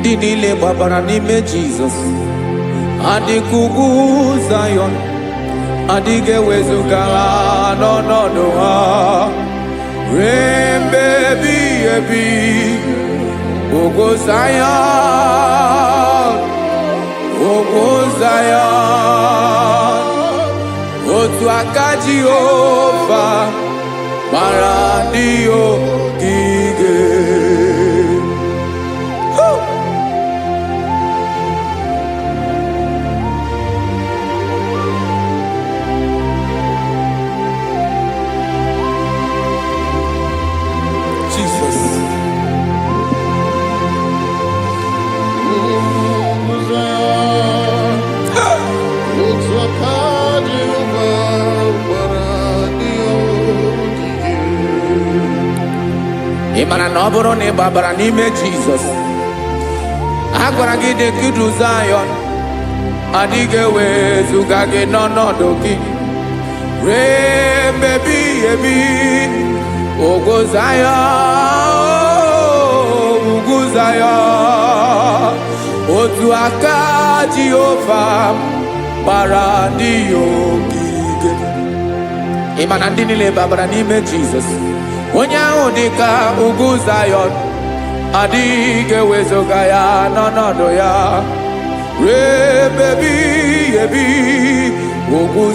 ndị niile gbabara n'ime Jizọs adịghị ugwu Zayọn, adịghị ewezuga ha n'ọnọdụ ha ruo mgbe ebighị ebi. Ugwu Zayọn, ugwu Zayọn, otu aka Jehova gbara ndị ogige. Ị mara na ọ bụrụ na ị gbabara n'ime Jizọs, a gwara gị dị kudu Zayọn, adịghị ewezuga gị n'ọnọdụ gị ruo mgbe ebighị ebi. Ugwu Zayọn, ugwu Zayọn, otu aka Jehova gbara ndị ogige. Ị ma na ndị niile gbabara n'ime Jizọs, onye ahụ dị ka ugwu Zayọn, adịghị ewezuga ya n'ọnọdụ ya ruo mgbe ebighị ebi. Ugwu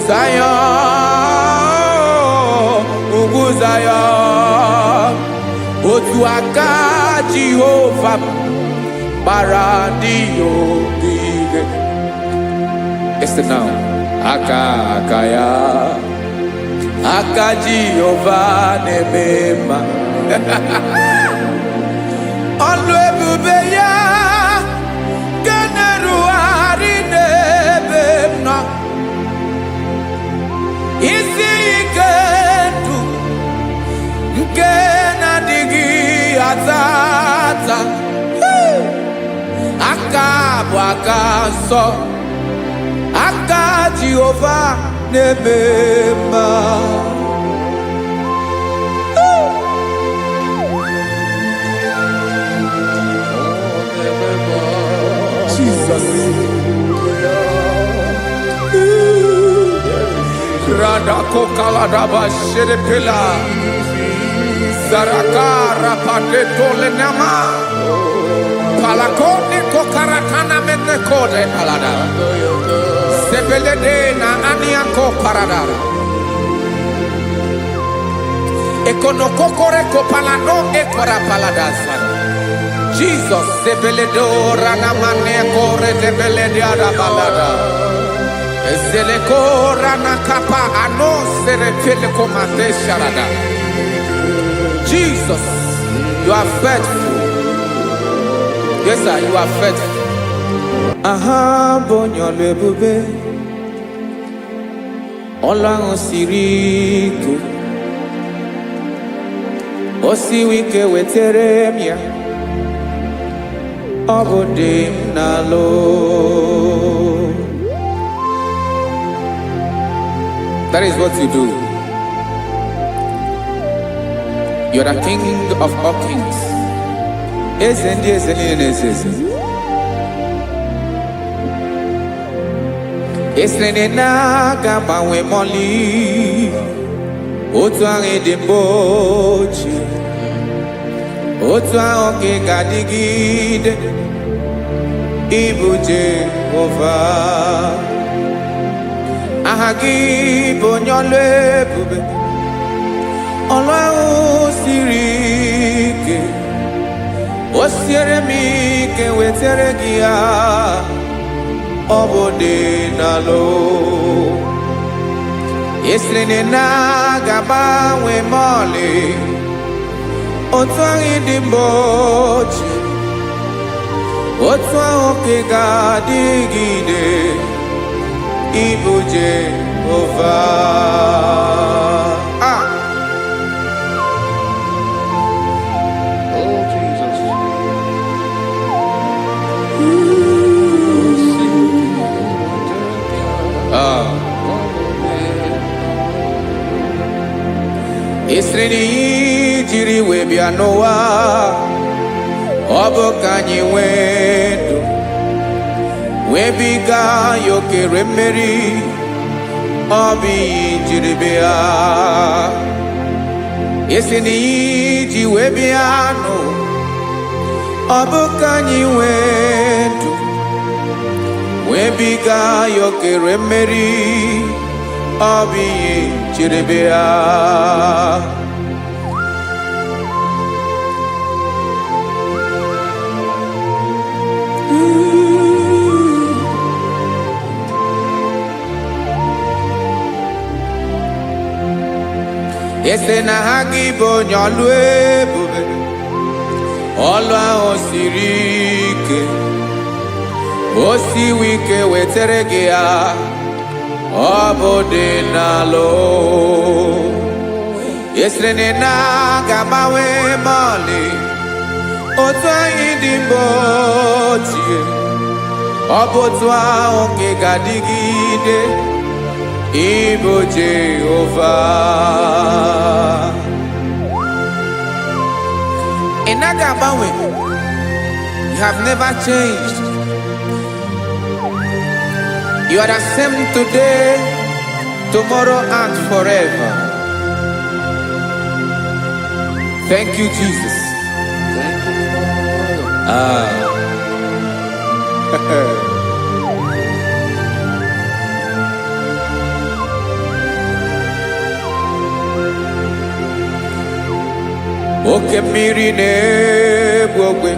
Zayọn, ugwu Zayọn, otu aka Jehova gbara ndị ogige. Listen now, aka ya, aka Jehova na-eme mma. Ọlụ ebube ya ga na-erugharị n'ebe m nọ. Isi ike ndụ nke na-adịghị ata ata, aka bụ aka nsọ, aka Jehova na-eme mma. Jesus. Radako kaladaba sherepela zarakara pateto lenama palakone kokarakana mete kode palada sebelede na aniako paradara ekonokokore kopalano ekora paladasa. Jesus sebeledo rana mane kore debelede arabalada ezeleko rana kapa ano serepele komate sharada. Jesus, you are faithful. Yes sir, you are faithful. Aha bonyo lebube Ọlọ́run siri ike o siwi ike wetere m ya. That is what you do. You are the King of all kings. Esrenena gabawe moli otu ahụ dị mgbochi, otu ahụ ka ị ga-adịgide. Ịbụ Jehova, aha gị bụ onye ọlụ ebube, ọlụ ahụ siri ike, o siere m ike wetere gị ya. Ọ bụ dị n'alụ esiri na ga-agbanwe ma ọlị, otu ahụ dị mgbochi, otu ahụ ka ị ga-adịgide. Ịbụ Jehova. Oh Jesus. Esiri jiri wee bịa n'ụwa Obo kanyi wendo webiga yokere mmeri obi jiribia esini ji webiano obo kanyi wendo webiga yokere mmeri obi jiribia. Ese na IGBO nyolu ebube olu ahụ siri ike o siwe ike wetere gị ya ọ bụ dị n'alụ esere na ga-agbanwe mọlị otu anyị dị mgbe ochie ọ bụ otu ahụ nke ga-adịgide Ibo Jehovah. Inagabawe, you have never changed. You are the same today, tomorrow, and forever. Thank you, Jesus. Oke mmiri na-egbu ogwe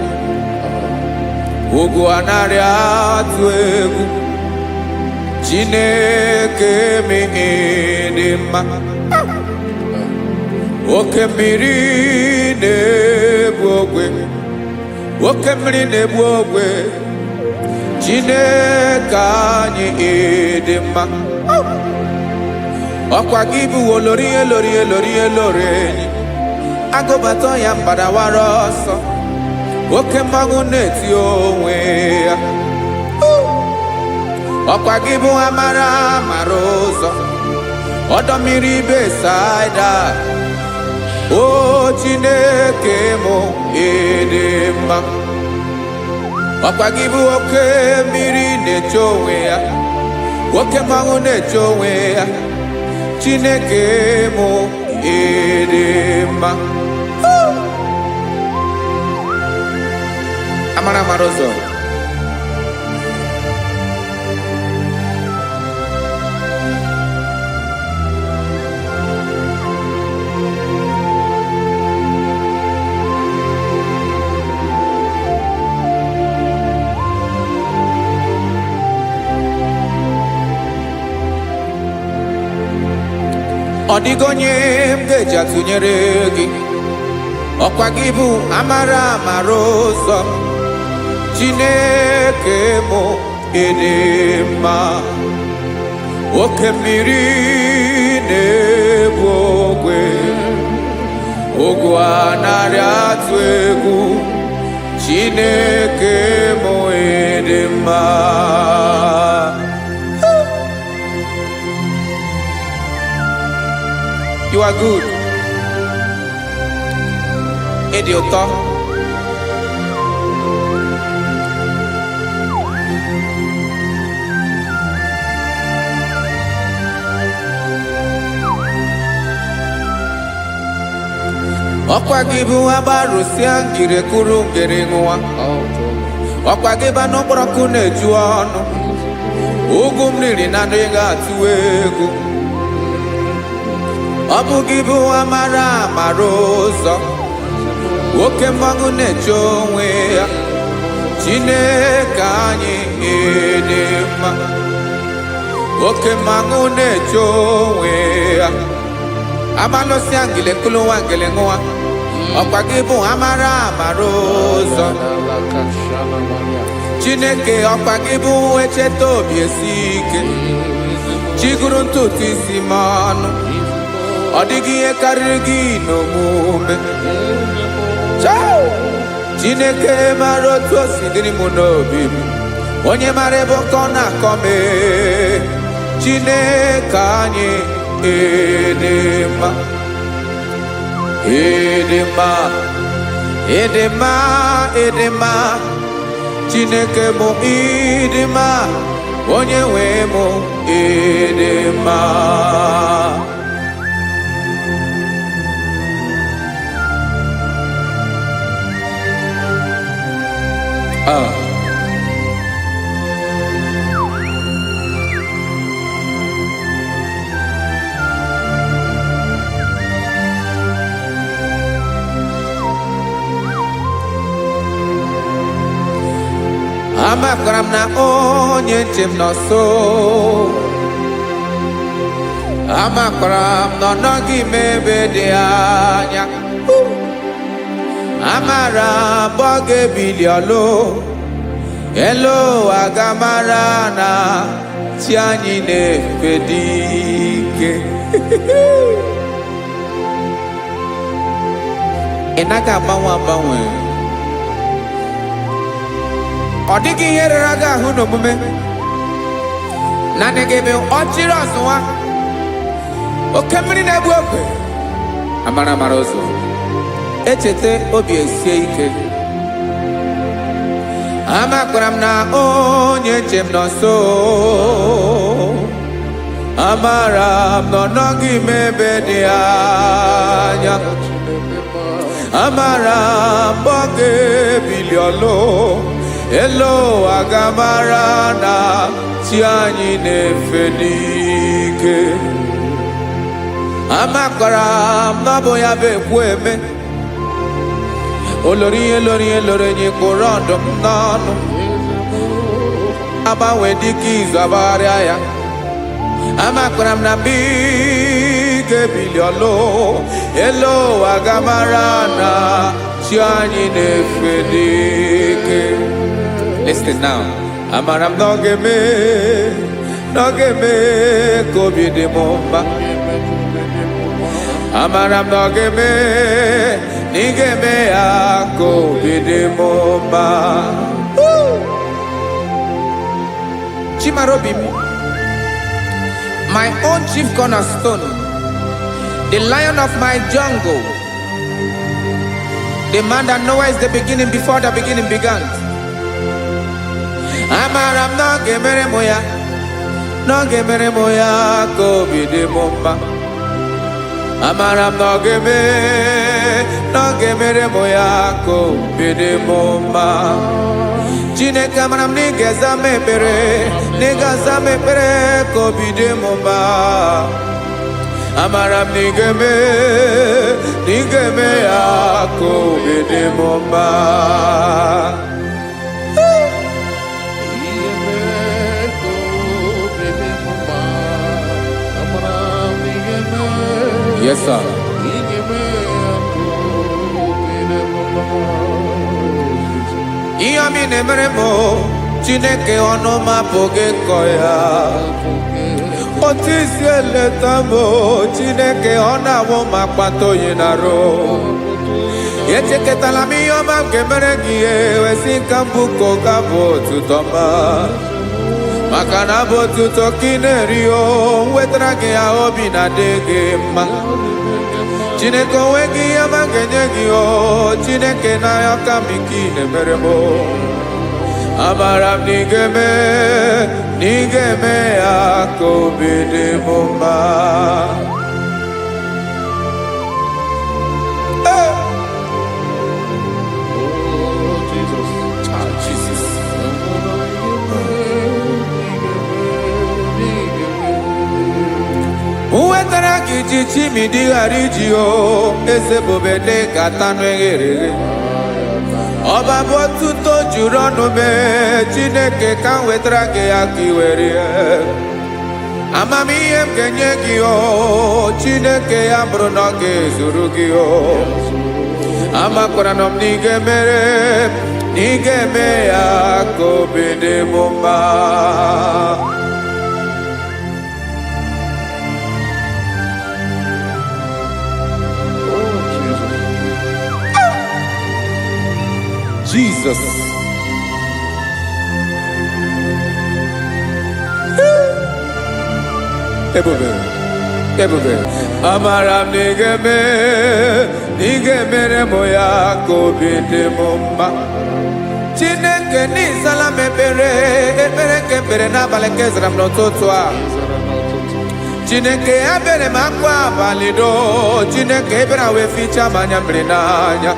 ugwu anarị atụ egwu Chineke dị mma. Oke mmiri na-egbu ogwe oke mmiri na-egbu ogwe Chineke anyị dị mma. Ọkwa gị bụ olori enyi agụbata ya mgbadawara ọsọ oke mmanwụ na-eti onwe ya ọkwa gị bụ amara ụzọ ọdọ mmiri Besaida o Chineke mụ dị mma. Ọkwa gị bụ oke mmiri na-eche onwe ya oke mmanwụ na-eche onwe ya Chineke mụ dị mma. Amara ụzọ ọ dịghị onye m ga-eji atụnyere gị ọkwa gị bụ amara ụzọ Chineke mụ dị mma. Oke mmiri na-egbu ogwe ogwu anarị atụ egwu Chineke mụ dị mma. You are good. Ịdị ụtọ. Ọkwa gị bụ agbarụsịa ngire kuru ngere nwa ọkwa gị bụ n'okporoko na-eju ọnụ ugwu mmiri na ndị ga-atụ egwu ọ bụ gị bụ amara ụzọ oke mmanwụ na-eche onwe ya Chineke anyị dị mma. Oke mmanwụ na-eche onwe ya abalụsịa ngile kulu nwa ngele nwa ọkwa gị bụ amara ụzọ Chineke ọkwa gị bụ echeta obi esi ike chiguru ntutu isi m ọnụ ọ dịghị ihe karịrị gị n'omume Chineke mara otu o si dịrị m n'obi m onye mara ebe ọkọ na-akọ m Chineke anyị dị mma dị mma Edema, edema, Chineke mo idema, onye nwe mo edema. Amakaram na onye njem n'ọsọ, amakaram na ọnọghị m ebe dị anya, amara mbọ ga-ebili ọlụ, elu agamara na chi anyị na-efe dị ike. Ị naghị agbanwe agbanwe. Ọ dịghị ihe rere gị ahụ n'omume naanị gị bụ ọchịrị ọzụwa oke mmiri na-egbu ogwe amara amara ụzọ echeta obi esie ike. Amakwara m na onye njem nọ nso, amara m na ọ nọghị m ebe dị anya, amara m ọ ga-ebili ọlụ, elo agamara na chi anyị na-efe n'ike. Amakwara m na ọ bụ ya bụ ekwu eme, olori enyi kwụrụ ọdụm n'ọnụ, agbanwe dịka izu agbagharịa ya. Amakwara m na mgbe ị ga-ebili ọlụ, elo agamara na chi anyị na-efe n'ike. Listen now. Amara m na ọ ga-eme ka obi dị m mma. Amara m na ọ ga-eme na ị ga-eme ya ka obi dị m mma. Chimarobi m, my own chief cornerstone, the lion of my jungle, the man that knows the beginning before the beginning began. Amara m na ọ ga-emere m ya, na ọ ga-emere m ya ka obi dị m mma. Amara m na ọ ga-emere m ya ka obi dị m mma. Chineke amara m na ị ga-aza m ekpere, na ị ga-aza m ekpere ka obi dị m mma. Amara m na ị ga-eme ya ka obi dị m mma. Yes, sir. Ihe mi na-emere m Chineke ọnụ m apụghị ịkọ ya. Otu isi eleta m Chineke ọ na-awụ m akpata oyi n'arụ. Echeketala m ihe ọma m ga-emere gị ewesi ka mbụ ka ọ ga-abụ otuto ọma. Maka na abụ otuto ka ị na-eri wetara gị ya obi na-adị gị mma. Chineke onwe gị ihe ọma ga-enye gị Chineke n'anya ka m ike ị na-emere m. Amara m na ị ga-eme ya ka obi dị m mma. Wetara gị ji chimidi ghara iji eze bobede ka tanụ eghere eghe. Ọba bụ otuto juru ọnụ mee Chineke ka m wetara gị ya ka i were. Amamihe m ga-enye gị Chineke ya bụrụ na ọ ga-ezuru gị Amakwara na m na ị ga-eme ya ka obi dị m mma. Jesus. Ebube. Ebube. Amara nigeme, nigemere moya kobide mumba. Chineke ni salame bere, ebere kebere na baleke zram no totwa. Chineke abere makwa balido, Chineke ebere we ficha manya mrenanya.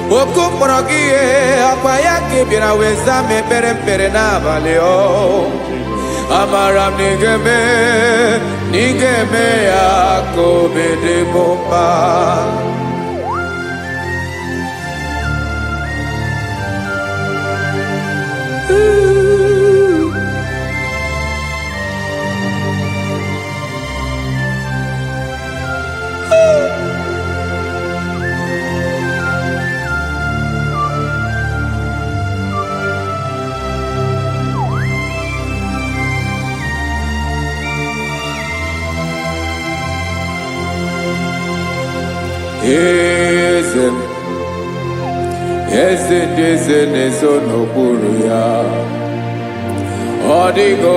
Oku porogie apaya kebira we zame bere na baleo. Amara nigeme ya kobede bomba. Eze nezo n'okpuru ya. Ọ dịghị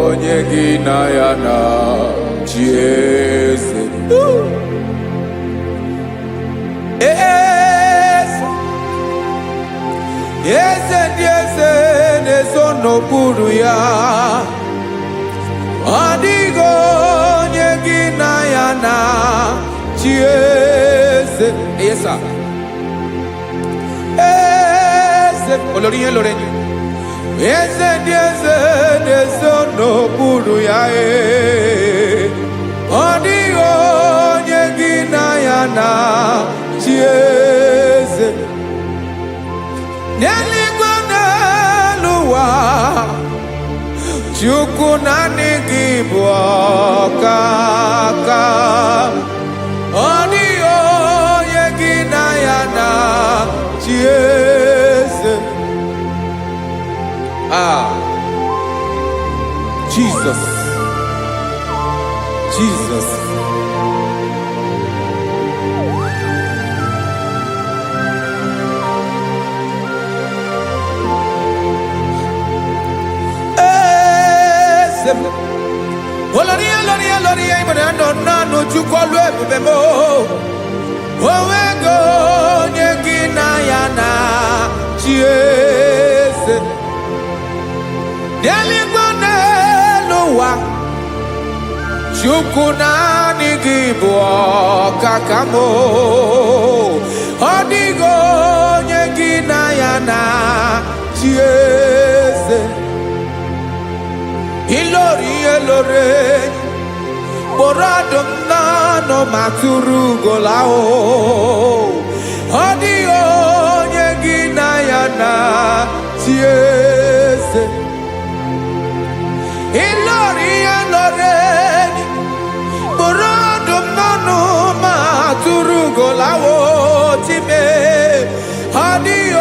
onye gị na ya na chi eze. Eze nezo n'okpuru ya. Ọ dịghị onye gị na ya na chi eze. Yes, sir. Olori Lorraine. Eze no buru ya Ọ dịghị onye gị na ya na chi eze. N'eluigwe n'elu ụwa, Chukwu naanị gị bụ ọkaka. Ọ dịghị onye gị na ya na chi eze. Jesus. Oloria ibana no chukolu ebemo. Owego onye gị na ya na chi eze. N'eluigwe n'elu ụwa, Chukwu naanị gị bụ ọkaka m. Ọ dịghị onye gị na ya na chi eze. Ilori kpọrọ ọdụm n'ọnụ ma tụrụ ugola o. Ọ dịghị onye gị na ya na chi eze. Ilori kpọrọ ọdụm n'ọnụ ma tụrụ ugola o time. Ọ dịghị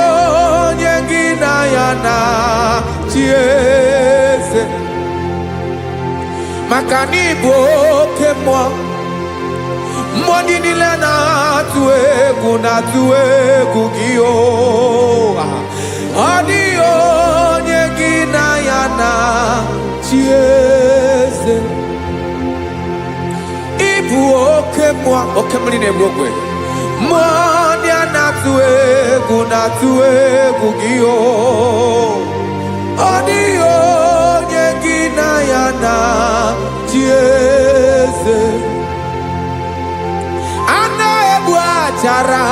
onye gị na ya na chi eze. Maka n'ịbụ oke mmụọ, mmụọ ndị niile na-atụ egwu gị o. Ọ dịghị onye gị na ya na chi eze. Ịbụ oke mmụọ, oke mmiri na-egbu ogwe. Mmụọ ndị a na-atụ egwu gị o. Ọ dịghị onye gị na ya na chi eze. A na-egbu achara,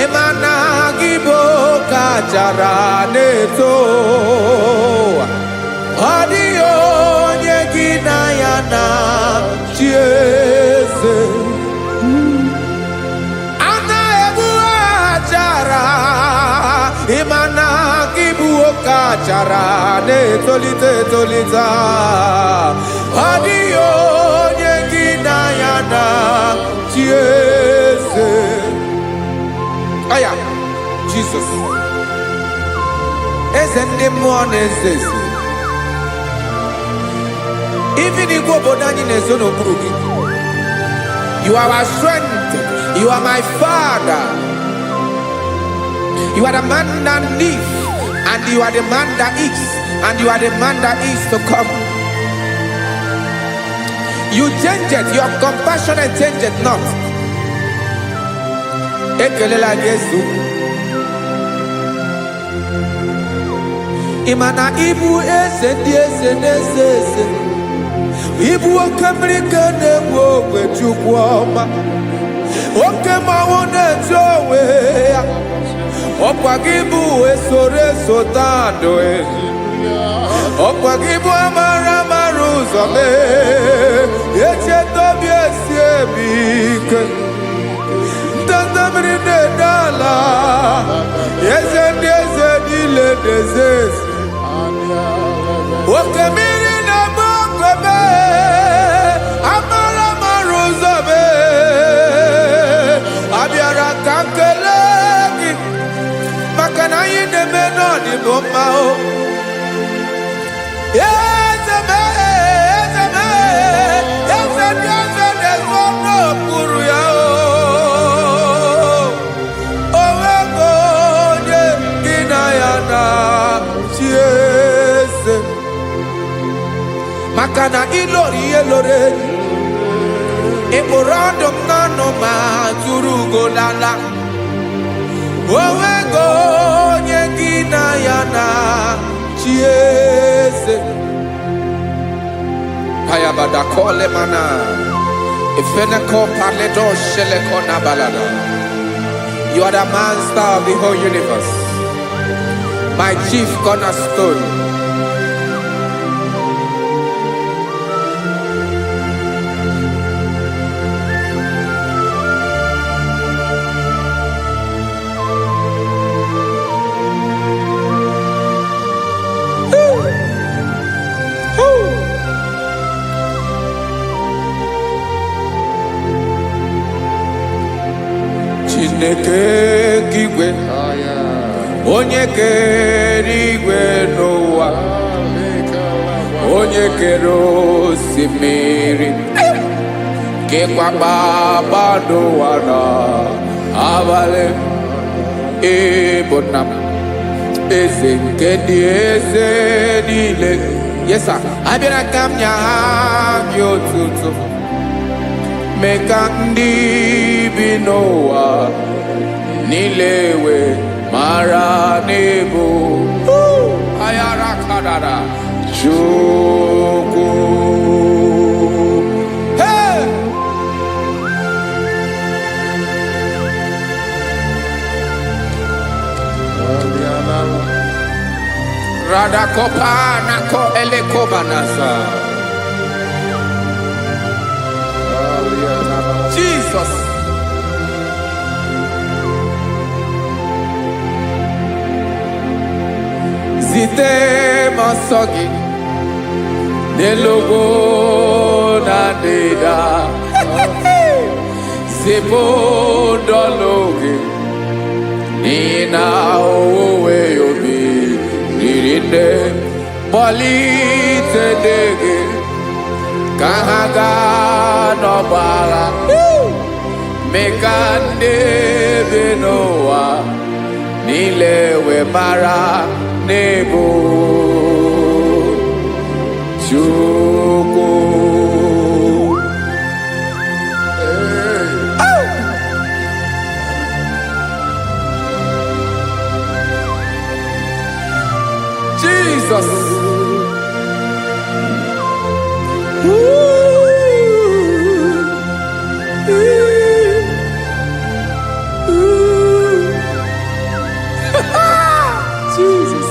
ịmana gị bụ ka achara na-eto. Ọ dịghị onye gị na ya na chi eze. A na-egbu achara, ịmana gị bụ ka achara na-etolite. Ọ dịghị onye gị na ya na chi eze. Aya, Jesus. Eze ndị mmụọ na-eze eze. Even igwe obodo anyị na-ezo n'okpuru gị. You are our strength. You are my Father. You are the man that lives, and you are the man that is, and you are the man that is to come. You change it, your compassionate change it not. Ekelela Yesu. Imana ibu ese di ese nese ese. Ibu okamrika nebu ogwe chukwoma. Okema wone jowe. Okwagibu esore sotando e. Okwagibu amara maruzome. Eche tobi esiebike. Tandamrine dala. Yeze dile dezes. Okemiri na mokwebe. Amara maruzome. Abiara kankelegi. Makana yine menoni bomao. Makana ilori elore eborandom nano ma turugo lala owego nyegina yana chiese ayabada kole mana ifena ko parle do shele kona balada. You are the master of the whole universe, my chief cornerstone. Chineke kigwe onye kere igwe n'ụwa, onye kere osimiri kekwa kpakpando ụwa n'abalị, ịbụ nna m, eze nke ndị eze niile. Yes sir, abịara ka m nye gị otuto, mee ka ndị bi n'ụwa niile wee mara n'ebu ayara kadara Chukwu. Hey! Radakopa nako elekobanasa. Jesus. Zite masogi nelogo na deda zipo dologe nina owe yobi nirinde molite dege kahaga no bara mekande benoa nilewe mara nebo Chukwu. Jesus. Jesus.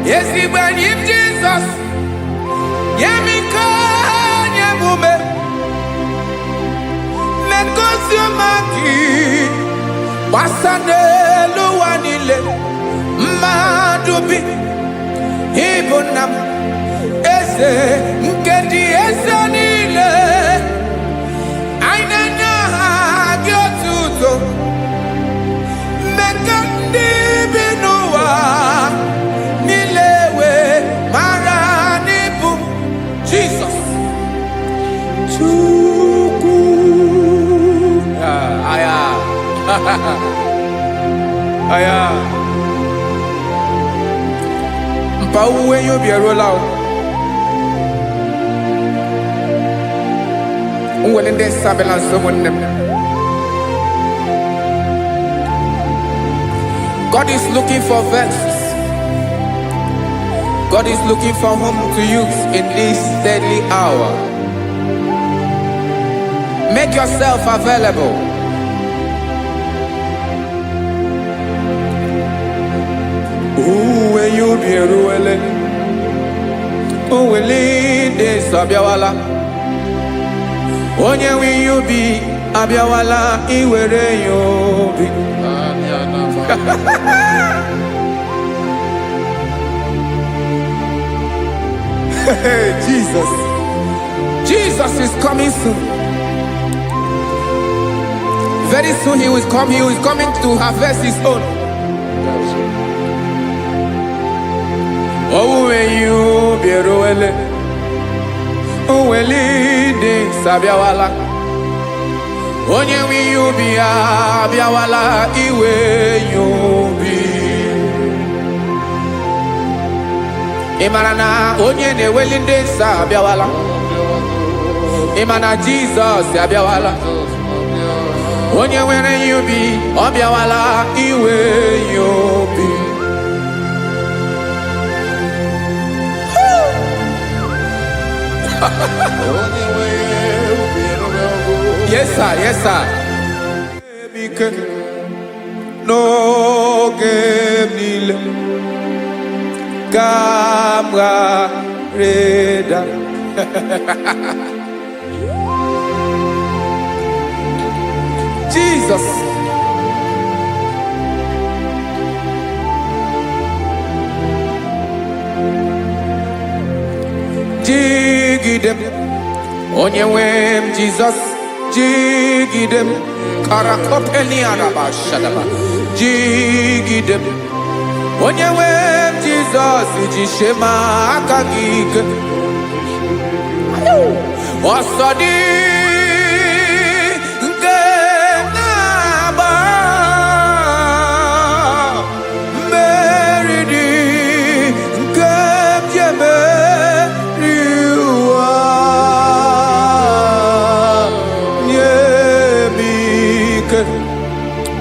Yes, he when him Jesus. Yemika nyemume. Mekosiomaki. Wasane luwanile. Madubi. Ibunam. Ese nkedi ese nile. Ainanya agyotuto. Mekandi binuwa. Nilewe maranibu. Jesus. Chukwu. Aya. aya mpa uwe yo bi erola o unwele nde sabela someone. God is looking for vessels. God is looking for whom to use in this deadly hour. Make yourself available. When you be ruele, will de sabiawala. Onye when you be abiawala, iwere you be. Jesus. Jesus is coming soon. Very soon he will come. He is coming to harvest his own. Oh, when you be roele, oh, when leading sabiawala. Onye when you be abiawala, iwe you be. Imarana onye ne welinde sabiawala. Imana Jesus sabiawala. Onye were you be obiawala iwe you be. Yes sir, yes sir. No game Camera Reda. Jesus. Jigidem. Onyewem Jesus. Jigidem. Karakopeni araba shadaba. Jigidem. Onyewem Jesus. Jishema akagig. Osodi.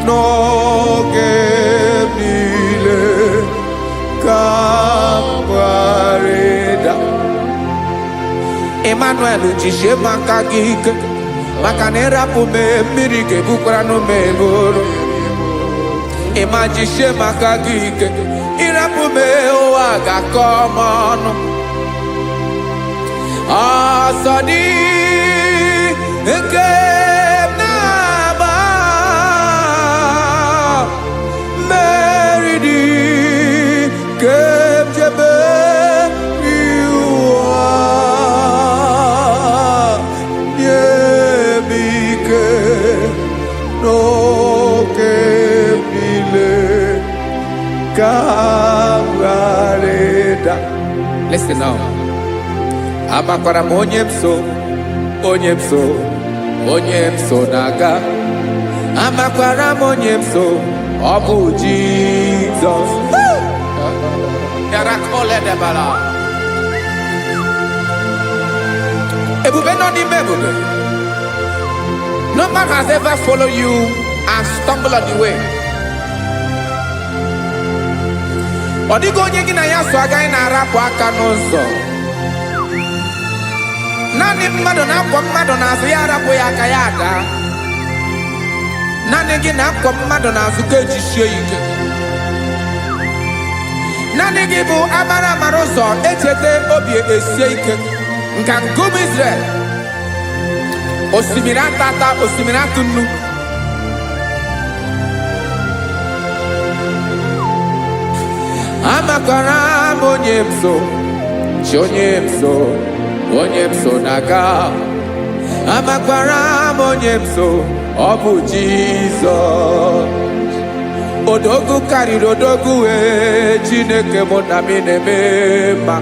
No gemile kapareda Emmanuel jije makagike makanera pume mirike bukrano meboro Ema jije makagike irapume oaga komono asadi nke Listen now. Amakwara onyemso naga. Amakwara onyemso obu Jesus. Yarakole debala. Ebube no di mebube. No man has ever followed you and stumbled on the way. Odigo onye gị na ya so agaghị na-arapụ aka n'ụzọ. Naanị mmadụ na-akwọ mmadụ n'azụ ya arapụ ya aka ya ada. Naanị gị na-akwọ mmadụ n'azụ ka ejisie ike. Naanị gị bụ amara amara ụzọ echete obi esie ike. Nka nkume Israel. Osimiri atata, osimiri atụ nnu. Amakwara onyemso naga. Amakwara onyemso obu Jesus. Odogu karịrị odogu Chineke mụ na mi na-eme mma.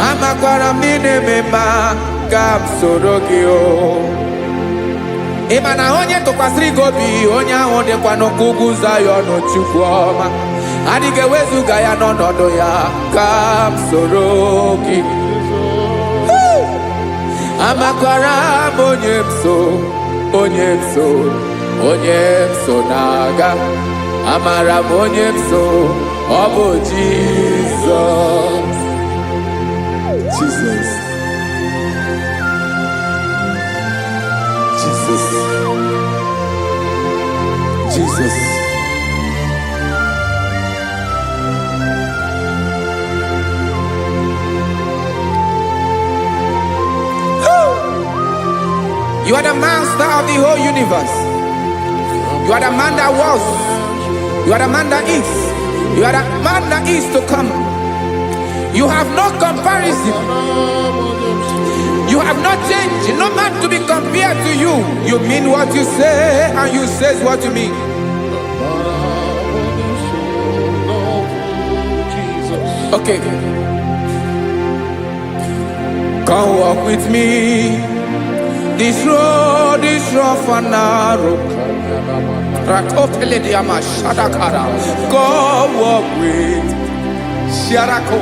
Amakwara m na-eme mma ka m soro gị o. Imana onye tụkwasịrị gị obi, onye ahụ dịkwa n'ugwu Zayọn Chukwu ọma. Adịghị ewezuga ya n'ọnọdụ ya, ka m soro gị. Amakwara m onye m so, onye m so, onye m so na-aga. Amara m onye m so, ọ bụ Jizọs. Jesus. Jesus. Jesus. You are the master of the whole universe. You are the man that was. You are the man that is. You are the man that is to come. You have no comparison. You have not changed. No man to be compared to you. You mean what you say, and you say what you mean. Okay. Come walk with me. This road is rough and narrow. Come walk with Sharako.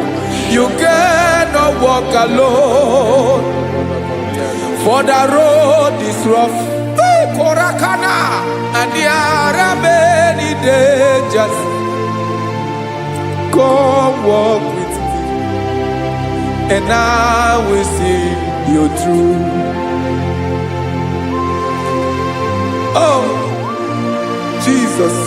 You cannot walk alone. For the road is rough. Korakana. And there are many dangers. Come walk with me, and I will see you through. Oh, Jesus.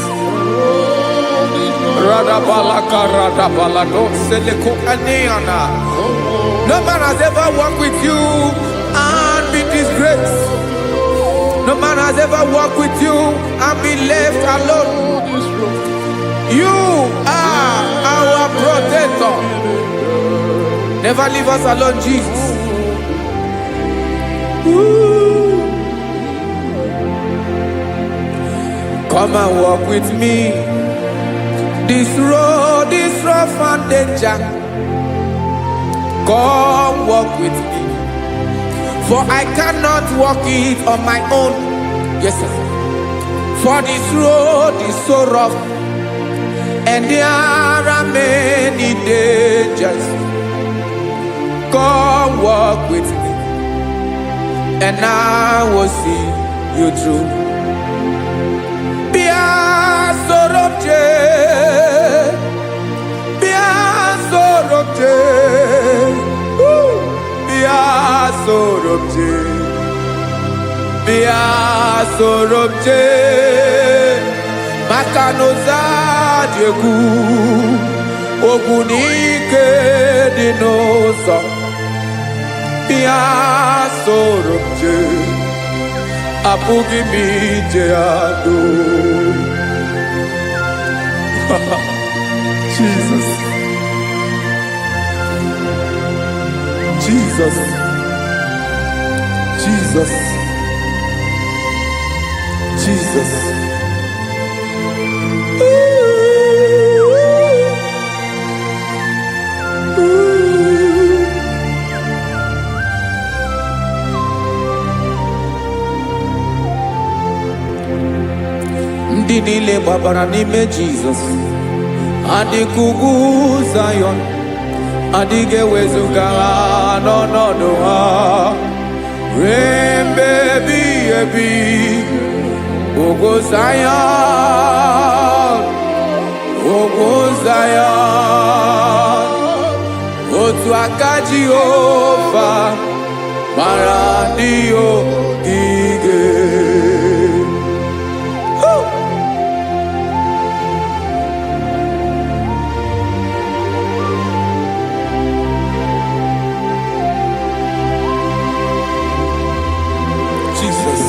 No man has ever walked with you and be disgraced. No man has ever walked with you and be left alone. You are our protector. Never leave us alone, Jesus. Ooh. Come and walk with me. This road is rough and danger. Come walk with me. For I cannot walk it on my own. Yes, sir. For this road is so rough, and there are many dangers. Come walk with me, and I will see you through. Sorobje Makanoza Diegu Ogunike Dinosa Bia Sorobje Apugi Mijeado. Jesus. Jesus. Jesus. Jesus. Ndị niile gbabara n'ime Jesus, adịkugwu Zayọn, adịghị ewezuga ha n'ọnọdụ ha ruo mgbe ebighị ebi. Ogo Zion, Ogo Zion, otu aka Jehova mara ndị ogige. Jesus.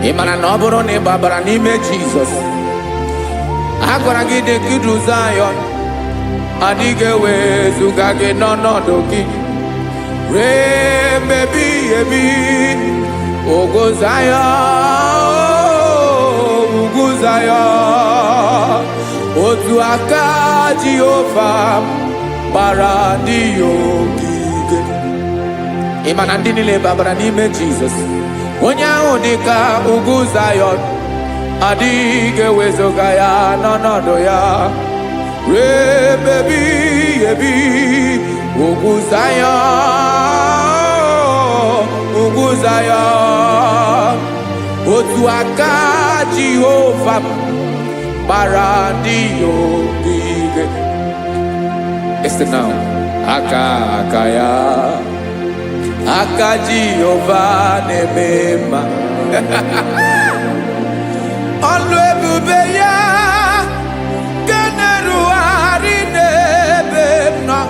Imana na ọ bụrụ na ị gbabara n'ime Jizọs, a gwara gị dị kidu Zayọn, adịghị ewezuga gị n'ọnọdụ gị ruo mgbe ebighị ebi. Ogo Zayọn, Zion. Otu aka Jehovah bara ndị ogige. Ịma na ndị niile babara n'ime Jizọs. Onye ahụ dị ka ugwu Zion, adịghị ewezuga ya n'ọnọdụ ya. Rebebi ebi ugwu Zion, ugwu Zion. Otu aka Jehovah bara ndị ogige. Listen now. Aka ya, aka Jehovah na-eme mma. Ọlụ ebube ya ga-erugharị n'ebe m nọ.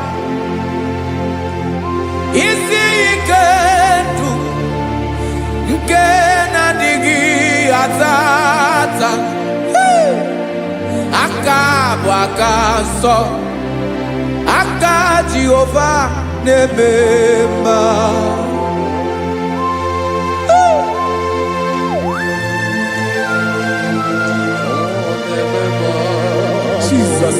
Isi ike ndụ nke na-adịghị ata ata. Aka bụ aka nsọ, aka Jehovah na-eme mma. Jesus.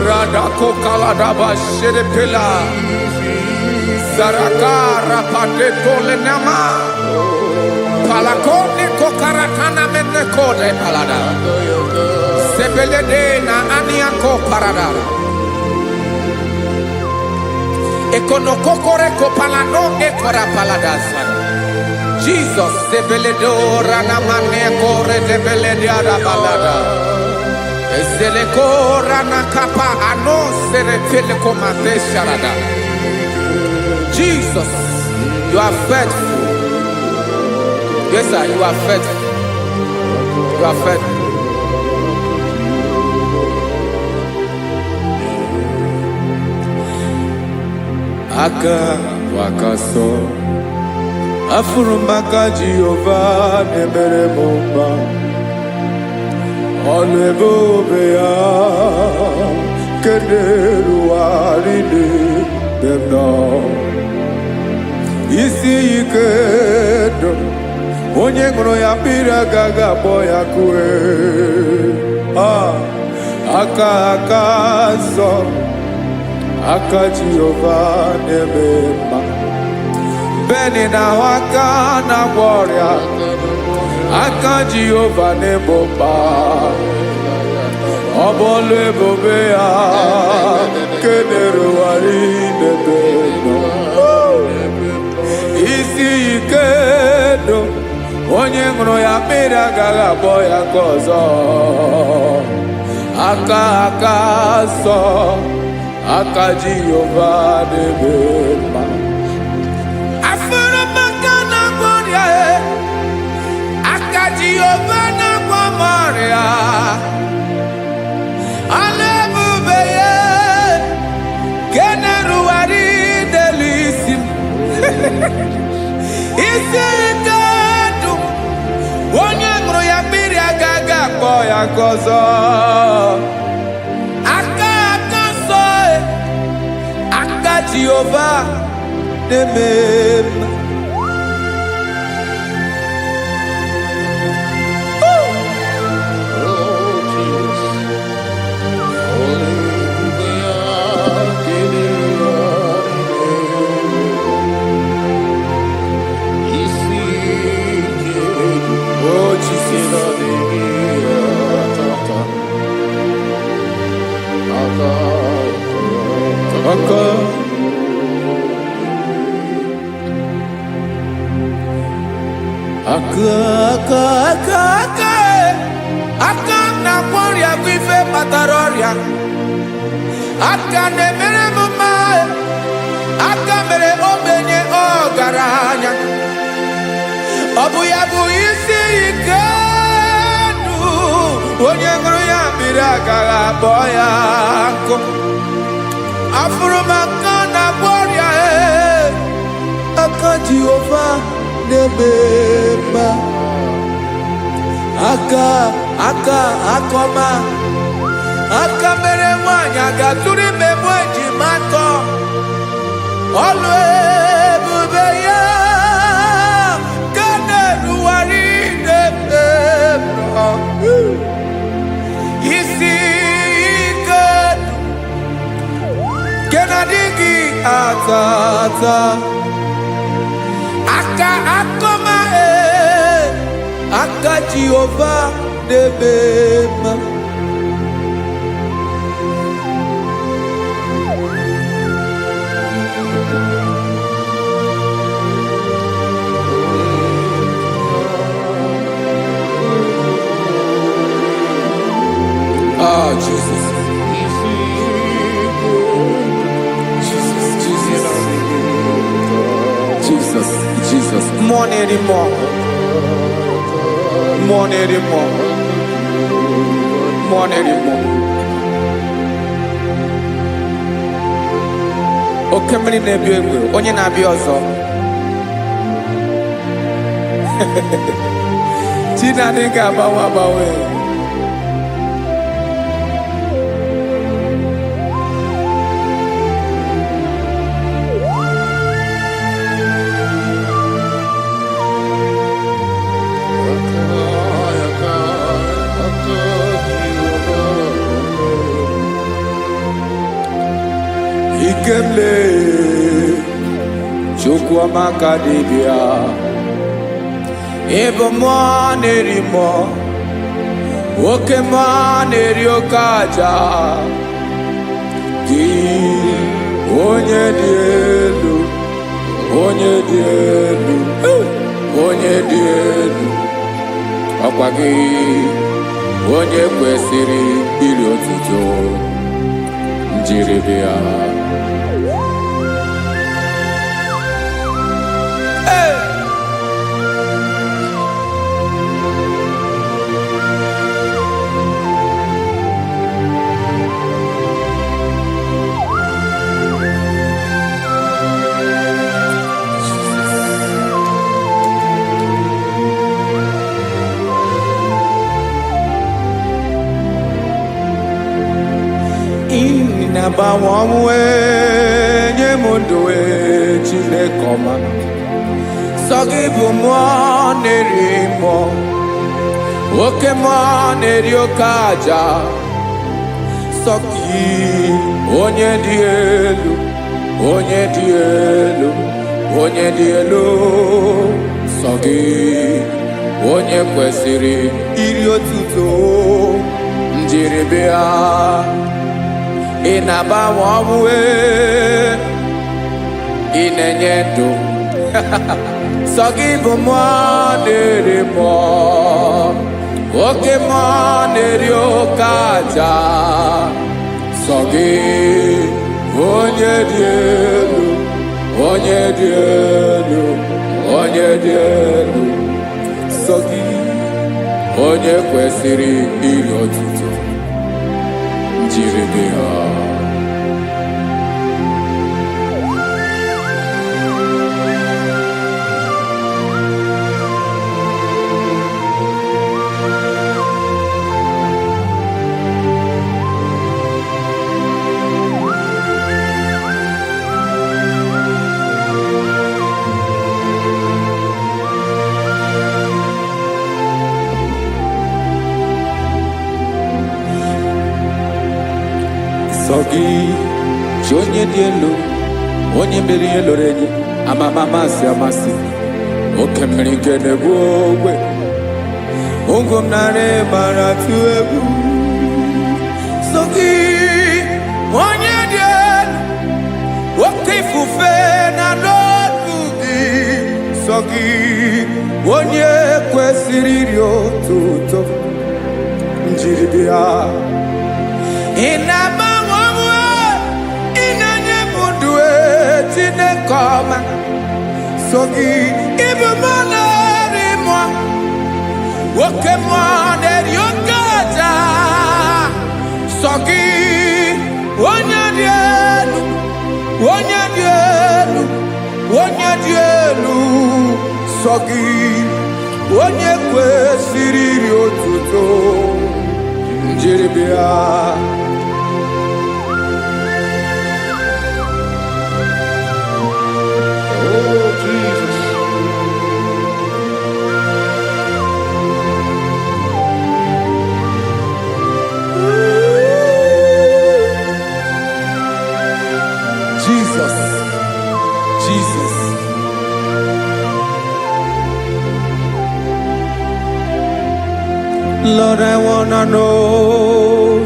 Radako kaladaba sherepela. Zarakara pateto lenama. Palakone kokaratana menekode palada. Sebelede na aniako parada. Ekonokokore kopalano ekora paladasa. Jesus, sebeledora na manekore debelediada balada. Ezelekora na kapa ano serefele komate sharada. Jesus, you are faithful. Yes, sir, you are faithful. You are faithful. Aka wakaso. Afurumaka Jehovah nebere mumba. Ọlụ ebube ya keneruarị n'ebe m nọ. Isi ike ndụ onye ṅụrụ ya mmiri agaghị akpọ ya kue. Aka nsọ, aka Jehovah na-eme mma. Beni na aka na-agwọ ọrịa, aka Jehovah na-egbo mkpa. Ọ bụ ọlụ ebube ya kenerugharị n'ebe m nọ. Isi ike ndụ onye ṅụrụ ya mmiri agaghị akpọ ya nke ọzọ. Aka nsọ, aka Jehovah na-eme mma. Jehovah na Maria, alebube ye, keneruari delisim. Isi kadu, onye ṅụrụ ya mmiri agaghị akpọ ya ọzọ. Aka nsọ, aka Jehovah na-eme mma. Aka na-agwọ ọrịa bụ ife kpatara ọrịa. Aka na-emere m mma. Aka mere ogbenye ọgaranya. Ọ bụ ya bụ isi ike ndụ onye ṅụrụ ya mmiri agaghị akpọ ya nkụ. Afụrụ m aka na-agwọ ọrịa. Aka Jehovah na-eme mma. Aka akọma. Aka mere nwanyị agatụrụ ime mụ ejima atọ. Ọlụ ebube ya atata aka akoma aka Jehovah debema Jesus. Jesus, more anymore. More anymore. More anymore. Okay, many nebi onye na bi ozo. Tina dinga bawe. Ikemle chukwa makadibia ebo mwanerimo oke mwaneriokaja ki onye dielu ọkwa gị onye kwesịrị iri otuto njiribia Inabawamwe nyemundoe chilekoma Sogibu mwanerimo Oke mwaneriokaja Sogi onye dielu Sogi onye kwesịrị iri otuto njiribia Inabawamwe inenyedo Sogibu mwanerimo Oke mwaneriokaja Sogi onye dielu Sogi onye kwesịrị iri otuto njiribia Sogi onye dielu onye mere ihe loro enyi amasi oke mmiri nke na-egbu ogwe ungom nare bara tu egwu Sogi onye dielu oke ifufe na n'olu gị Sogi onye kwesịrị iri otuto njiribia Inabawamwe inanyemundue tinekoma Sogi ibu mwanerimo Oke mwaneriokaja Sogi onye dielu Sogi onye kwesịrị iri otuto njiribia Jesus Lord, I wanna know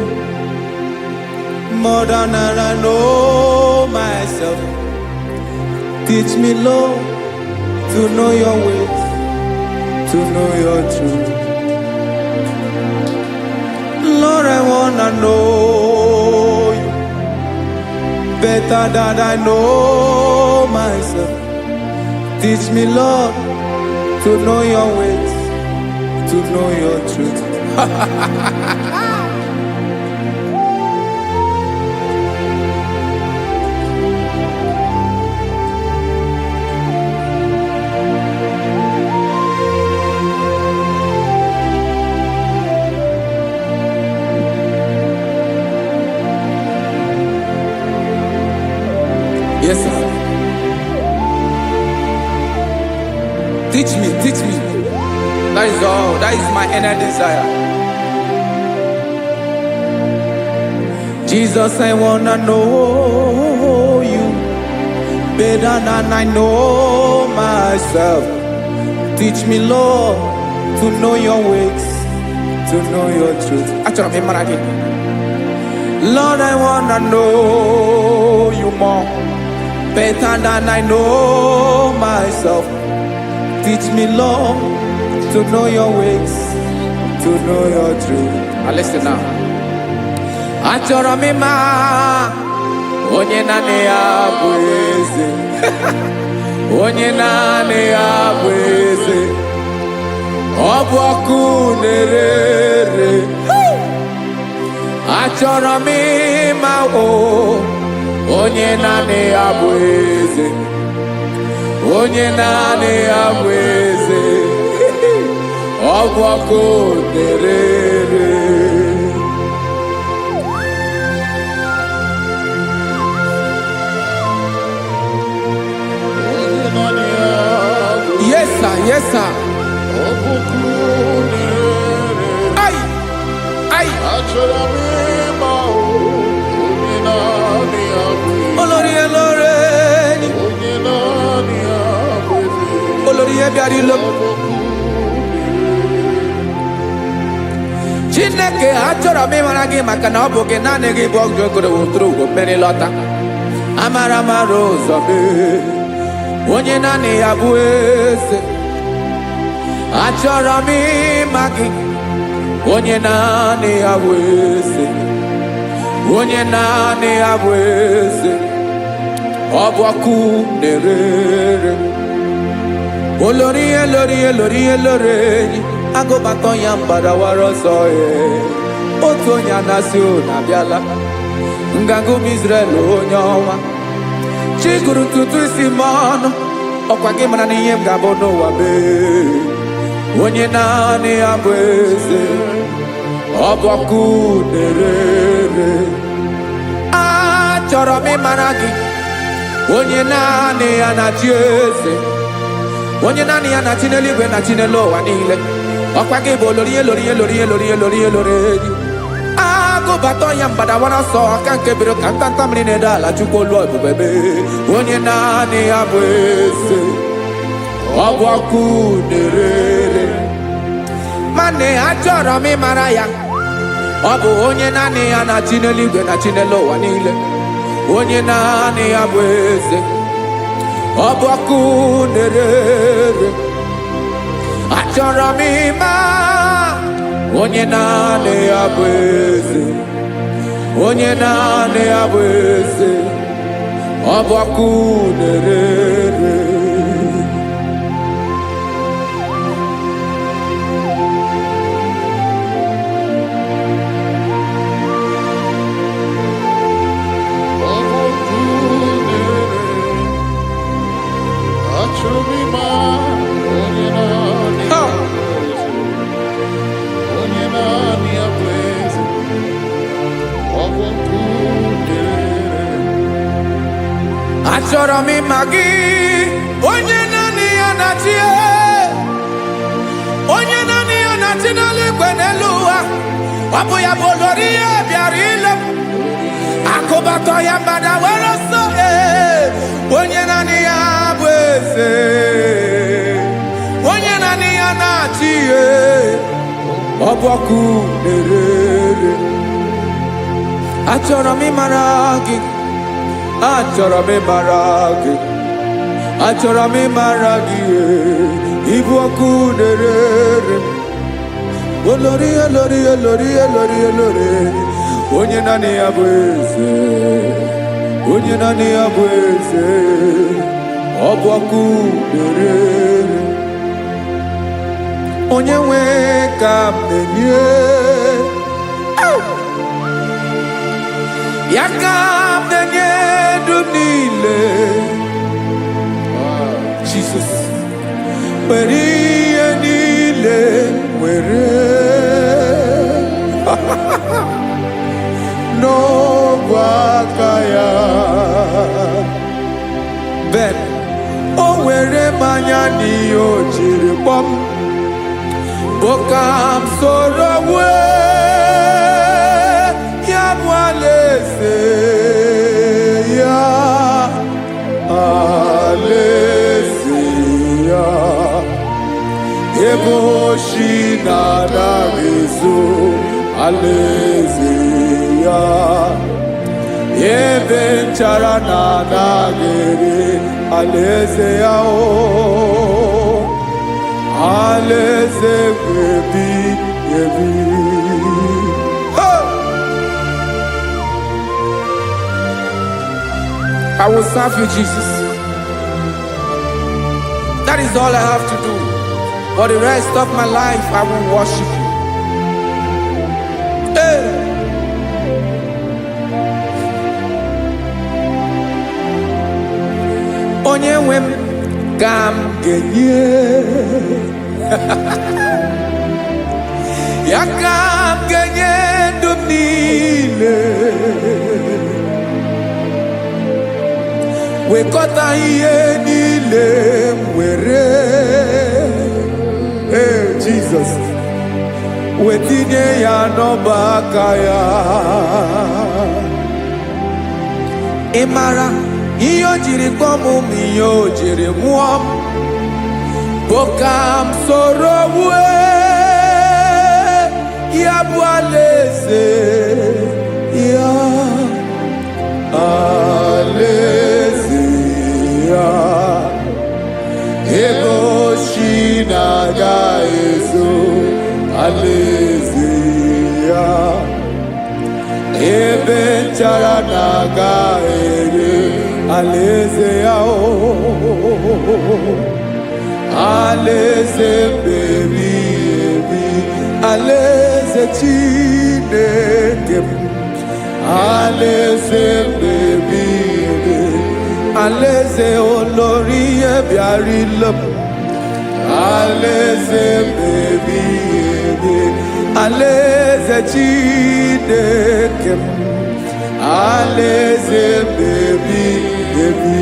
more than I know myself. Teach me, Lord, to know your ways, to know your truth. Lord, I wanna know you better than I know myself. Teach me, Lord, to know your ways, to know your truth. Yes, sir. Teach me, teach me. That is all. That is my inner desire. Jesus, I wanna know you better than I know myself. Teach me, Lord, to know your ways, to know your truth. Lord, I wanna know you more, better than I know myself. Teach me, Lord, to know your ways, to know your truth. Now listen now. Achọrọ m ịma onye naanị ya bụ eze. Onye naanị ya bụ eze. Ọ bụ ọkụ na-ere. Achọrọ m ịma onye naanị ya bụ eze. Onye naanị ya bụ eze. Ọ bụ ọkụ na-ere. Yes, sir. Yes, sir. Ay, ay. Olórí elóore ni. Olórí ebiari lo. Chineke achọrọ m ịmara gị maka na ọ bụ gị naanị gị bụ ọgụ ogoro wụtụrụ ugwo mmeri lọta. Amara mara ụzọ mee. Onye naanị ya bụ eze. Achọrọ m ịma gị. Onye naanị ya bụ eze. Onye naanị ya bụ eze. Ọ bụ ọkụ na-ere. Olórí elórí elórí elóore enyi. Agụbatọ ya mgbadawara ọsọ ya. Otu onye anasị unu abịala. Nganga ụmụ Izrel onye ọnwa. Chiguru ntutu isi m ọnụ. Ọkwa gị mara na ihe m ga-abụ n'ụwa mee. Onye naanị ya bụ eze. Ọ bụ ọkụ na-ere. Achọrọ m ịmara gị. Onye naanị ya na-achị eze. Onye naanị ya na-achị n'eluigwe na-achị n'elu ụwa niile. Ọkwa gị bụ olórí elórí elórí elórí elórí elórí enyi. Agụbatọ ya mgbadawara ọsọ aka nke biri ka ntanta mmiri na-ede ala Chukwu olu ebube mee. Onye naanị ya bụ eze. Ọ bụ ọkụ na-ere. Mane achọrọ m ịmara ya. Ọ bụ onye naanị ya na-achị n'eluigwe na-achị n'elu ụwa niile. Onye naanị ya bụ eze. Ọ bụ ọkụ na-ere. Achọrọ m ịma onye naanị ya bụ eze. Onye naanị ya bụ eze. Ọ bụ ọkụ na-ere. Achọrọ m ịma gị. Onye naanị ya na-achị. Onye naanị ya na-achị n'eluigwe n'elu ụwa. Ọ bụ ya bụ olórí ya bịara ile. Akụbatọ ya mgbadawara ọsọ. Onye naanị ya bụ eze. Onye naanị ya na-achị. Ọ ọbọkụ na-erere. Achọrọ m ịmara gị, achọrọ m ịmara gị, achọrọ m ịmara gị, ịbụ ọkụ na-erere. Olori olori olori olori olori, onye naanị ya bụ eze, onye naanị ya bụ eze, ọbọkụ na-erere. Onye nwe ka m na-enye, ya ka m na-enye ndụ niile. Jesus, were ihe niile were n'ọbụ aka ya. Ben, o were mmanya n'ihe o jiri kpọm, Bokam soro ya bụ alaeze ya, alaeze ya. Ebe oshi na-adaghị ezo, alaeze ya. Ebe nchara na-adaghị ere, alaeze ya o. Alaeze ebi ebi. I will serve you, Jesus. That is all I have to do. For the rest of my life, I will worship you. Hey. Onye nwe m ka m ga-enye, ya ka m ga-enye ndụ m niile. Wekọta ihe niile m were, Jesus, wetinye ya n'ọba aka ya. Ị mara ihe o jiri kpọọ m, ihe o jiri mụọ m, Bokam soro ya bụ alaeze ya, alaeze ya. Ebe oshi na-agaghị ezo, alaeze ya. Ebe nchara na-agaghị ere, alaeze ya o. Alaeze ebi ebi, alaeze Chineke m. Alaeze ebi ebi, alaeze olori ebiarịla m. Alaeze ebi ebi, alaeze Chineke m. Alaeze ebi ebi.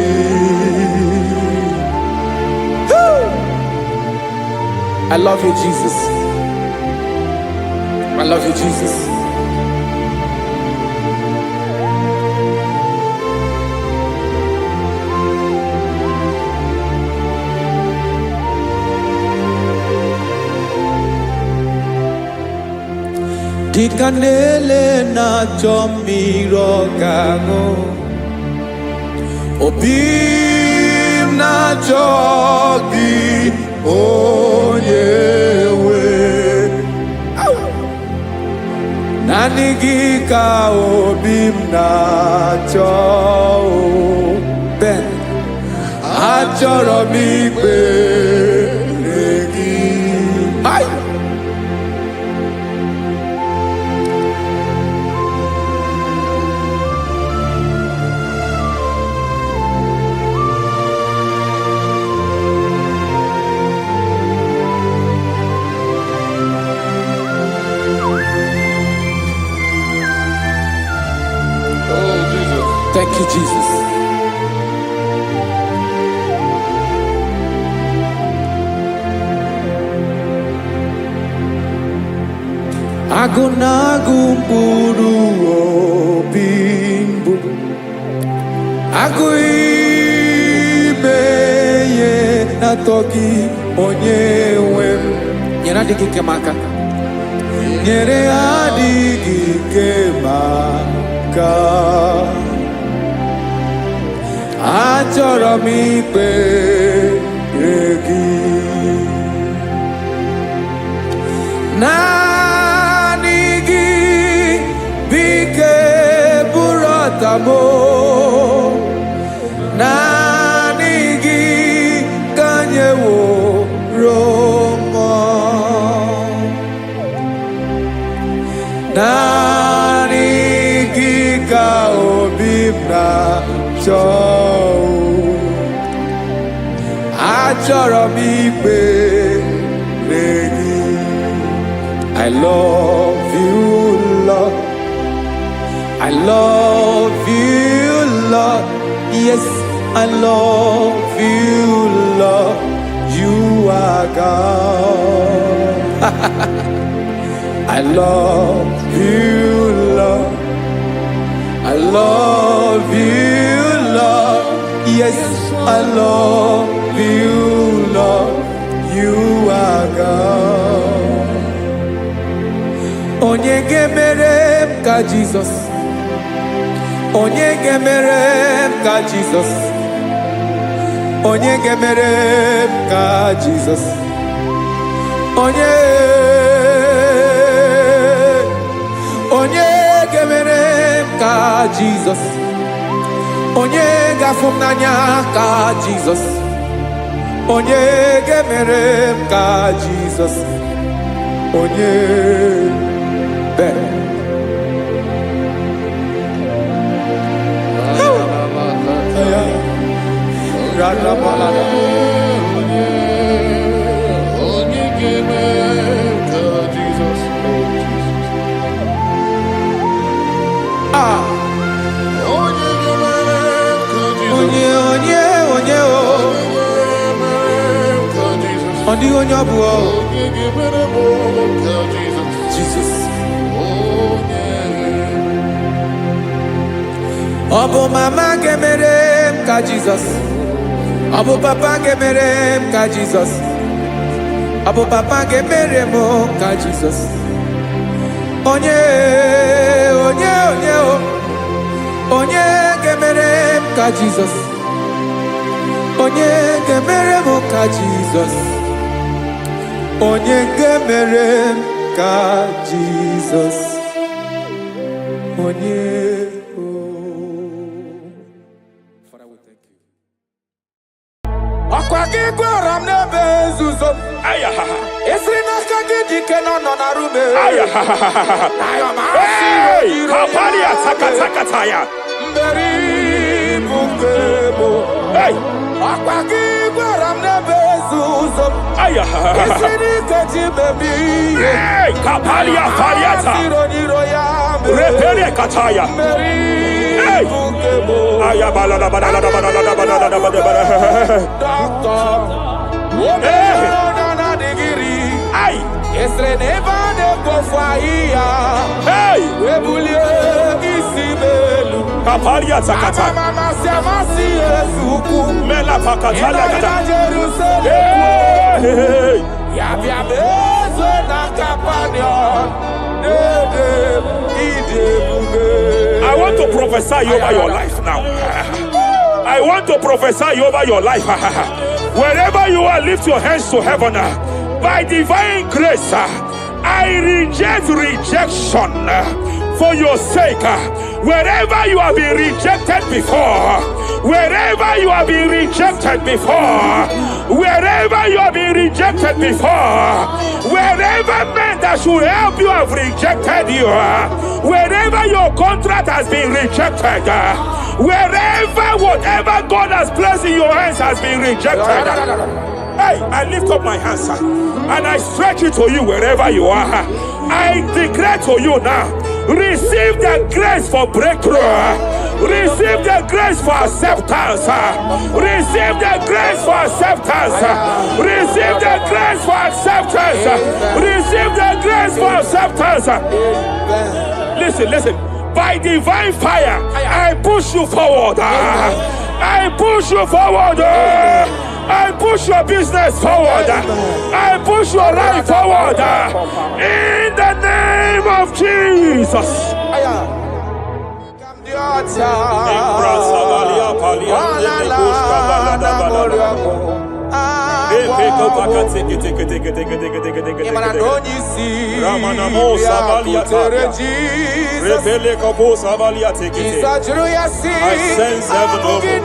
I love you, Jesus. I love you, Jesus. Dịka na-ele na-achọ mmiri ọ ga-aṅụ, obi m na-achọ gị, onye nwe. Naanị gị ka obi m na-achọ. Ben, achọrọ m ikpere gị. Thank you, Jesus. Agụ na-agụ mkpụrụ obi mbụ, agụ ime ihe na-atọ gị, onye nwe m. Nyere adịghị ike m aka. nyere adịghị ike maka achọrọ m ikpere gị naanị gị bike bụrụ ọtamo naanị gị ka nyeworo naanị gị ka obi m na-achọ achọrọ m ikpere gị I love you Lord I love you Lord yes I love you Lord you are God I love you, Lord. I love you, Lord. Yes, I love you, Lord. You are God. Onye gemere ka Jesus. Onye gemere ka Jesus. Onye gemere ka Jesus. Onye gemere ka Jesus onye gafum n'anya ka Jesus onye gemere ka Jesus onye be onye gemere ka Jesus onye onye ọbụ Jesus ọ bụ mama gemere m ka Jesus ọ bụ papa gemere m ka Jesus ọ bụ papa gemere m ka Jesus onye gemere m ka Jesus onye gemere m ka Jesus onye gemere m ka Jesus onye Father we thank you akwa gị gwara m n'ebe nzuzo esiri n'aka gị dike nọ na rume kapali atakata ya mberi bungebo akwa gị gwara m n'ebe nzuzo esiri n'ike bebi kapali afariata repere kataya bungebo ayabala doctor ay esre neva de kofaya webulie isibelu kapali atakata mama siamasi esuku mela pakatala kata Jerusalem ya bia bezo na kapanion I want to prophesy over your life now. I want to prophesy over your life. Wherever you are, lift your hands to heaven. By divine grace, I reject rejection for your sake. Wherever you have been rejected before, wherever you have been rejected before, wherever you have been rejected before, wherever men that should help you have rejected you, wherever your contract has been rejected, wherever whatever God has placed in your hands has been rejected, hey, I lift up my hands and I stretch it to you wherever you are. I declare to you now, receive the grace for breakthrough. Receive the grace for acceptance. Receive the grace for acceptance. Receive the grace for acceptance. Receive the grace for acceptance. Listen. By divine fire, I push you forward. I push you forward. I push your business forward. I push your life forward. In the name name of Jesus. I sense heaven open.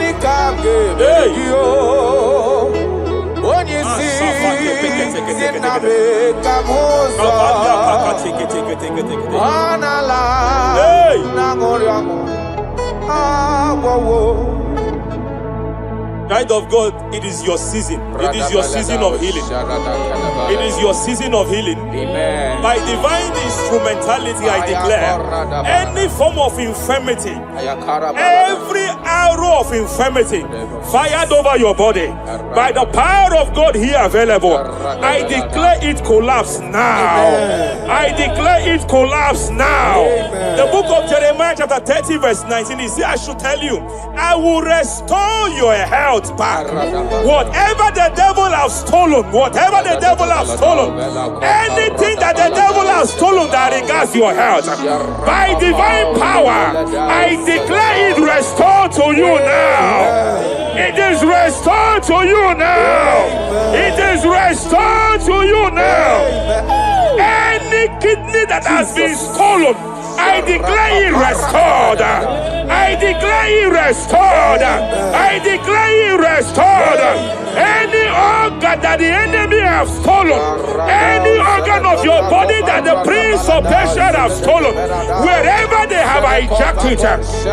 Child of God, it is your season. It is your season of healing. It is your season of healing. Amen. By divine instrumentality, I declare any form of infirmity, every arrow of infirmity fired over your body, by the power of God here available, I declare it collapse now. I declare it collapse now. The book of Jeremiah chapter 30 verse 19 is here. I should tell you, I will restore your health back. Whatever the devil has stolen, whatever the devil has stolen, anything that the devil has stolen that regards your health, by divine power, I declare it restored to you now. It is restored to you now. It is restored to you now. Any kidney that has been stolen, I declare it restored. I declare it restored. I declare it restored. Any organ that the enemy have stolen, any organ of your body that the prince of Persia have stolen, wherever they have hijacked it,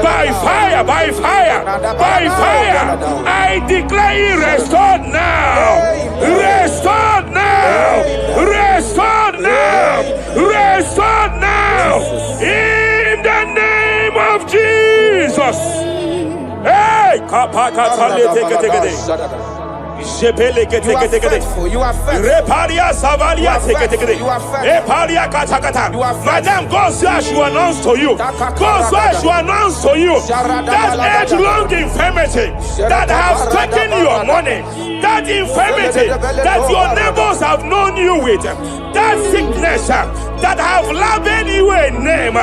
by fire, by fire, by fire, I declare it restored now. Restored now. Restored now. Restored now. In the name of Jesus. Hey, you are faithful. You are faithful. Madam, God says she will announce to you. God says she will announce to you that age-long infirmity that has taken your money, that infirmity that your neighbors have known you with, that sickness that have labeled you a name.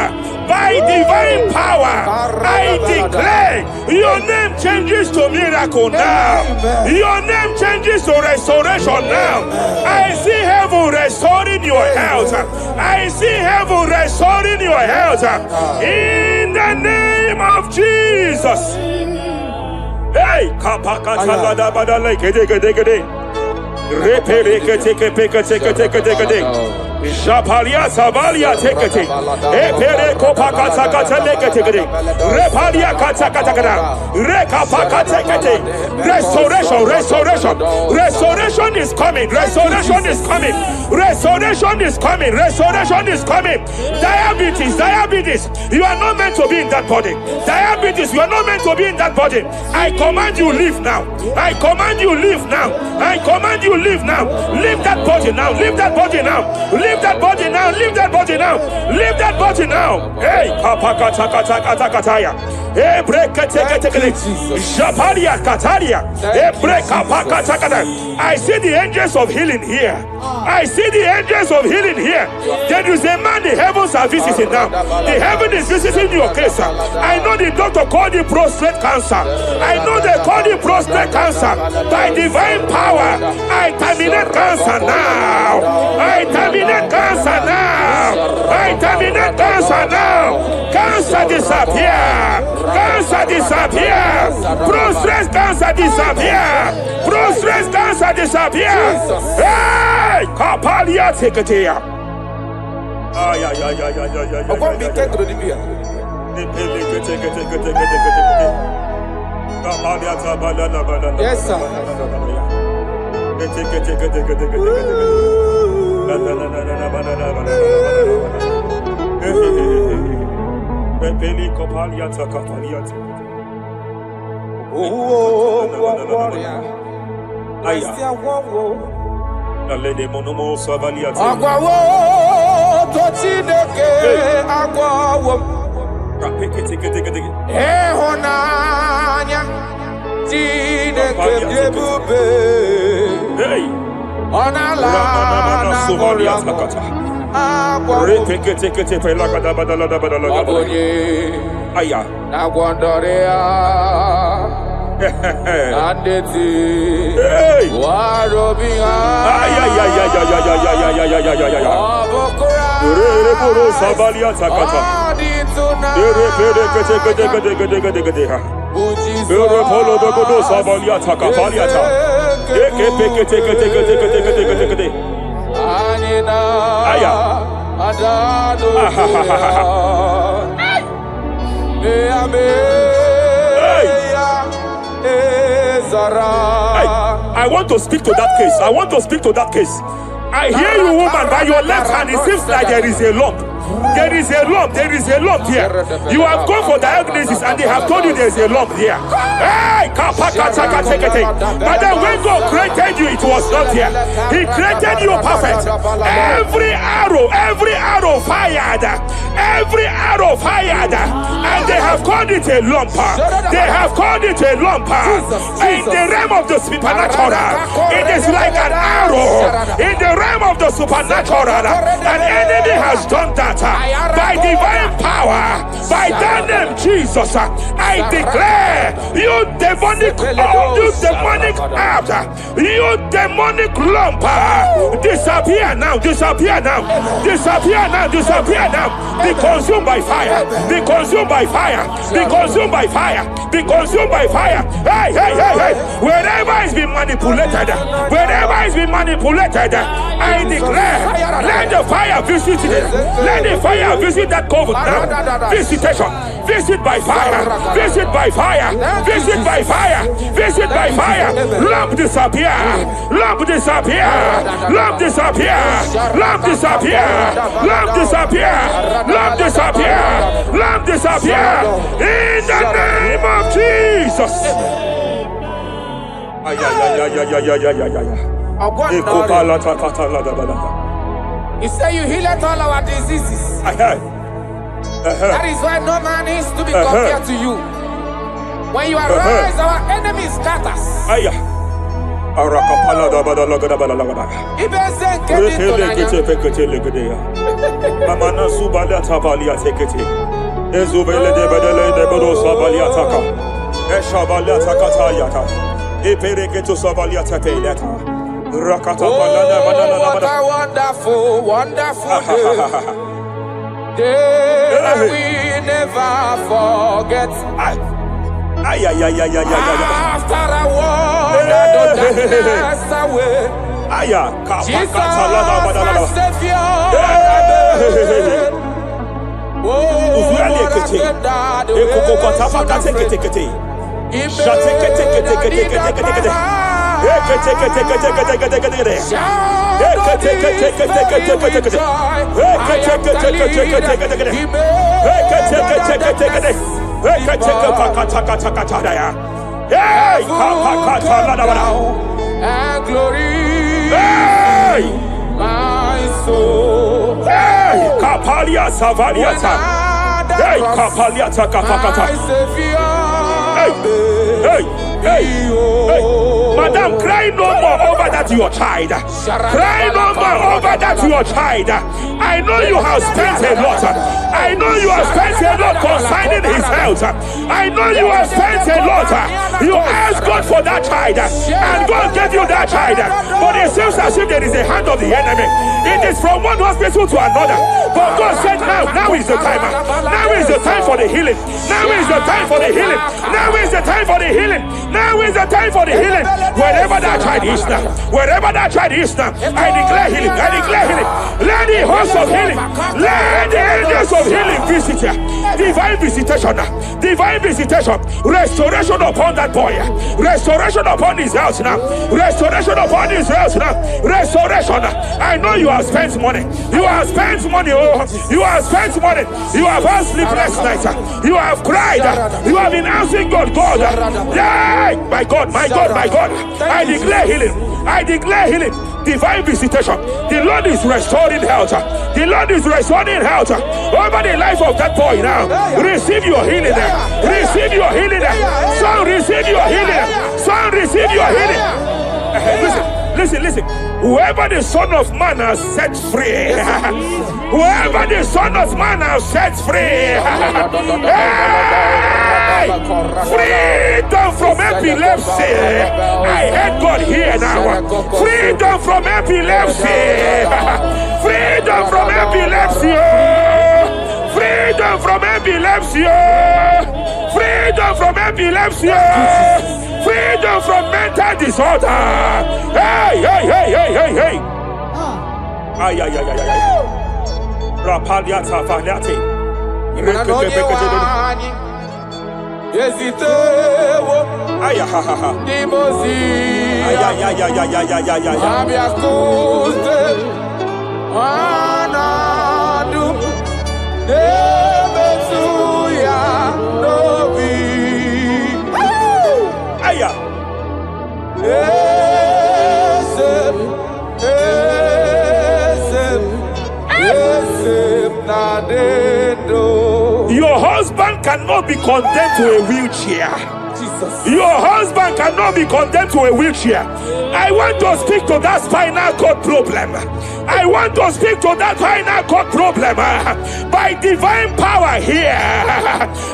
By divine power, I declare your name changes to miracle now. Your name changes to restoration now. I see heaven restoring your health. I see heaven restoring your health. In the name of Jesus. Hey, Japalia Savalia Tekete, Epere Kopaka Tekete, Repalia Katakata, Rekapaka Tekete, restoration, restoration, restoration is coming, restoration is coming, restoration is coming, restoration is coming. Diabetes, diabetes, you are not meant to be in that body. Diabetes, you are not meant to be in that body. I command you leave now. I command you leave now. I command you leave now. Leave that body now. Leave that body now. Leave that body now. Leave that body now. Leave that body now. Hey, kapakatakataya. Hey, break Japalia Kataria. Hey, break kapakatakata. I see the angels of healing here. I see the angels of healing here. There is a man the heavens are visiting now. The heaven is visiting your case. I know the doctor called it prostate cancer. I know they call it prostate cancer. By divine power, I terminate cancer now. I terminate cancer now. I terminate cancer now. Cancer disappear. Cancer disappear. Prostate cancer disappear. Prostate cancer disappear. Hey, Kapalia Teketea. Ah, yeah. Yes, sir. Aya. Hey. I want to speak to that case. I want to speak to that case. I hear you, woman, by your left hand. It seems like there is a lump. There is a lump. There is a lump here. You have gone for diagnosis and they have told you there is a lump here. Hey, but then when God created you, it was not here. He created you perfect. Every arrow fired. Every arrow fired. And they have called it a lump. They have called it a lump. In the realm of the supernatural, it is like an arrow. In the realm of the supernatural, an enemy has done that. By divine power, by that name Jesus, I declare you demonic lump, disappear now, disappear now, disappear now, disappear now. Be consumed by fire, be consumed by fire, be consumed by fire, be consumed by fire. Hey, hey, hey, hey. Wherever it's been manipulated, wherever it's been manipulated, I declare, let the fire visit it. Let the fire visit that coven now. Visitation. Visit by fire. Visit by fire. Visit by fire. Visit by fire. Lamp disappear. Lamp disappear. Lamp disappear. Lamp disappear. Lamp disappear. Lamp disappear. Lamp disappear. In the name of Jesus. You say you heal all our diseases. That is why no man is to be compared to you. When you arise, our enemies scatters. Oh, what a wonderful, wonderful day. Day that we never forget. After a war, the darkness away. Jesus, our Savior. Oh, what a good God. And glory, my soul. Kapalia Savaliata. Kapaliata Kapakata. Hey, Madam, cry no more over that your child. Cry no more over that your child. I know you have spent a lot. I know you have spent a lot concerning his health. I know you have spent a lot. You asked God for that child, and God gave you that child. But it seems as if there is a hand of the enemy. It is from one hospital to another. But God said, now is the time. Now is the time for the healing. Now is the time for the healing. Now is the time for the healing. Now is the time for the healing. Wherever that child is now, wherever that child is now, I declare healing. I declare healing. Let the host of healing, let the angels of healing visit you. Divine visitation, divine visitation, restoration upon that boy, restoration upon his house now, restoration upon his house now, restoration. I know you have spent money. You have spent money. Oh, you have spent money. You have had sleepless nights. You have cried. You have been asking God, yeah, my God, my God, my God. I declare healing. I declare healing. Divine visitation. The Lord is restoring health. The Lord is restoring health over the life of that boy now. Receive your healing. Receive your healing. Son, receive your healing. Son, receive your healing. Listen. listen. Whoever the Son of Man has set free, whoever the Son of Man has set free, hey, freedom from epilepsy. I heard God here now. Freedom from epilepsy. Freedom from epilepsy. Freedom from epilepsy. Freedom from epilepsy. Freedom from mental disorder. Hey. Ay. Rapalia tafaniate. Ay. Your husband cannot be condemned to a wheelchair. Jesus. Your husband cannot be condemned to a wheelchair. I want to speak to that spinal cord problem. I want to speak to that spinal cord problem. By divine power here,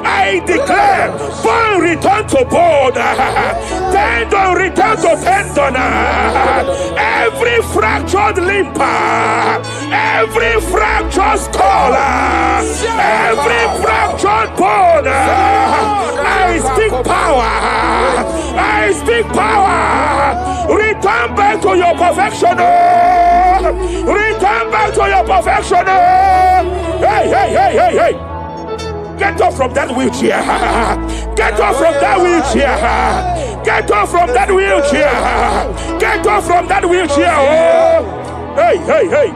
I declare bone return to bone, tendon return to tendon. Every fractured limb, every fractured skull, every fractured bone, I speak power. I speak power. Return back to your perfection. Return back to your perfection. Hey. Get off from that wheelchair. Get off from that wheelchair. Get off from that wheelchair. Get off from that wheelchair. Oh. Hey. Hey.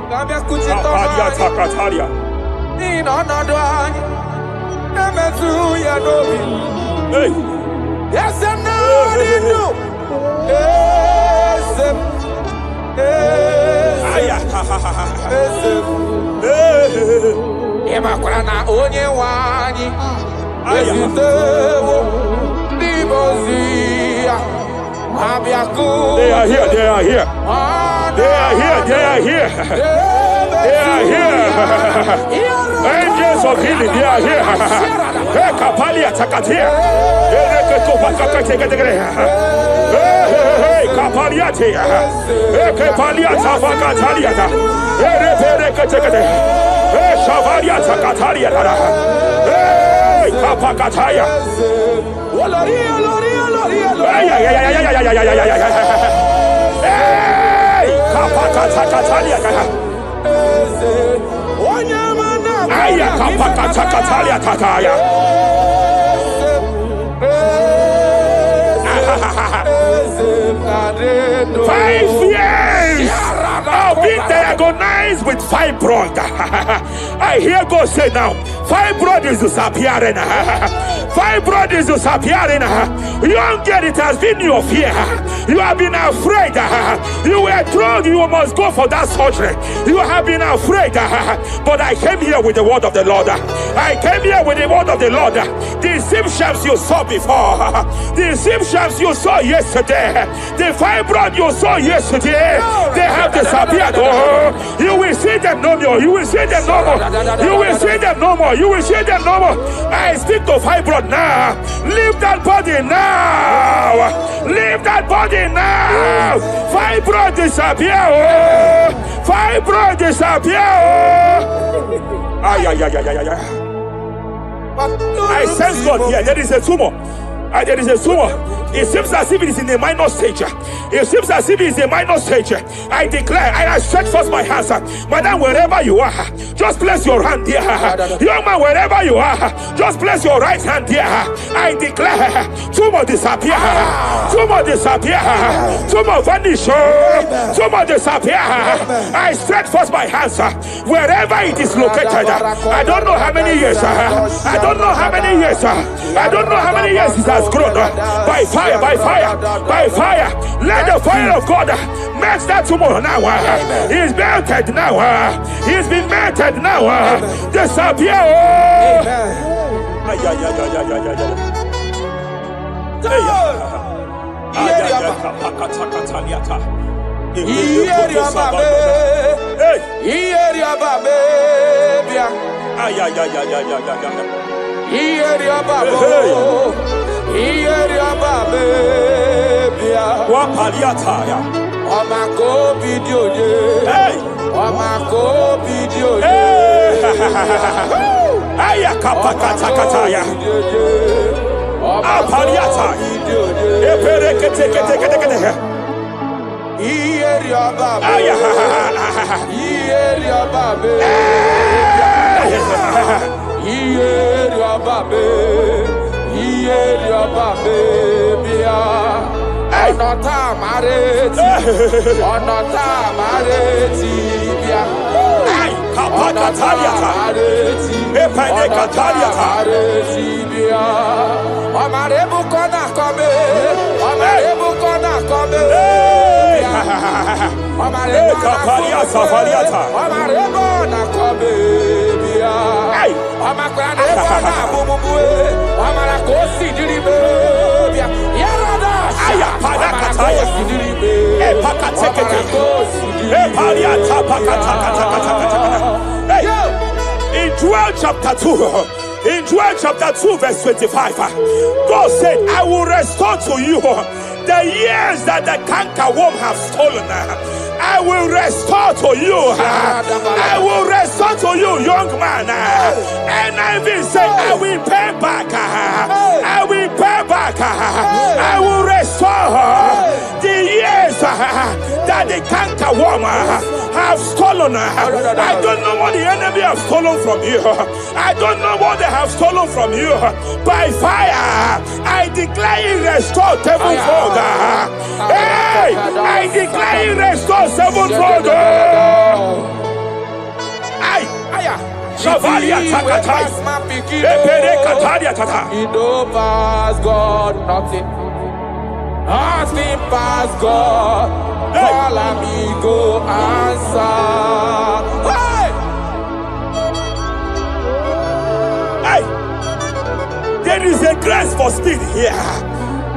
Yes, and now you do. Emakrana onye wani. They are here. They are here. Angels of healing, they are here. Kapalia takatia. Kapalia tia. Kapalia tafakatalia. Shavalia takatalia. Kapakataya. Kapakatakalia. Aya kapakatakalia tataya. 5 years of being diagnosed with fibroid. I hear God say now, fibroid is disappearing. Fibroid is disappearing. Young girl, it has been your fear. You have been afraid. You were told you must go for that surgery. You have been afraid. But I came here with the word of the Lord. I came here with the word of the Lord. The symptoms you saw before, the symptoms you saw yesterday, the fibroid you saw yesterday, they have disappeared. Oh, you will see them no more. You will see them no more. You will see them no more. You will see them no more. I speak to fibroid now. Leave that body now. Leave that body now. Fibroid disappear. Oh, fibroid disappear. Oh. I sense God here. There is a tumor. There is a tumor. It seems as if it is in a minor stage. It seems as if it is a minor stage. I declare, I stretch forth my hands. Madam, wherever you are, just place your hand there. Young man, wherever you are, just place your right hand there. I declare, tumor disappear. Tumor disappear. Tumor vanish. Tumor disappear. I stretch forth my hands. Wherever it is located, I don't know how many years. I don't know how many years. I don't know how many years it has grown. By fire, by fire, by fire. Let the fire of God match that tumor now. He's melted now. He's been melted now. Disappear. In Joel chapter 2, in Joel chapter 2, verse 25, God said, I will restore to you the years that the cankerworm have stolen. I will restore to you. I will restore to you, young man. And I will say, I will pay back. I will pay back. I will restore the years that the cankerworm have stolen. I don't know what the enemy have stolen from you. I don't know what they have stolen from you. By fire, I declare it restored sevenfold. Hey, I declare it restored sevenfold. Shavalia Takatai. Epere Kataria Tata. You know past God, nothing. Nothing past God. Call amigo answer. Hey! There is a grace for speed here.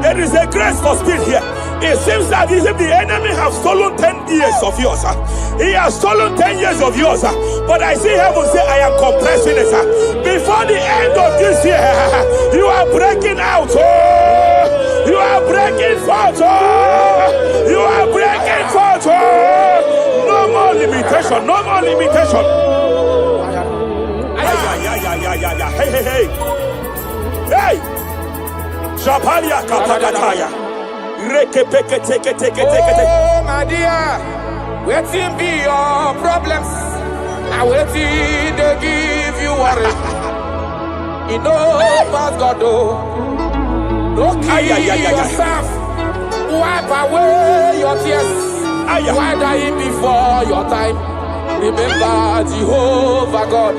There is a grace for speed here. It seems that if the enemy have stolen 10 years of yours, he has stolen 10 years of yours. But I see heaven say, I am compressing it. Before the end of this year, you are breaking out. You are breaking forth. You are breaking forth. No more limitation. No more limitation. Hey, hey, hey. Hey. Japalia Kapakataya. Oh, my dear, waiting be your problems. I waiting to give you worry. You know, past God, don't kill yourself. Wipe away your tears. Why dying before your time? Remember Jehovah God.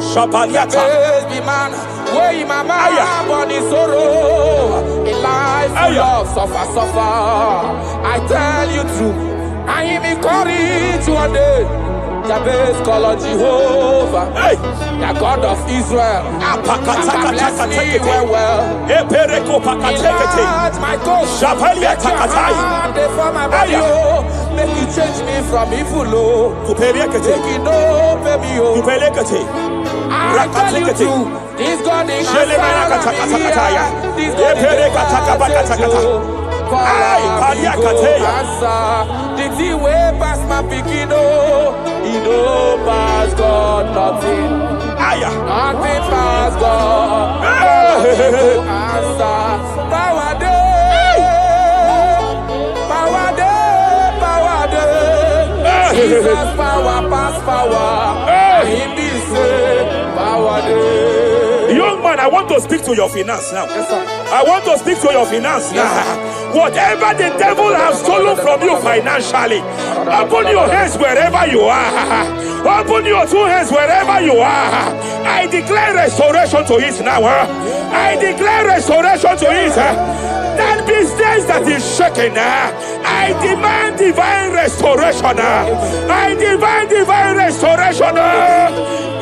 Shapaliata. Be man, where my man born in sorrow. In life, love, suffer. I tell you true. I am encouraged one day. Jabez call on Jehovah, the God of Israel. Bless me well. Enlarge my coast. Make your hand for my body. Make you change me from evil. Make it open me. I tell you true. This God is did he way past my beginning? He know past God nothing. Nothing past God. Power day. Jesus power past power. He be say power day. Young man, I want to speak to your finance now. Yes, sir. I want to speak to your finance now. Whatever the devil has stolen from you financially, open your hands wherever you are. Open your two hands wherever you are. I declare restoration to it now. I declare restoration to it. That business that is shaking, I demand divine restoration. I demand divine restoration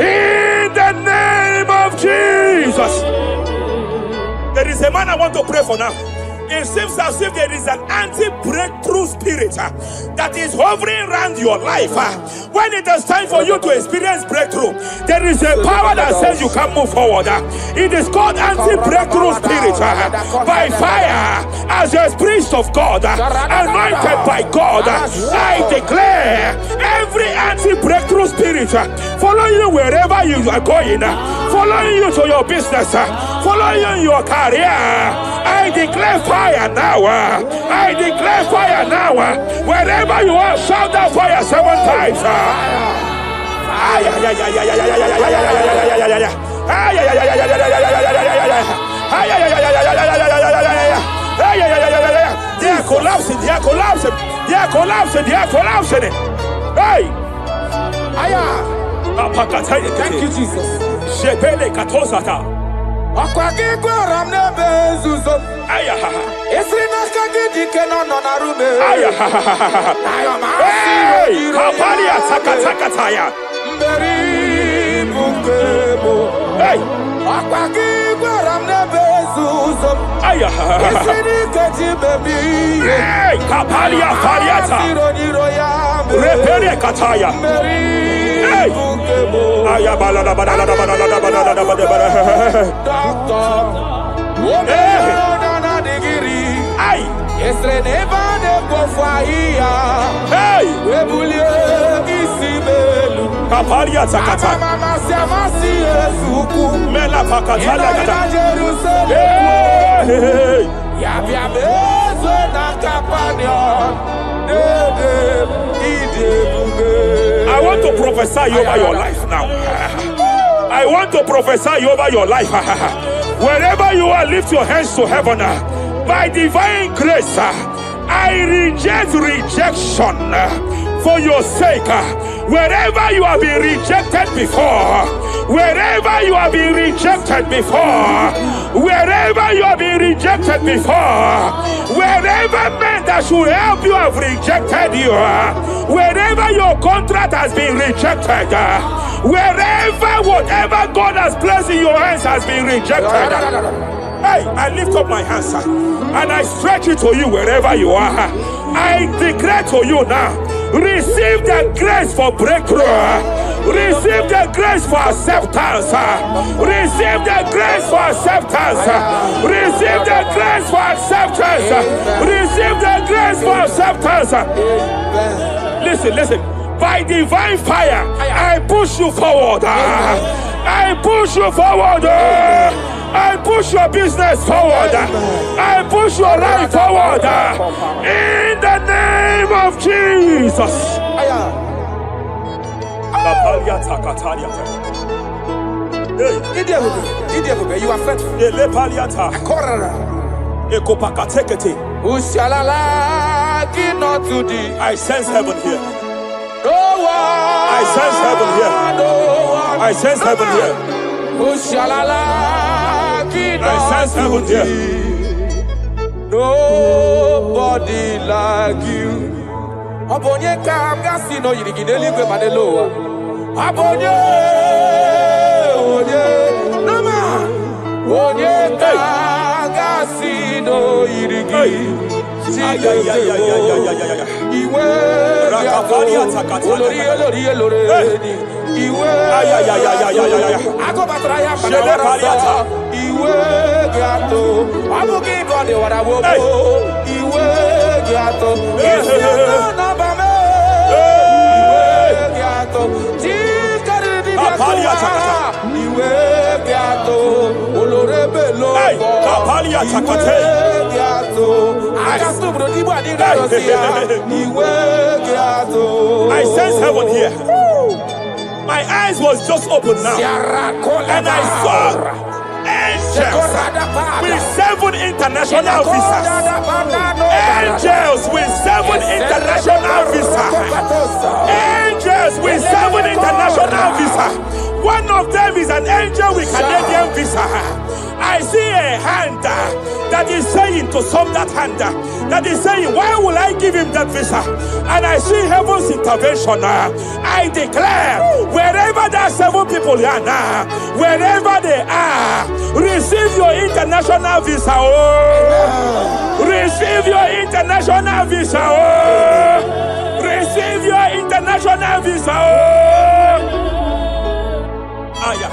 in the name of Jesus. There is a man I want to pray for now. It seems as if there is an anti-breakthrough spirit that is hovering around your life. When it is time for you to experience breakthrough, there is a power that says you can move forward. It is called anti-breakthrough spirit. By fire, as a priest of God, anointed by God, I declare every anti-breakthrough spirit following you wherever you are going, following you to your business, following you in your career. I declare fire now. I declare fire now. Wherever you are, shout that fire 7 times. They are collapsing. They are collapsing. They are collapsing. They are collapsing. Hey. Thank you, Jesus. Shepele katosata. I want to prophesy over your life now. I want to prophesy over your life. Wherever you are, lift your hands to heaven. By divine grace, I reject rejection for your sake. Wherever you have been rejected before, wherever you have been rejected before, wherever you have been rejected before, wherever men that should help you have rejected you, wherever your contract has been rejected, wherever whatever God has placed in your hands has been rejected. Hey, I lift up my hands and I stretch it to you wherever you are. I declare to you now, receive the grace for breakthrough. Receive the grace for acceptance. Receive the grace for acceptance. Receive the grace for acceptance. Receive the grace for acceptance. Listen. By divine fire, I push you forward. I push you forward. I push your business forward. I push your life forward. In the name of Jesus. You are faithful. I sense heaven here. No one. I sense heaven here. No one. I sense heaven here. I sense heaven here. Nobody like you. Abonye kamgasi no yirigideli kwe madeloa. Abonye, nama. Abonye kamgasi no yirigideli. Iwe I sense heaven here. My eyes was just open now, and I saw angels with 7 international visas. Angels with 7 international visas. Angels with 7 international visas. One of them is an angel with Canadian visa. I see a hand that is saying to some that hand that is saying, why will I give him that visa? And I see heaven's intervention. I declare, wherever there are 7 people here now, wherever they are, receive your international visa. Oh, receive your international visa. Oh, receive your international visa. Oh. I've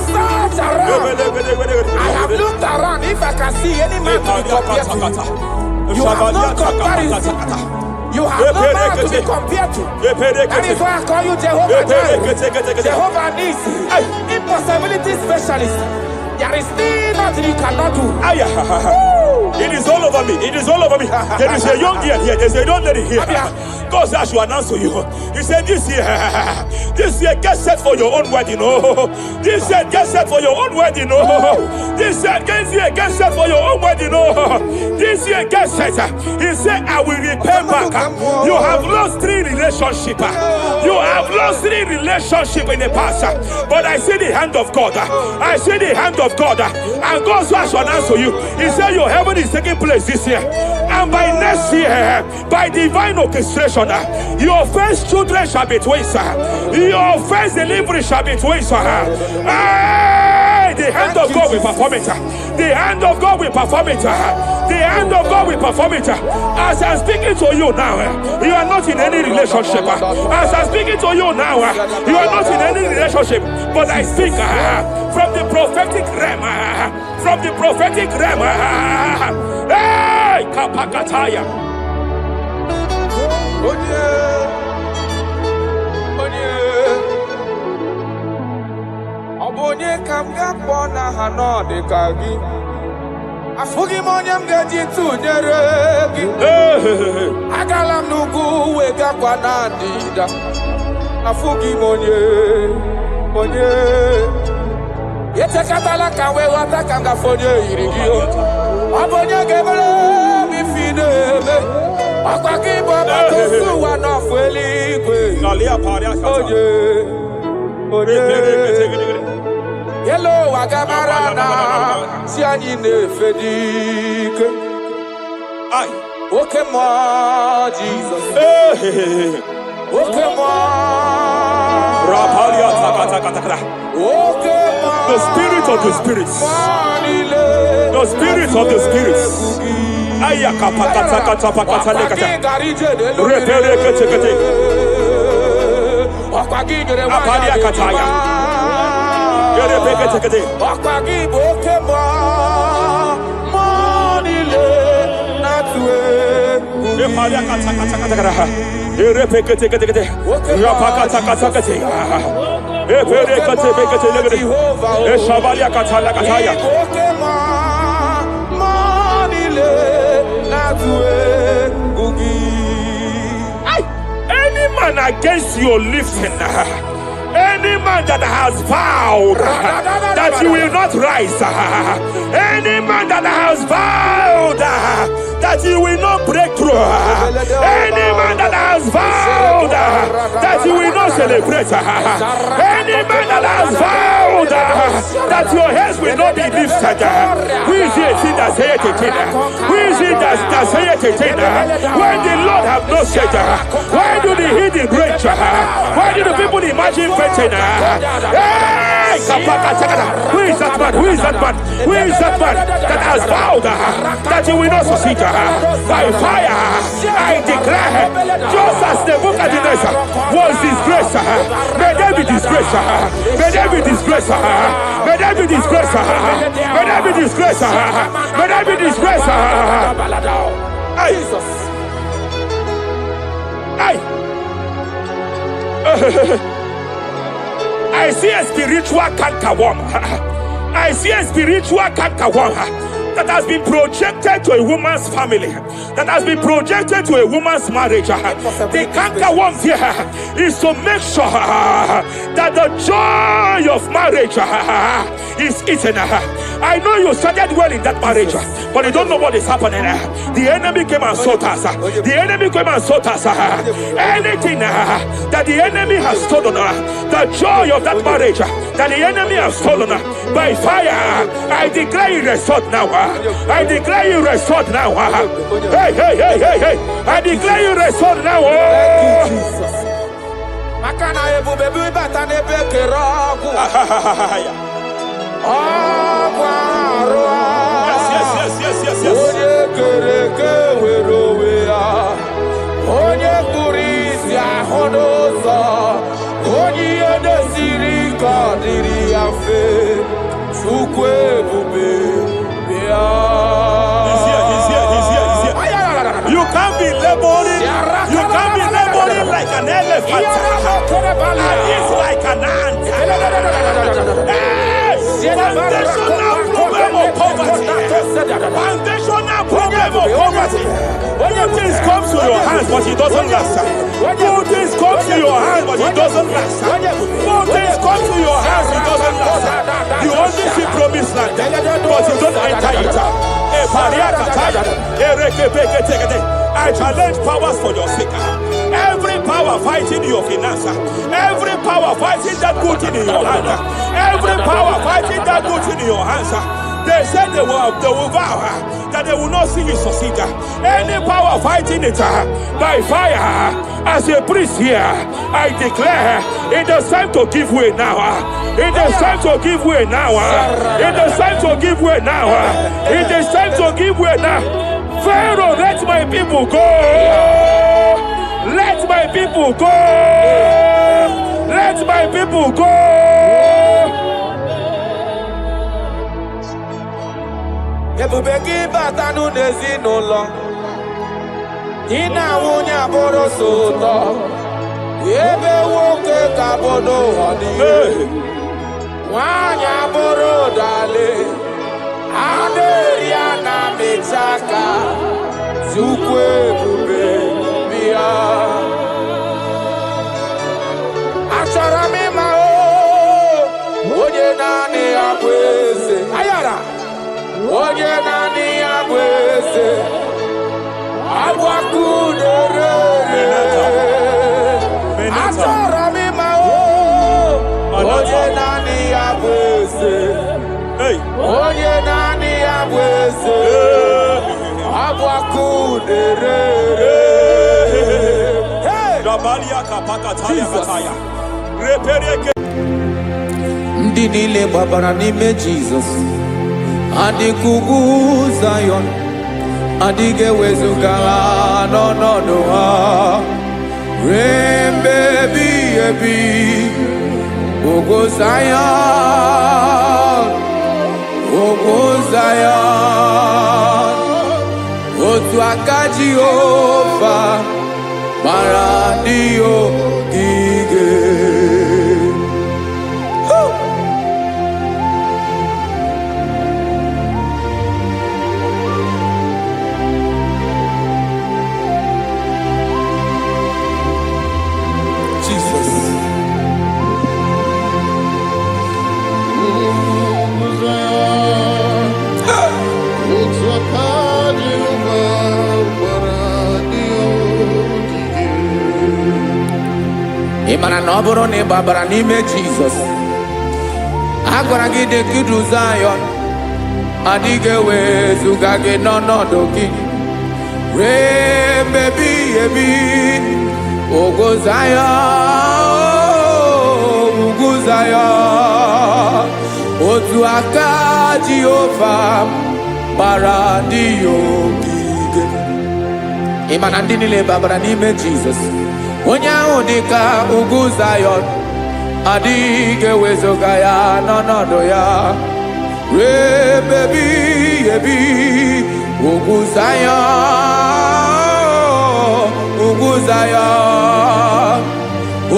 searched around. I have looked around. If I can see any man to be compared to you, you have no comparison. You have no man to be compared to. That is why I call you Jehovah Jireh, Jehovah Nisi, impossibility specialist. There is nothing you cannot do. It is all over me. It is all over me. There is a young girl here. There's a young lady here. God said I should announce to you. He said this year, get set for your own wedding. Oh, this year, get set for your own wedding. Oh, this year, get set for your own wedding. Oh, this year, get set. He said, I will repay back. You have lost 3 relationships. You have lost 3 relationships in the past. But I see the hand of God. I see the hand of God. And God said I should announce to you. He said your heaven is taking place this year. And by next year, by divine orchestration, your first children shall be twins. Your first delivery shall be twins. The hand of God will perform it. The hand of God will perform it. The hand of God will perform it. As I'm speaking to you now, you are not in any relationship. As I'm speaking to you now, you are not in any relationship. But I speak from the prophetic realm. From the prophetic realm. Hey, Kapakataya. Obonye kam gakpo na hano de kagi. Afugi monyam gaji tunyere gi. Agalam nugu we gakwa na dida. Afugi monye. Yete katala kawe wata kanga fonye irigio. Obonye gebele mi fidebe. Akwaki baba kusu wana fueli kwe. Hello, Wagamarana, Siani Nefedik. Okay, moi, Jesus. Okay, moi. Okay, the spirit of the spirits. The spirit of the spirits. Any man against your lifting, any man that has vowed that you will not rise, any man that has vowed that you will not break through, any man that has vowed that you will not celebrate, any man that has vowed that your heads will not be lifted, who is it that say it? Who is it that say it? When the Lord have not said, why do the hidden break? Why do the people imagine fainting? Hey, who is that man? Who is that man? Who is that man that has vowed that you will not succeed? By fire, I declare, just as the book of Genesis was disgraced, may they be disgraced. May they be disgraced. May they be disgraced. May they be disgraced. May they be disgraced. Jesus. I see a spiritual cankerworm. I see a spiritual cankerworm that has been projected to a woman's family, that has been projected to a woman's marriage. The cankerworm here is to make sure that the joy of marriage is eaten. I know you started well in that marriage, but you don't know what is happening. The enemy came and sought us. The enemy came and sought us. Anything that the enemy has stolen, the joy of that marriage that the enemy has stolen, by fire, I declare you restored now. I declare you restored now. Hey, hey, hey, hey, hey. I declare you restored now. Thank you, Jesus. Makana ebu bebu batane bekerogu. Yes. Onye kereke werowea. Onye kurisi ahonoza. Onye edesiri kadiri afe. Chukwe bube bia. You can't be laboring. You can't be laboring like an elephant. And it's like an ant. Foundational problem of poverty. Foundational problem of poverty. Good things come to your hands, but it doesn't last. Good things come to your hands, but it doesn't last. Good things come to your hands, it doesn't last. You only see promised land, but you don't enter it. I challenge powers for your sake. Every power fighting your finance, every power fighting that good thing in your hand, every power fighting that good thing in your hands. They said they will vow that they will not see you succeed. Any power fighting it by fire, as a priest here, I declare it is time to give way now. It is time to give way now. It is time to give way now. It is time to give way now. Pharaoh, let my people go. Let my people go. Let my people go. Ebubeki batanu nezinụlọ. Ina nwunye abụrụ sụtọ. Ebe nwoke ka bodo ọdịyo. Nwanyị abụrụ dale. Adịrị ya na mechaka. Chukwu ebube bịa. Achọrọ m ịma onye naanị ya bụ eze. Ayara. Onye naanị ya bụ eze. Agwakudere. Achọrọ m ịma onye naanị ya bụ eze. Onye naanị ya bụ eze. Agwakudere. Ndị niile gbabara n'ime Jizọs adịghị ugwu Zayọn, adịghị ewezuga ha n'ọnọdụ ha ruo mgbe ebighị ebi. Ugwu Zayọn, ugwu Zayọn, otu aka Jehova gbara ndị ogige. Ị mara na ọ bụrụ na ị gbabara n'ime Jizọs, a gwara gị dị kudu Zayọn, adịghị ewezuga gị n'ọnọdụ gị ruo mgbe ebighị ebi. Ugwu Zayọn, ugwu Zayọn, otu aka Jehova gbara ndị ogige. Ị ma na ndị niile gbabara n'ime Jizọs, onye ahụ dị ka ugwu Zayọn, adịghị ewezuga ya n'ọnọdụ ya ruo mgbe ebighị ebi. Ugwu Zayọn, ugwu Zayọn,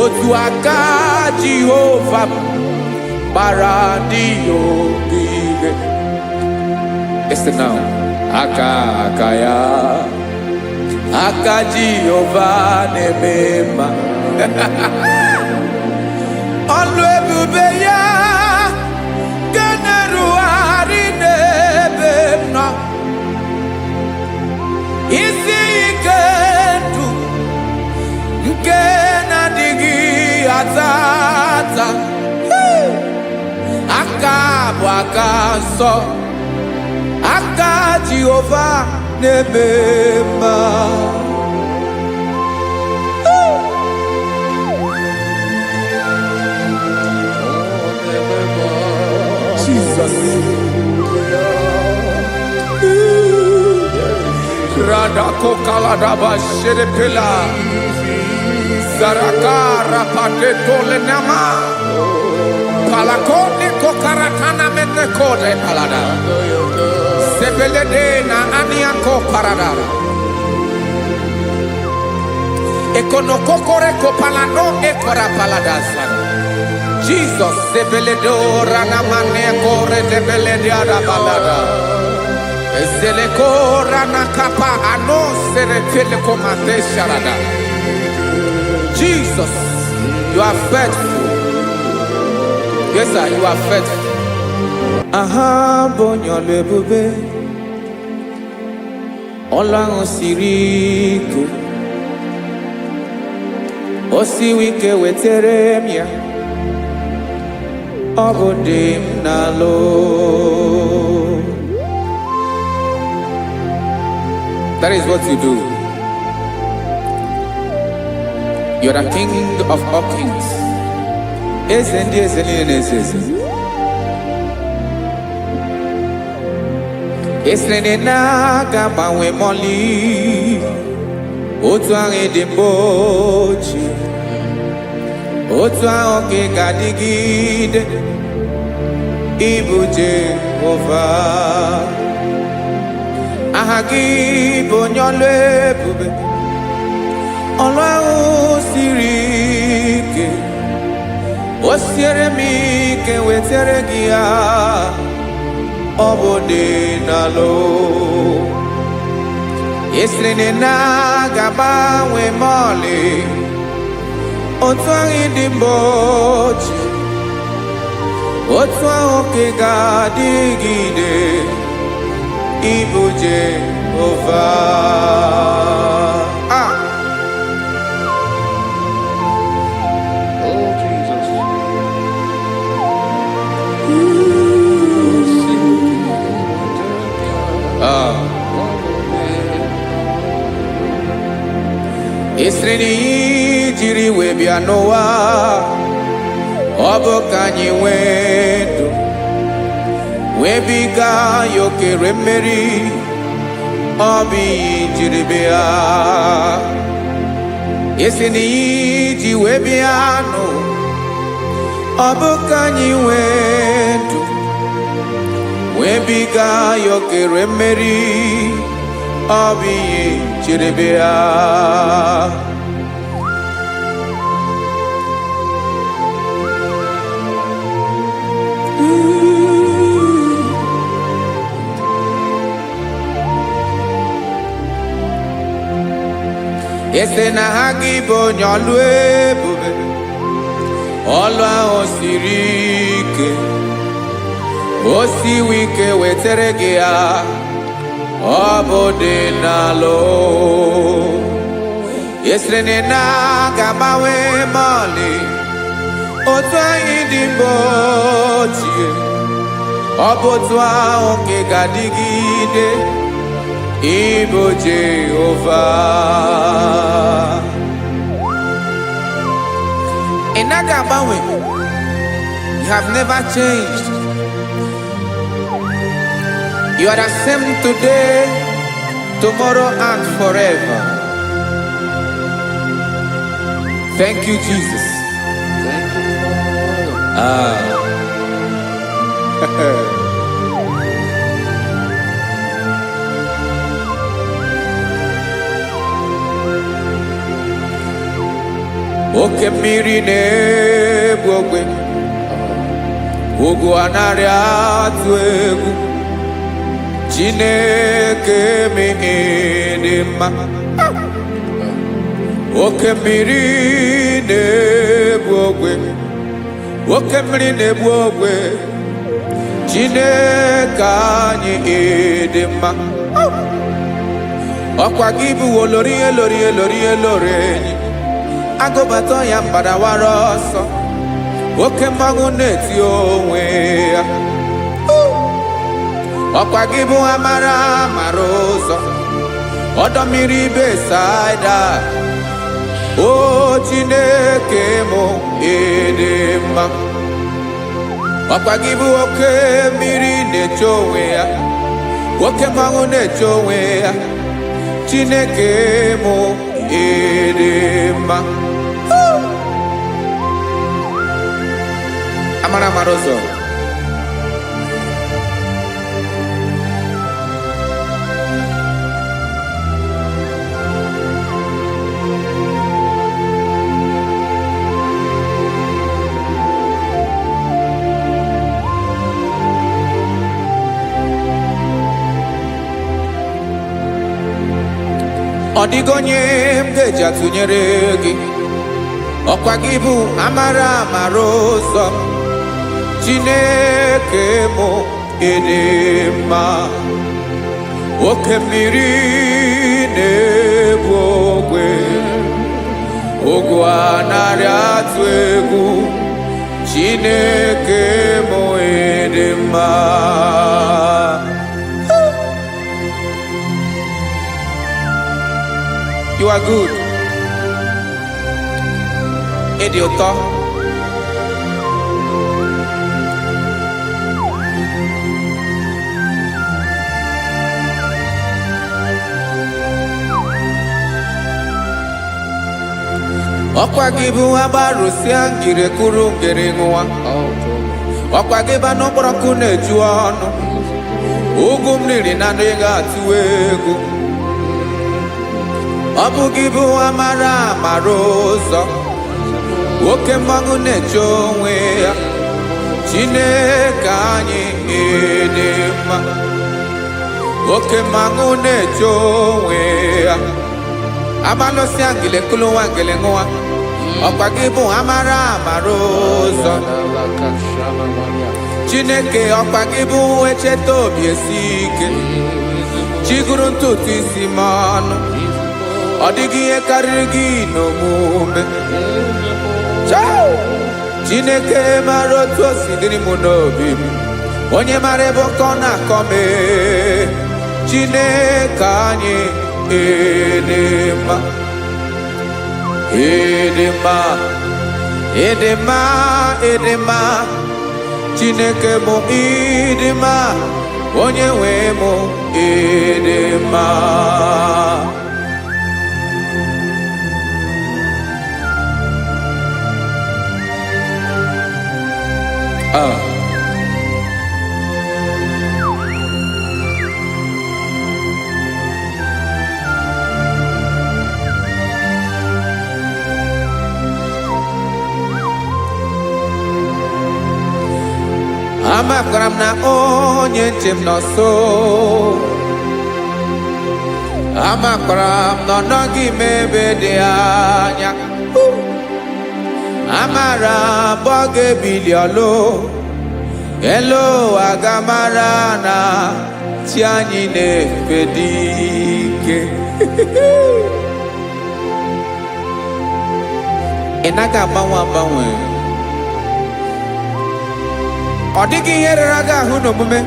otu aka Jehova gbara ndị ogige. Listen now, aka ya, aka Jehova na-eme mma. Ọlụ ebube ya ga na-erugharị Abwakaso aka Jehovah nebema. Jesus. Radako kaladaba sherepela. Zarakara pateto lenama. Palakone kokaratana mene kode palada. Sebelede na aniako paradara. Ekonokokore kopalano ekora paladasa. Jesus sebeledo rana mane kore debelede ada balada. Ezeleko rana kapa ano serepele komate sharada. Jesus, you are faithful. Yes, sir, you are faithful. Aha, bonyo lebube. Olang osiriku. Osiwike weteremia. Obodim nalo. That is what you do. You are the King of all kings. Esrene na gabawe moli. Otuange dembochi. Otuange gadigide. Ibu Jehovah. Ahagi bonyole bube. Ọlọ́run sirike osiere mi ke wetere gia obode nalo esrene na gaba we mole otu anyị dị mbochi otu ahụ ke ga-adịgide ịbụ Jehovah. Esreni jiri webia noa obo kanyi wedu webiga yokere meri obi jiri bia. Esreni ji webia no obo kanyi wedu webiga yokere meri obi jiribia. Ese na hagibo nyolwe bube olwa osirike osi wike weteregea obode nalo esrene na gabawe mali otu anyị dị mbochie obotu ahụ nke ga-adịgide ịbụ Jehovah. Ị naghị agbanwe. You have never changed. You are the same today, tomorrow, and forever. Thank you, Jesus. Thank you, Oke mmiri na-egbu ogwe, ugwu anaghị atụ egwu. Chineke m dị mma. Oke mmiri na-egbu ogwe, oke mmiri na-egbu ogwe. Chineke anyị dị mma. Ọkwa gị bụ olori enyi. Agụbata ya mbadawara ọsọ. Oke mmanwụ na-eti onwe ya. ọkwa gị bụ amara mara ụzọ ọdọ mmiri Besaida o Chineke mụ ịdị mma ọkwa gị bụ oke mmiri na-eche onwe ya oke mmanwụ na-eche onwe ya Chineke mụ ịdị mma amara mara ụzọ ọ dịghị onye m ga-eji atụnyere gị ọkwa gị bụ amara mara ụzọ Chineke mụ ịdị mma oke mmiri na-ebu ogwe ogwu anarị atụ egwu Chineke mụ ịdị mma You are good. Ịdị ụtọ. Ọkwa gị bụ agbarụsịa ngire kụrụ ngere nwa. Ọkwa gị ba n'ọkpọrọkụ na-eju ọnụ. Ugwu mmiri na ndị ga-atụ egwu. Ọ bụ gị bụ amara mara ụzọ oke mmanwụ na-eche onwe ya Chineke anyị ịdị mma oke mmanwụ na-eche onwe ya abalụsị angele kụlụ nwa ngele nwa ọkwa gị bụ amara mara ụzọ Chineke ọkwa gị bụ echeta obi esi ike chigụrụ ntutu isi m ọnụ ọ dịghị ihe karịrị gị n'omume Chineke mara otu o si dịrị m n'obi m onye mara ebe ọkọ na-akọ m Chineke anyị ịdị mma ịdị mma ịdị mma ịdị mma Chineke mụ ịdị mma onye nwe m ịdị mma amakwara m na onye nche m nọ nso amakwara m na ọ nọghị m ebe dị anya amara m ọ ga-ebili ọlụ elu agamara na chi anyị na-efe dị ike ị naghị agbanwe agbanwe ọ dịghị ihe rara gị ahụ n'omume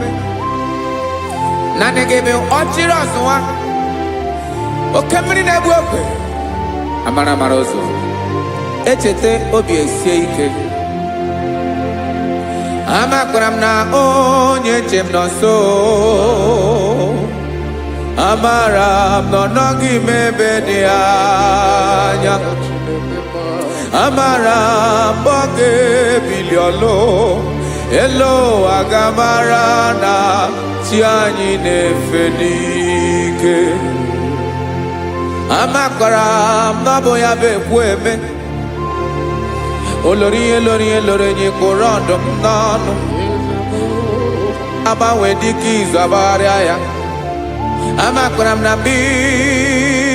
naanị gị bụ ọchịrị ọzụwa oke mmiri na-egbu ogwe amara mara ụzọ echeta obi esie ike amakwara m na onye nche m nọ nso amara m na ọ nọghị m ebe dị anya amara m ọ ga-ebili ọlụ elu agamara na chi anyị na-efe n'ike amakwara m na ọ bụ ya bụ ekwu eme olori ihe lori ihe lori enyi kwụrụ ọdụm n'ọnụ agbanwe dịka izu agbagharịa ya amakwara m na mgbe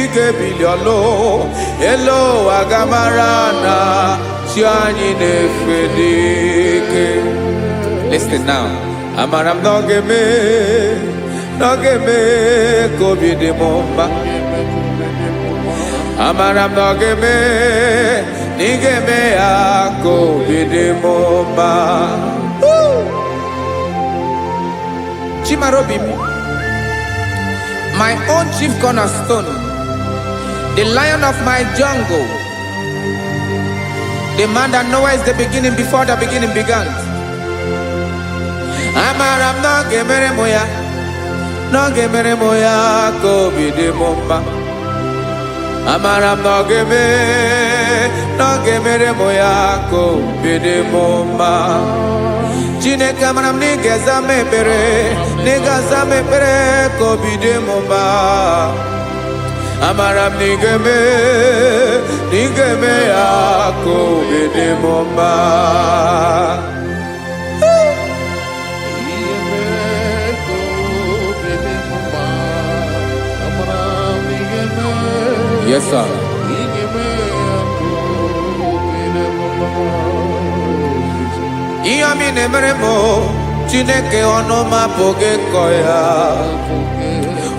ị ga-ebili ọlụ elu agamara na chi anyị na-efe n'ike listen now amara m na ọ ga-eme ka obi dị m mma amara m na ọ ga-eme na ị ga-eme ya ka obi dị m mma Chimarobim, my own chief cornerstone, the lion of my jungle, the man that knows the beginning before the beginning began. Amaram no gemere moya ko bide momba. Amaram no gemere moya ko bide momba. Chine kamaram ni gezame pere ko bide momba. Amaram ni geme ya ko bide momba. Yes, sir. Iyami nemeremo, Chineke onoma poge koya.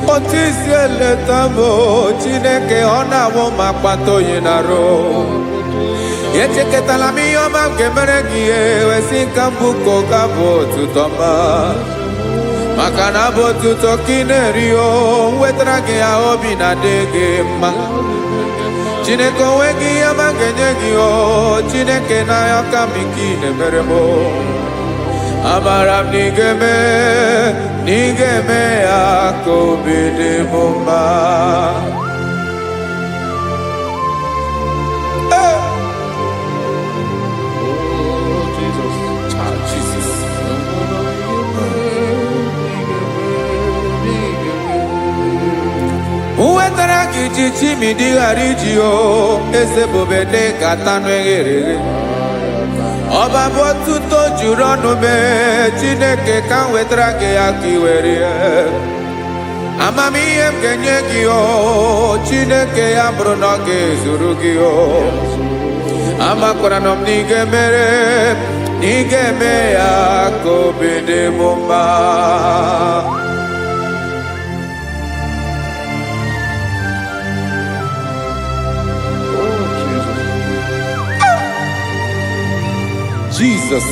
Otisi eletamo, Chineke onawo makpato yinaro. Yecheke talami yoma gemeregie, wesikambuko gabo tutoma. Makana botu tokinerio, wetrage ya obi na dege ma. Chineke wegi ya mangenyegi o, Chineke na ya kamiki nemeremo. Amaram nigeme ya kobede mumba. Uwetaraki chichi midi harijio, ese bobede katano egere. Oba botu to juronu me, Chineke kan wetrake akiwere. Amami emkenyeki o, Chineke ya brunoke zurugi o. Amakoranom nigeme ya kobede mumba. Jesus.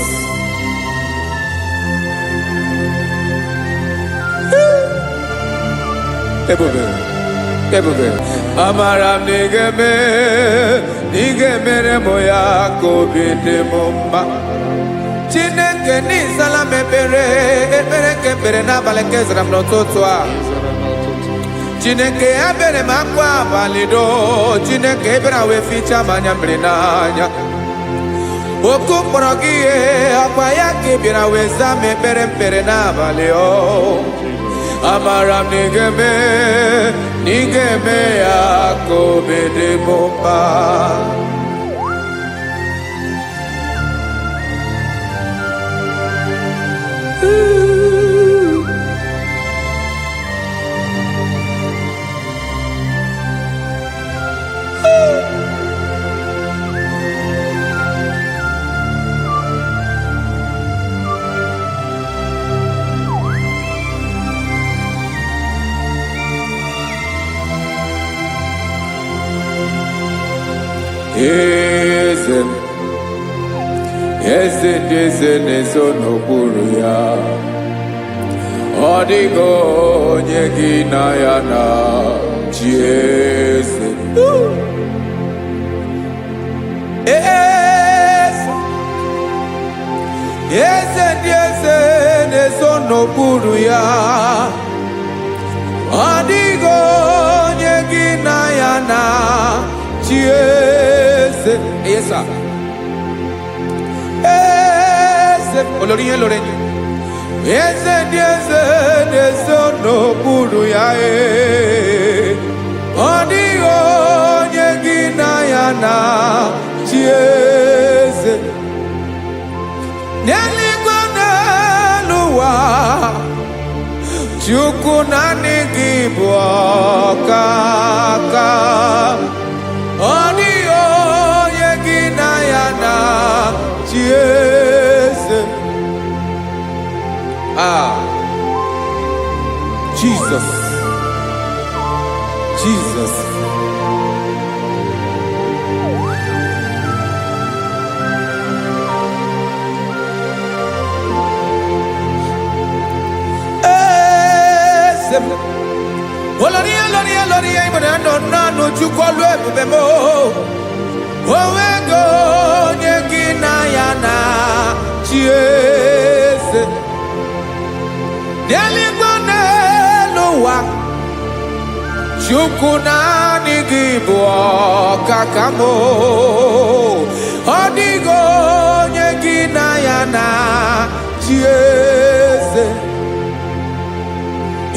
Ebube. Amaram nigeme moya ko bide mumba. Chineke ni salame pere na balekezram no totwa. Chineke abere makwa balido. Chineke bera we ficha manyambre nanya. Oku porogie akwa yake bira weza mepere na baleo. Amaram nigeme ya kobede bomba. Eze nezo n'okpuru ya. Ọ dịghị onye gị na ya na-achị eze. Eze ndị eze nezo n'okpuru ya. Ọ dịghị onye gị na ya na-achị eze. Yes, sir. Olorinye lorenye. Eze n'okpuru ya. Ọ dịghị onye gị na ya na-achị eze. N'eluigwe n'elu ụwa, Chukwu naanị gị bụ ọkaka. Ọ dịghị onye gị na ya na-achị eze. Jesus. Olori ibona no chukolu ebube mo. Owego onye gị na ya na chieze. N'eluigwe n'elu ụwa, Chukwu naanị gị bụ ọkaka m. Ọ dịghị onye gị na ya na chieze.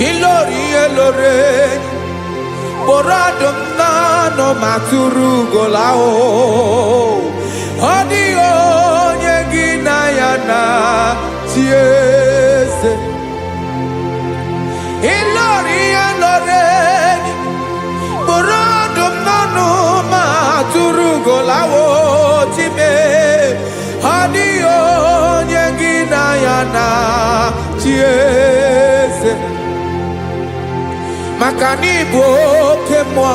Ilori Borado nano maturu golao. Ọ dịghị onye gị na ya na chieze. Ilori Borado nano maturu golao time. Ọ dịghị onye gị na ya na chieze. Maka n'ibu oke mmụọ,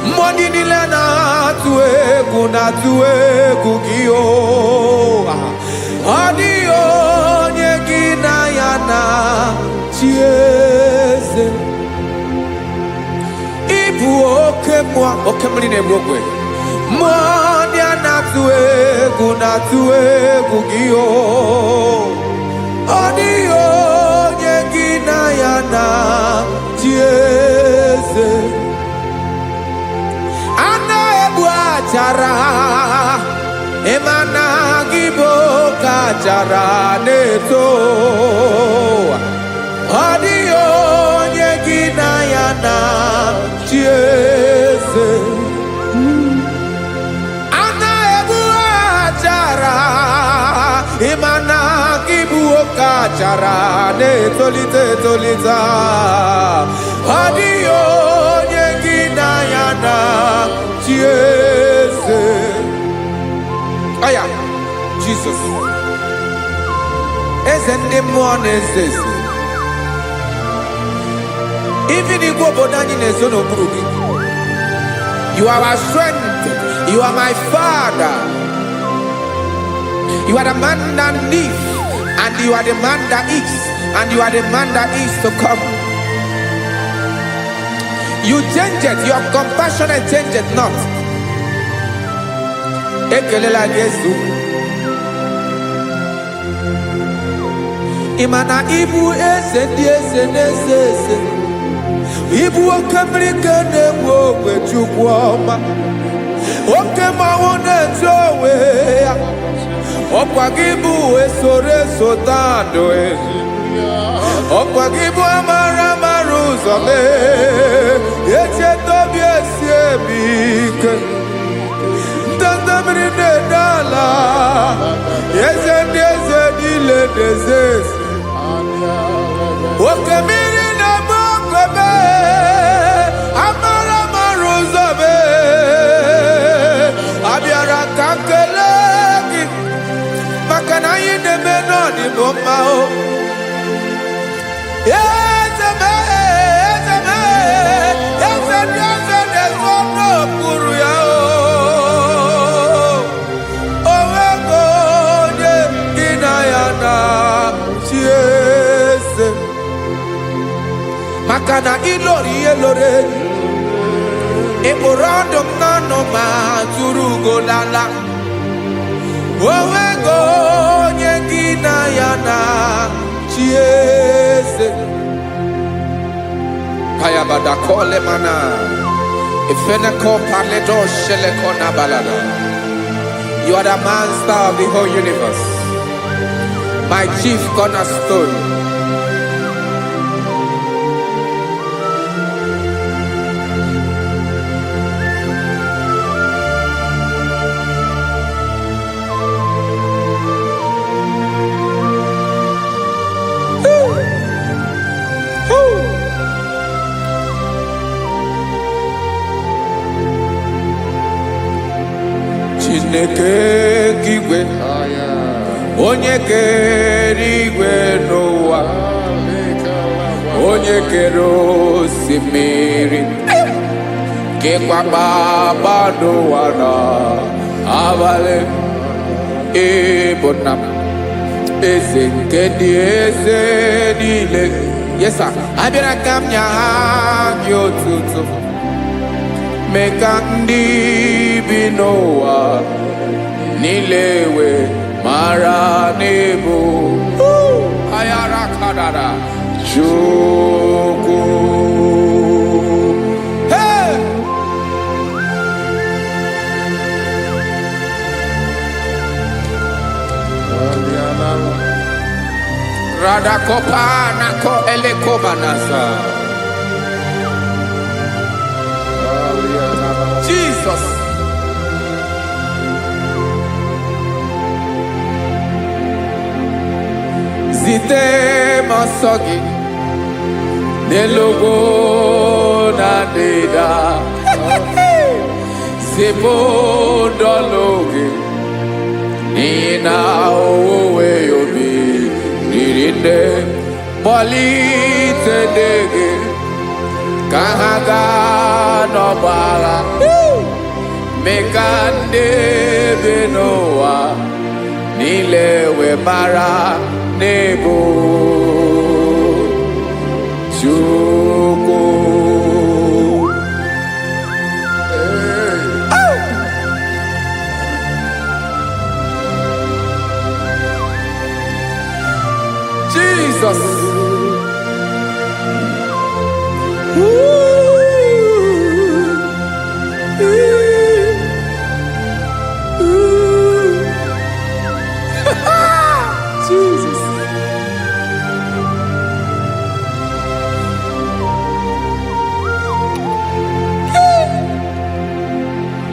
mmụọ niile na-atụ egwu gị o. Ọ dịghị onye gị na ya na chieze. Ibu oke mmụọ, oke mmiri na-egbu ogwe. Mmụọ ndị a na-atụ egwu gị o. Ọ dịghị onye gị na ya na chieze. Ana ebu achara, emana IGBO ka achara na-eto. Ọ dịghị onye gị na ya na chieze. Ana ebu achara, emana IGBO ka achara na-etolite. Ọ dịghị onye gị na ya na chieze. Aya, Jesus. Eze ndị mmụọ na-eze eze. Even igwe obodo anyị na-ezo n'okpuru gị. You are our strength. You are my Father. You are the man that lives, and you are the man that is, and you are the man that is to come. You change it, your compassionate change it not. Ekelela Yesu. Imana ibu eze ndị eze na-eze eze. Ibu oke mmiri nke na-egbu ogwe Chukwu ọma. Oke mmanwụ na-eto onwe ya. Ọkwa gị bụ esoro tando. Ọkwa gị bụ amara ụzọ mee. Echeta obi esi ebi ike. Ndanda mmiri na-ede ala. Eze ndị eze niile na-eze eze. Oke mmiri na-agba ogwe mee. Amara ụzọ mee. Abịara ka nkele gị. Maka na anyị na-eme n'ọdịbụ mma o. Eze ndị eze na-eso n'okpuru ya o. Owego onye gị na ya na chieze. Maka na ilori ịkpụrụ ọdụ m n'ọnụ ma tụrụ ugolala. Owego onye gị na ya na chieze. Kayabada kole mana. Ifeneko paledo sheleko na balada. You are the master of the whole universe. My chief cornerstone. Chineke igwe, onye kere igwe n'ụwa, onye kere osimiri, kekwa kpakpando ụwa n'abalị. Ịbụ nna m, eze nke ndị eze niile. Yes, sir. I be like I'm your tutu. Make a be Noah. Nilewe Mara Nebo. Ayara Kadada. Joko. Hey! Radakopa nako elekobanasa. Jesus. Zite masogi nelogo na deda. Zepo dologe nina owe yobi. Nirinde bolite dege kahaga no bala mekande benoa nilewe mara nebo chuko. Jesus. Jesus.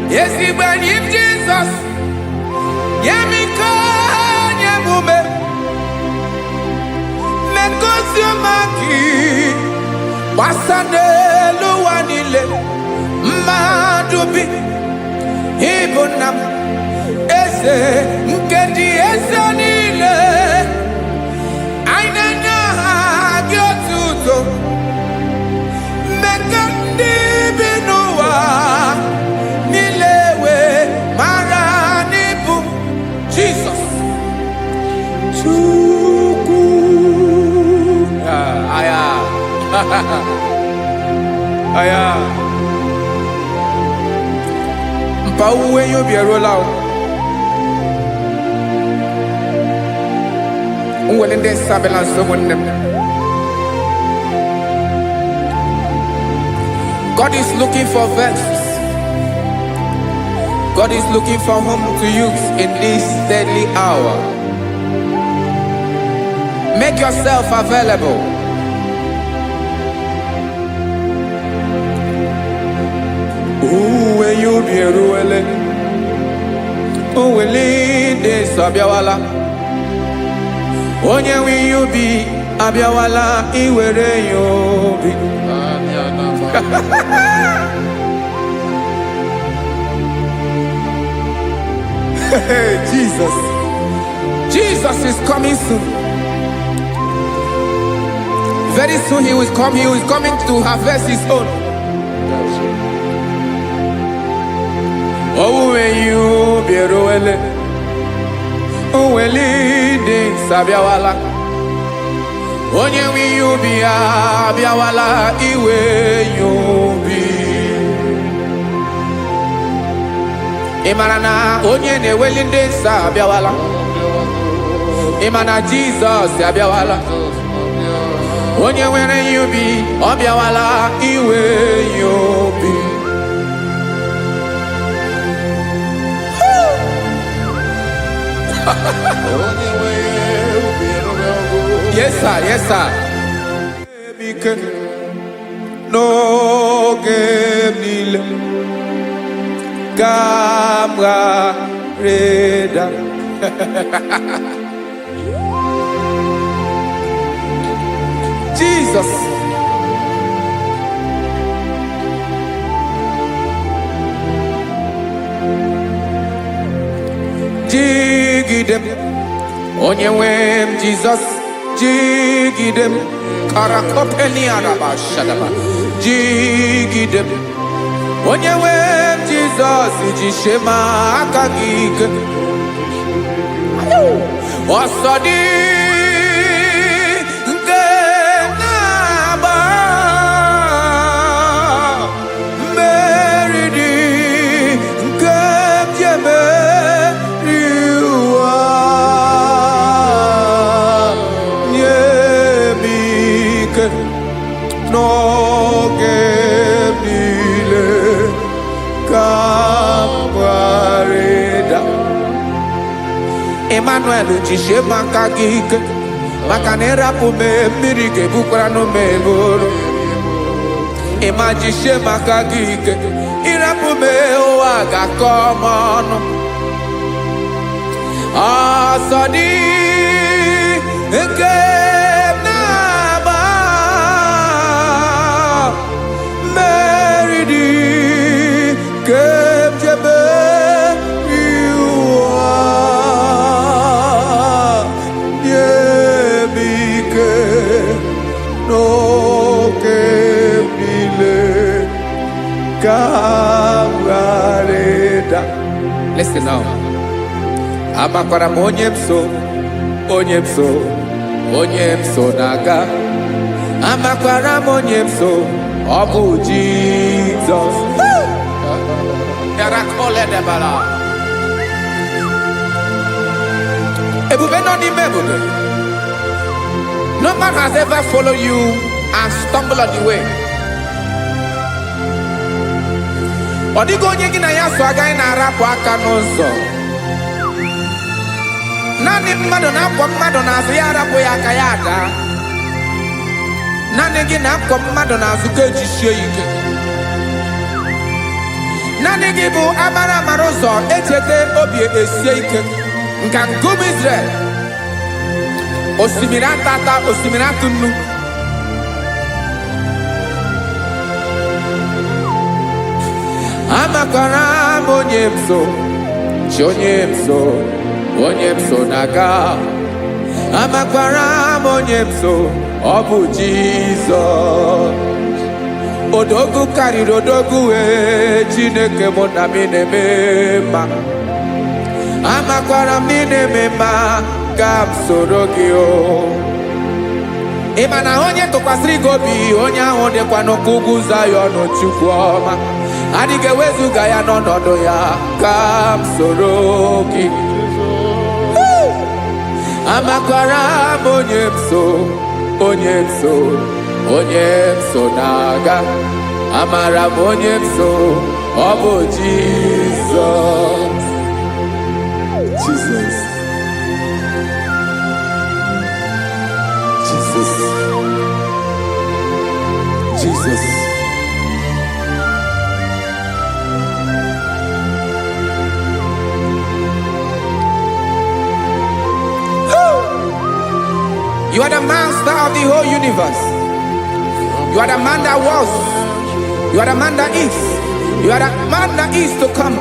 Yes, he when him Jesus. Yamika Yamume. Maki Wasane Luanile Madubi Ibunam Ese Nkedi Esanile Ainanya Gyotuto Mekandi Binoa Nilewe Maranibu Jesus. Aya mpa uwe yo bierola o unwele nde sabela so wonnem. God is looking for vessels. God is looking for whom to use in this deadly hour. Make yourself available. Uwe you be ruele, uwe linde sabiawala. Onye wi you be abiawala iwere you be. Jesus, Jesus is coming soon. Very soon he will come. He is coming to harvest his own. Oh, when you be ruele, oh, when leading sabiawala, onye wi you be abiawala, iwe you be. Imarana onye ne welinde sabiawala, imana Jesus sabiawala, onye were you be abiawala, iwe you be. Yes, sir. Yes, sir. No game nile Gamra Reda. Jesus. Jigidem Onyewem Jesus. Jigidem Karakopeni Araba Shadaba. Jigidem Onyewem Jesus. Jishema Akagig Osodi Ngena Emmanuel jisie maka gị ike maka na ịrapụ m mmiri ga-ebukwara n'ume eburu. Ịma jisie maka gị ike ịrapụ m ụwa ga-akọ m ọnụ. Ọsọ dị nke na-agba mmeri dị nke jebe Listen now. Amakwara m onye m so na-aga. Amakwara m onye m so, ọ bụ Jizọs. Ebube nọ n'ime ebube. No man has ever followed you and stumbled on the way. Ọ dịghị onye gị na ya so agaghị na-arapụ aka n'ụzọ. Naanị mmadụ na-akwọ mmadụ n'azụ ya arapụ ya aka ya ada. Naanị gị na-akwọ mmadụ n'azụ ka ejisie ike. Naanị gị bụ amara ụzọ echete obi esie ike. Nka nkume Israel. Osimiri atata, osimiri atụ nnu. Amakwara m onye m so, onye m so na-aga. Amakwara m onye m so, ọ bụ Jizọs. Odogwu karịrị odogwu Chineke mụ na mi na-eme mma. Amakwara m na-eme mma ka m soro gị o. Ị ma na onye tụkwasịrị gị obi, onye ahụ dịkwa n'ụkwụ ugwu Zayọn Chukwu ọma. Adịghị ewezuga ya n'ọnọdụ ya ka m soro gị. Amakwara m onye m so na-aga. Amara m onye m so, ọ bụ Jizọs. Jesus. You are the master of the whole universe. You are the man that was. You are the man that is. You are the man that is to come.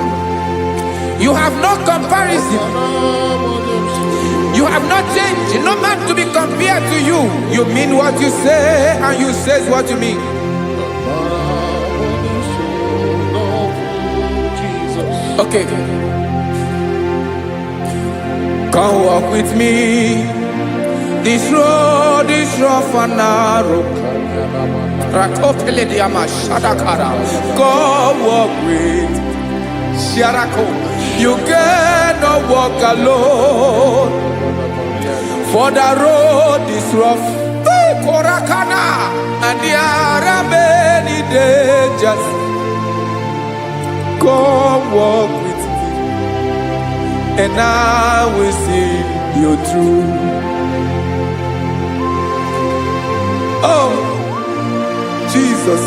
You have no comparison. You have not changed. No man to be compared to you. You mean what you say and you say what you mean. Okay. Come walk with me. This road is rough and narrow. Come walk with Sharako. You cannot walk alone. For the road is rough. Korakana. And there are many dangers. Come walk with me. And I will see you through. Oh, Jesus.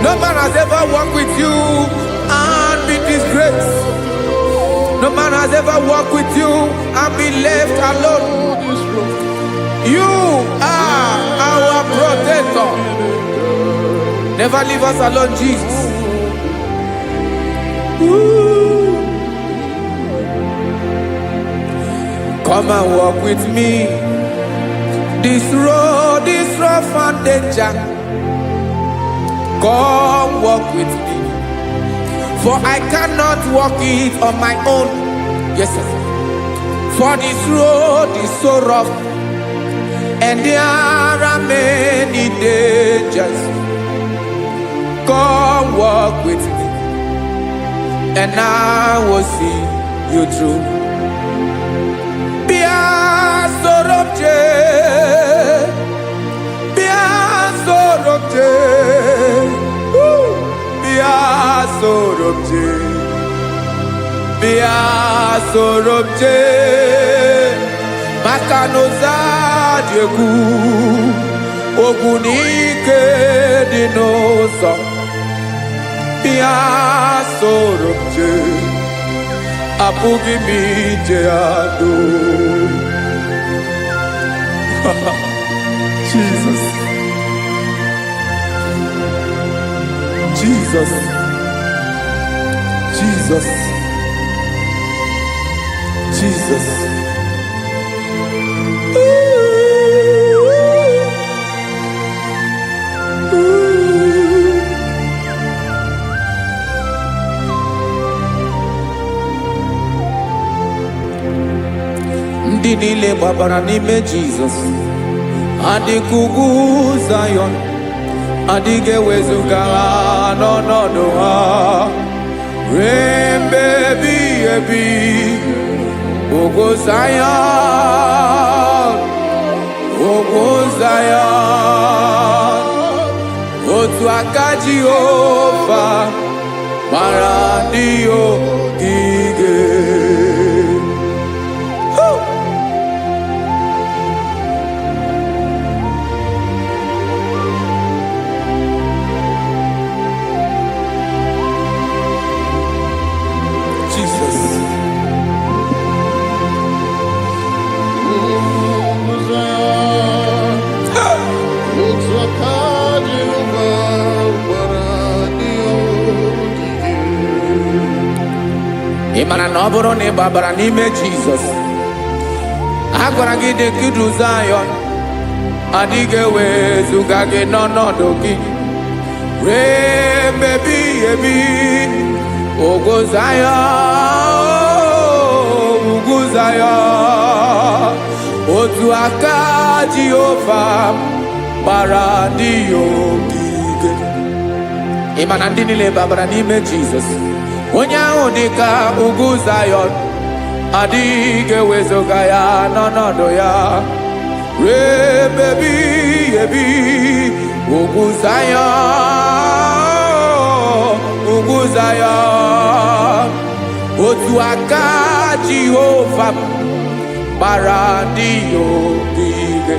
No man has ever walked with you and be disgraced. No man has ever walked with you and be left alone. You are our protector. Never leave us alone, Jesus. Ooh. Come and walk with me. This road is rough and danger. Come walk with me. For I cannot walk it on my own. Yes, sir. For this road is so rough. And there are many dangers. Come walk with me. And I will see you through. Be sorobje, bia sorobje, makanoza diegu, ogunike dinoso, bia sorobje, apugi mije ado. Jesus. Jesus, Jesus, Jesus. Ndị niile gbabara n'ime Jesus, adịkugwu Zion, adịghị ewezuga ha n'ọnọdụ ha ruo mgbe ebighị ebi. Ugwu Zion, ugwu Zion, otu aka Jehova mara ndị ogige. Ịmara na ọ bụrụ na ị gbabara n'ime Jizọs, a gwara gị dị kudu Zion, adịghị ewezuga gị n'ọnọdụ gị ruo mgbe ebighị ebi. Ugwu Zion, ugwu Zion, otu aka Jehova gbara ndị ogige. Ịma na ndị niile gbabara n'ime Jizọs, onye ahụ dị ka ugwu Zion, adịghị ewezuga ya n'ọnọdụ ya ruo mgbe ebighị ebi. Ugwu Zion, ugwu Zion, otu aka Jehova gbara ndị ogige.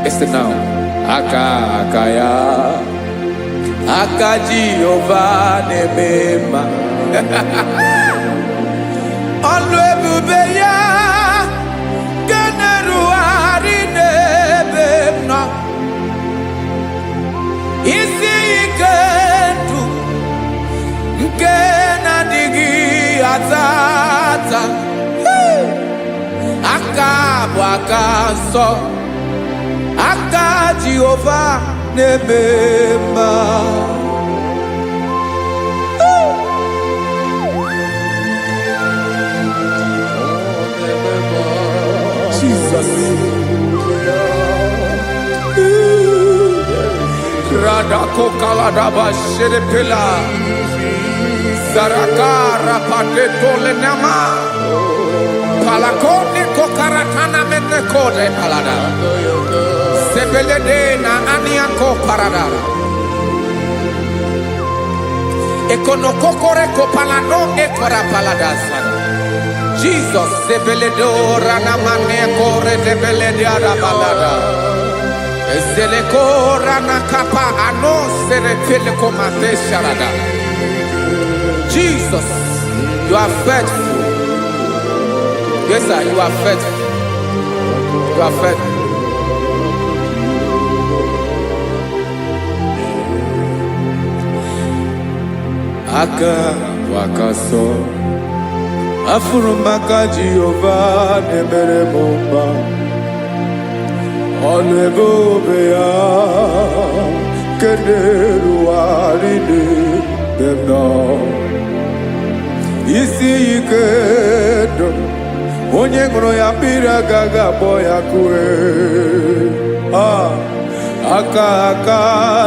Listen now, aka ya, aka Jehova na-eme mma. Ọlụ ebube ya ga-erugharị n'ebe m nọ. Isi ike ndụ nke na-adịghị ata ata, aka bụ aka nsọ, aka Jehova na-eme mma. Jesus. Radako kaladaba sherepela, zarakara pateto lenama, palakone kokaratana mene kode palada, sebelede na aniako paradara, ekonokokore kopalano ekora paladasa. Jesus, sebeledo ranamane kore debelede arabalada. Zeleko ranakapa ano serepele komate sharada. Jesus, you are faithful. Yes, sir, you are faithful. You are faithful. Aka wakaso. Afurumaka Jehova nemere mumba. Ọlụ ebube ya keneruarị n'ebe m nọ. Isi ike ndụ, onye ṅụrụ ya mmiri agaghị akpọ ya kue. Aka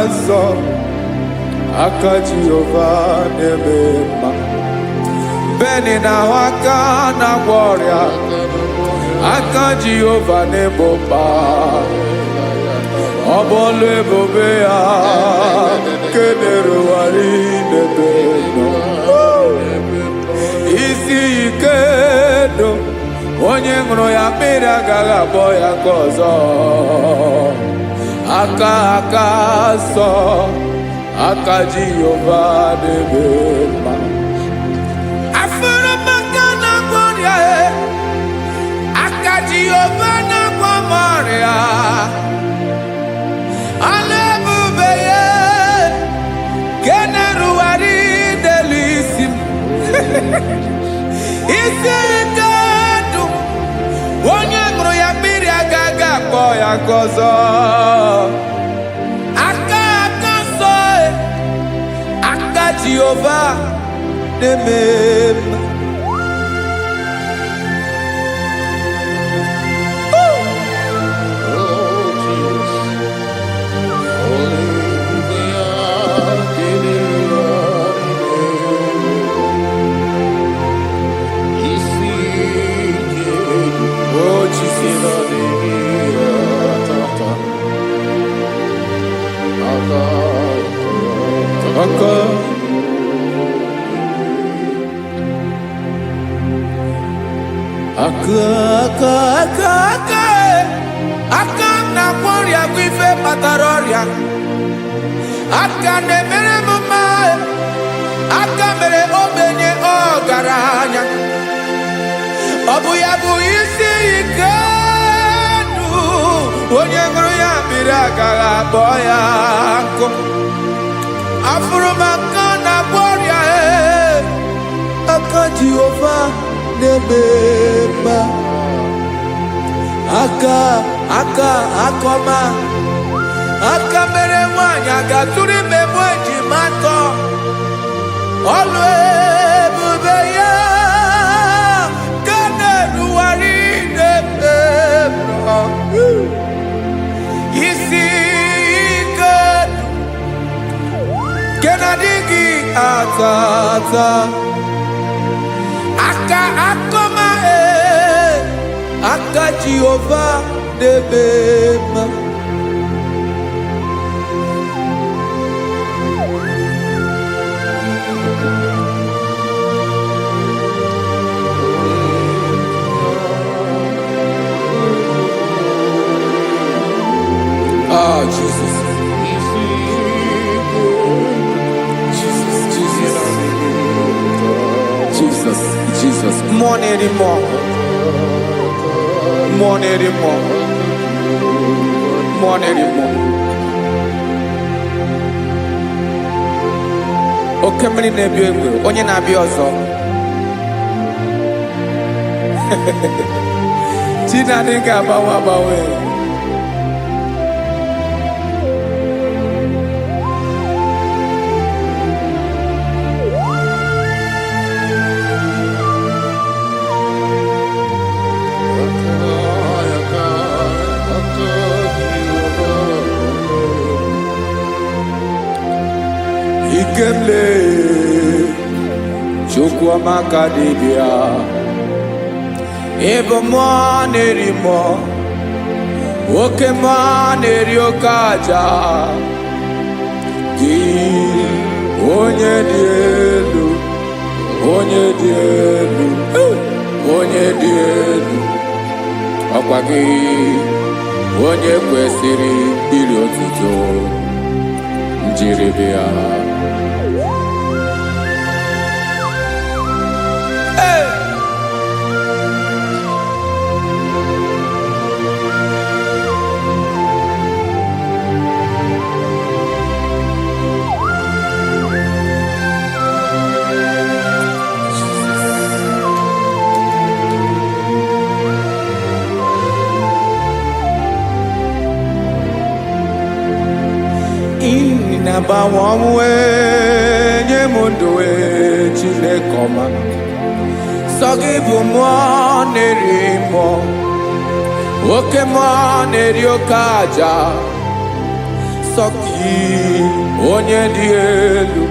nsọ, aka Jehova na-eme mma. Beni na aka na-agwọ ọrịa, aka Jehova na-egbo mkpa. Ọ bụ ọlụ ebube ya kenerugharị n'ebe onye ṅụrụ ya mmiri agaghị abọ ya ka ọzọ. Aka nsọ, aka Jehova na-eme mma. Afụrụ m aka na-agwọ ọrịa, aka Jehova na-agwọ m ọrịa. Ọla ebube ya nke na-erugharị n'elu isi m. Isi ike ndụ, onye ṅụrụ ya mmiri agaghị akpọ ya ka ọzọ. Aka nsọ, aka Jehova na-eme mma. Aka na-agwọ ọrịa bụ ife kpatara ọrịa. Aka na-emere m mma, aka mere ogbenye ọgaranya. Ọ bụ ya bụ isi ike ndụ, onye ṅụrụ ya mmiri agaghị akpọ ya nkụ. Afụrụ m aka na-agwọ ọrịa, aka Jehova na-eme mma. Aka ọma, aka mere nwanyị agatụrụ ime mụ ejima atọ. Ọlụ ebube ya ka na-erugharị n'ebe nọ. Isi ike nke na-adịghị ata ata. Aka ọma, aka Jehova na-eme mma. Ah, Jesus. Jesus. More anymore. Oke mmiri na-ebi egbe, onye na-abịa ọzọ. Chinadị ga-agbanwe. Ikemle Chukwuamaka dibịa, ebe mmụọ na-eri mmụọ, oke mmụọ na-eri oke aja. Gị onye dị elu, onye dị elu, onye dị elu, ọkwa gị onye kwesịrị iri otuto. Njiri bịa, na-agbanwe ọnwụ nye m ndụ Chineke ọma. Sọ gị bụ mmụọ na-eri mmụọ, oke mmụọ na-eri oke aja. Sọ gị onye dị elu,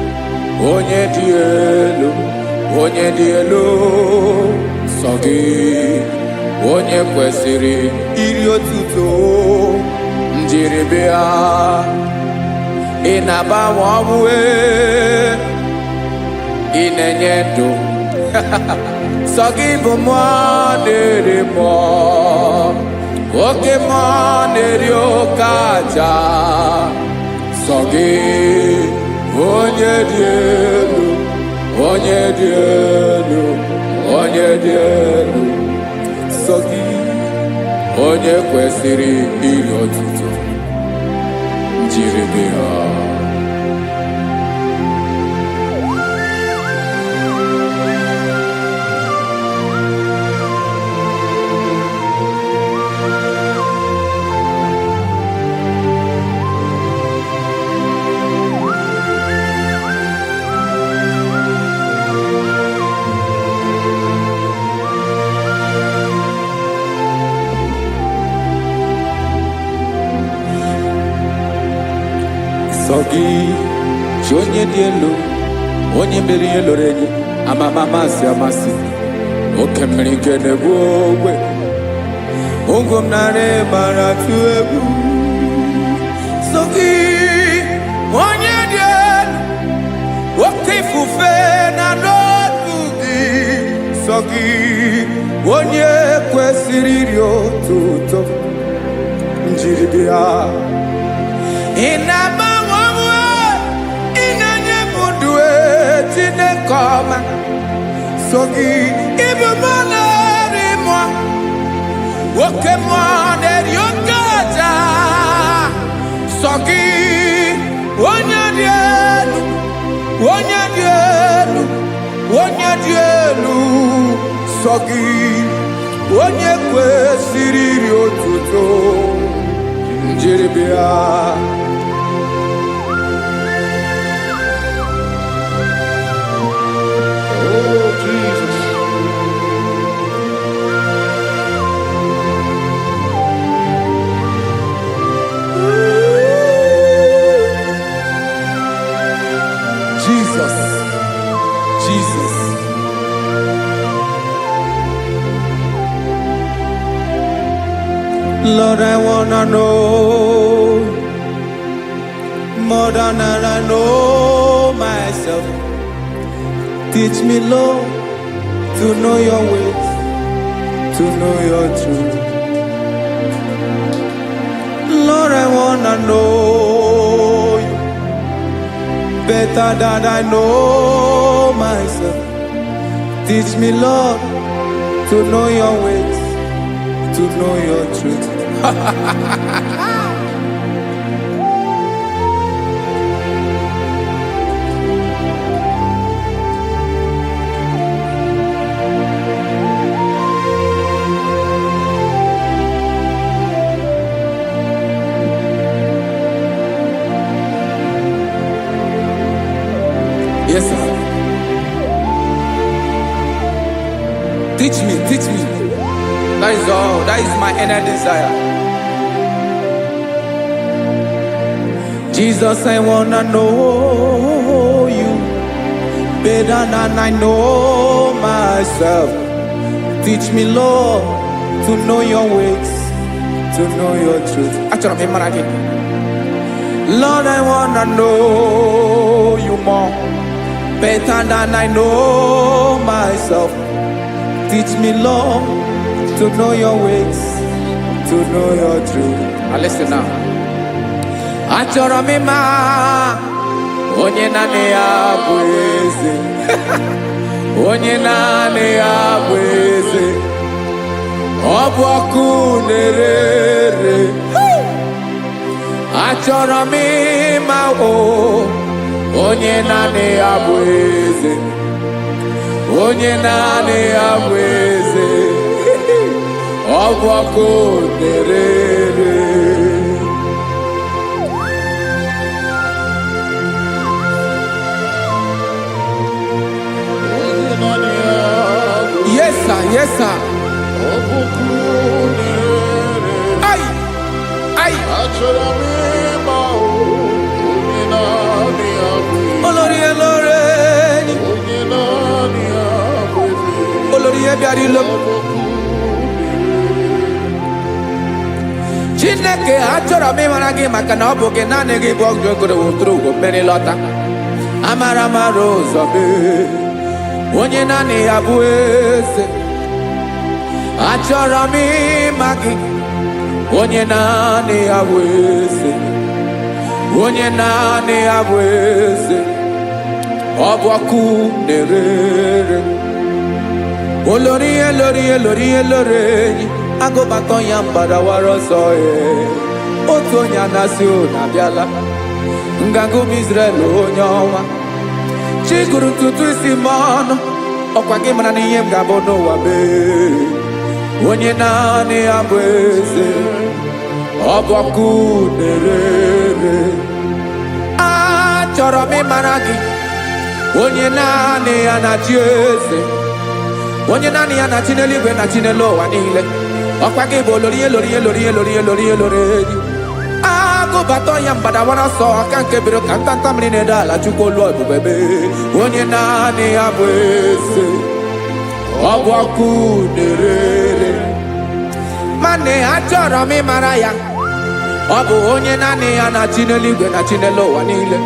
onye dị elu, onye dị elu. Sọ gị onye kwesịrị iri otuto. Njiri bịa, ị na-agbanwe ọnwụ, ị na-enye ndụ, sọ gị bụ mmụọ na-eri mmụọ, oke mmụọ na-eri oke aja. Sọ gị onye dị elu, onye dị elu, onye dị elu. Sọ gị onye kwesịrị iri otuto, jiri gị ha. Sọ gị chi onye dị elu, onye mere ihe loro enyi, amama amasị amasị, oke mmiri nke na-egbu ogwe, ụgwọ m narị mara tụ egwu. Sọ gị onye dị elu, oke ifufe na n'otu gị. Sọ gị onye kwesịrị iri otuto, njiri bịa. Ị na-agbanwe onwe, ị na-enye m ndụ Chineke ọma. Sọ gị ịbụ mmụọ na-eri mmụọ, oke mmụọ na-eri oke aja. Sọ gị onye dị elu, onye dị elu, onye dị elu. Sọ gị onye kwesịrị iri otuto, njiri bịa. Oh, Jesus. Jesus, Jesus. Lord, I wanna know more than I know myself. Teach me, Lord, to know your ways, to know your truth. Lord, I wanna know you better than I know myself. Teach me, Lord, to know your ways, to know your truth. Yes, sir. Teach me, teach me. That is all. That is my inner desire. Jesus, I wanna know you better than I know myself. Teach me, Lord, to know your ways, to know your truth. Lord, I wanna know you more, better than I know myself. Teach me, Lord, to know your ways, to know your truth. Now listen now. Achọrọ m ịma onye naanị ya bụ eze, onye naanị ya bụ eze. Ọ bụ ọkụ na-ere. Achọrọ m ịma onye naanị ya bụ eze, onye naanị ya bụ eze. Ọ bụ ọkụ na-ere. Yes, sir. Yes, sir. Ay, ay. Olórí elóore. Olórí ebiari lo. Chineke achọrọ m ịmara gị maka na ọ bụ gị naanị gị bụ ọgụ egoro wotoro mmeri lọta. Amara mara ụzọ mee. onye naanị ya bụ eze. Achọrọ m ịma gị, onye naanị ya bụ eze, onye naanị ya bụ eze. Ọ bụ ọkụ na-erere, olori elori elori elori enyi, agụbatọ ya mbadawara ọsọ ya. Otu onye anasị unu abịala, nganga ụmụ Izrel onye ọnwa. Chi gụrụ ntutu isi m ọnụ, ọkwa gị mara na ihe m ga-abụ n'ụwa mee. Onye naanị ya bụ eze, ọ bụ ọkụ na-erere. Achọrọ m ịmara gị, onye naanị ya na-achị eze, onye naanị ya na-achị n'eluigwe na chi n'elu ụwa niile. Ọkwa gị bụ olori elori elori elori elori elori enyi, agụbatọ ya mbadawara ọsọ, aka nke biri ka ntanta mmiri na-edo ala. Chukwu olu ebube mee. Onye naanị ya bụ eze, ọ bụ ọkụ na-erere. Mane achọrọ m ịmara ya, ọ bụ onye naanị ya na-achị n'eluigwe na chi n'elu ụwa niile.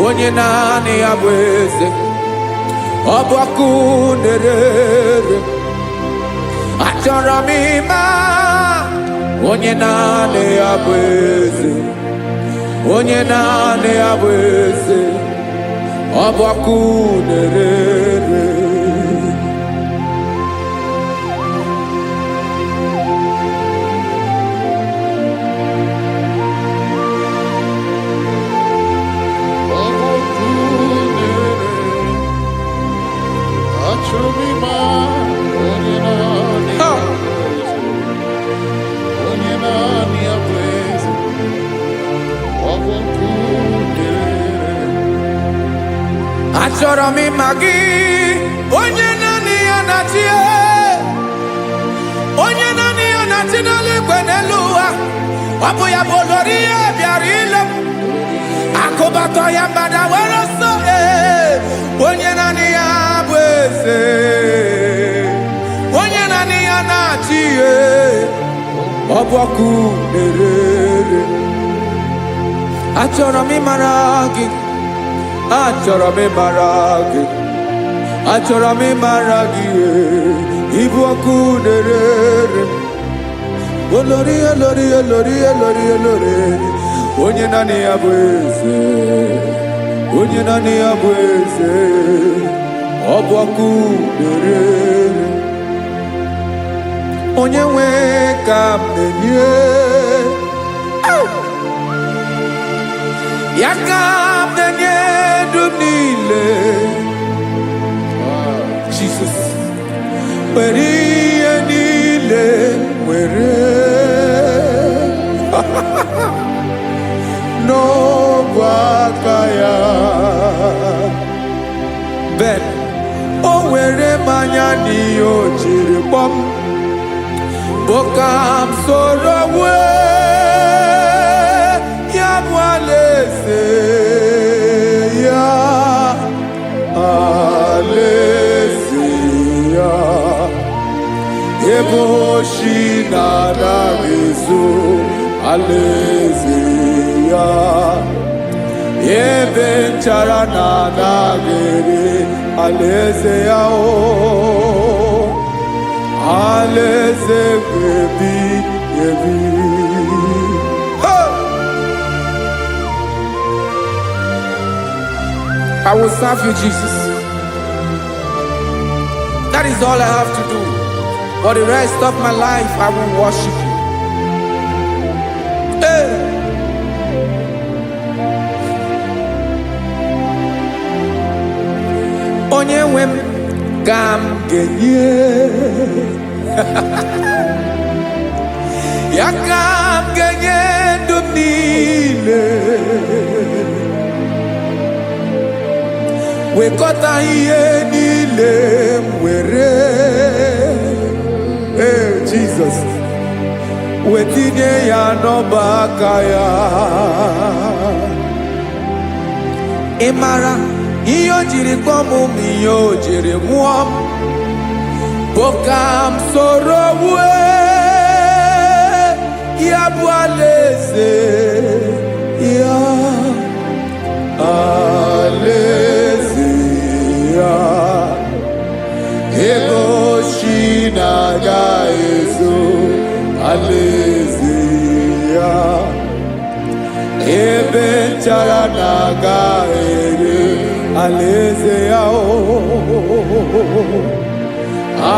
Onye naanị ya bụ eze, ọ bụ ọkụ na-erere. Achọrọ m ịma onye naanị ya bụ eze, onye naanị ya bụ eze, ọ bụ ọkụ na-erere. Achọrọ m ịma gị, onye naanị ya na-achị, onye naanị ya na-achị n'eluigwe n'elu ụwa. Ọ bụ ya bụ olori ihe bịara ile m, akụbatọ ya mbada were ọsọ. Onye naanị ya bụ eze, onye naanị ya na-achị, ọ bụ ọkụ na-erere. Achọrọ m ịmara gị, achọrọ m ịmara gị, achọrọ m ịmara gị, ịbụ ọkụ na-erere. Olori elori elori elori elori, onye naanị ya bụ eze, onye naanị ya bụ eze, ọ bụ ọkụ na-erere. Onye nwe ka m na-enye, ya ka m na-enye ndụ m niile. Jesus, were ihe niile were n'ọbụ aka ya. Ben, o were mmanya n'ihe o jiri kpọọ m, bụ ka m soro wee ya bụ alaeze ya, alaeze ya. Ebe oshi na-anaghị ezo, alaeze ya. Ebe nchara na-anaghị ere, alaeze ya. Alaeze ebi ebi. I will serve you, Jesus. That is all I have to do. For the rest of my life, I will worship you. Hey. Onye nwe m ka m ga-enye, ya ka m ga-enye ndụ m niile. Wekọta ihe niile m were, Jesus, wetinye ya n'ọba aka ya. Ị mara ihe o jiri kpọọ m, ihe o jiri mụọ m, bụ ka m soro wee ya bụ alaeze ya, alaeze ya. ezo alaeze ya ebe nchara na-aga ere alaeze ya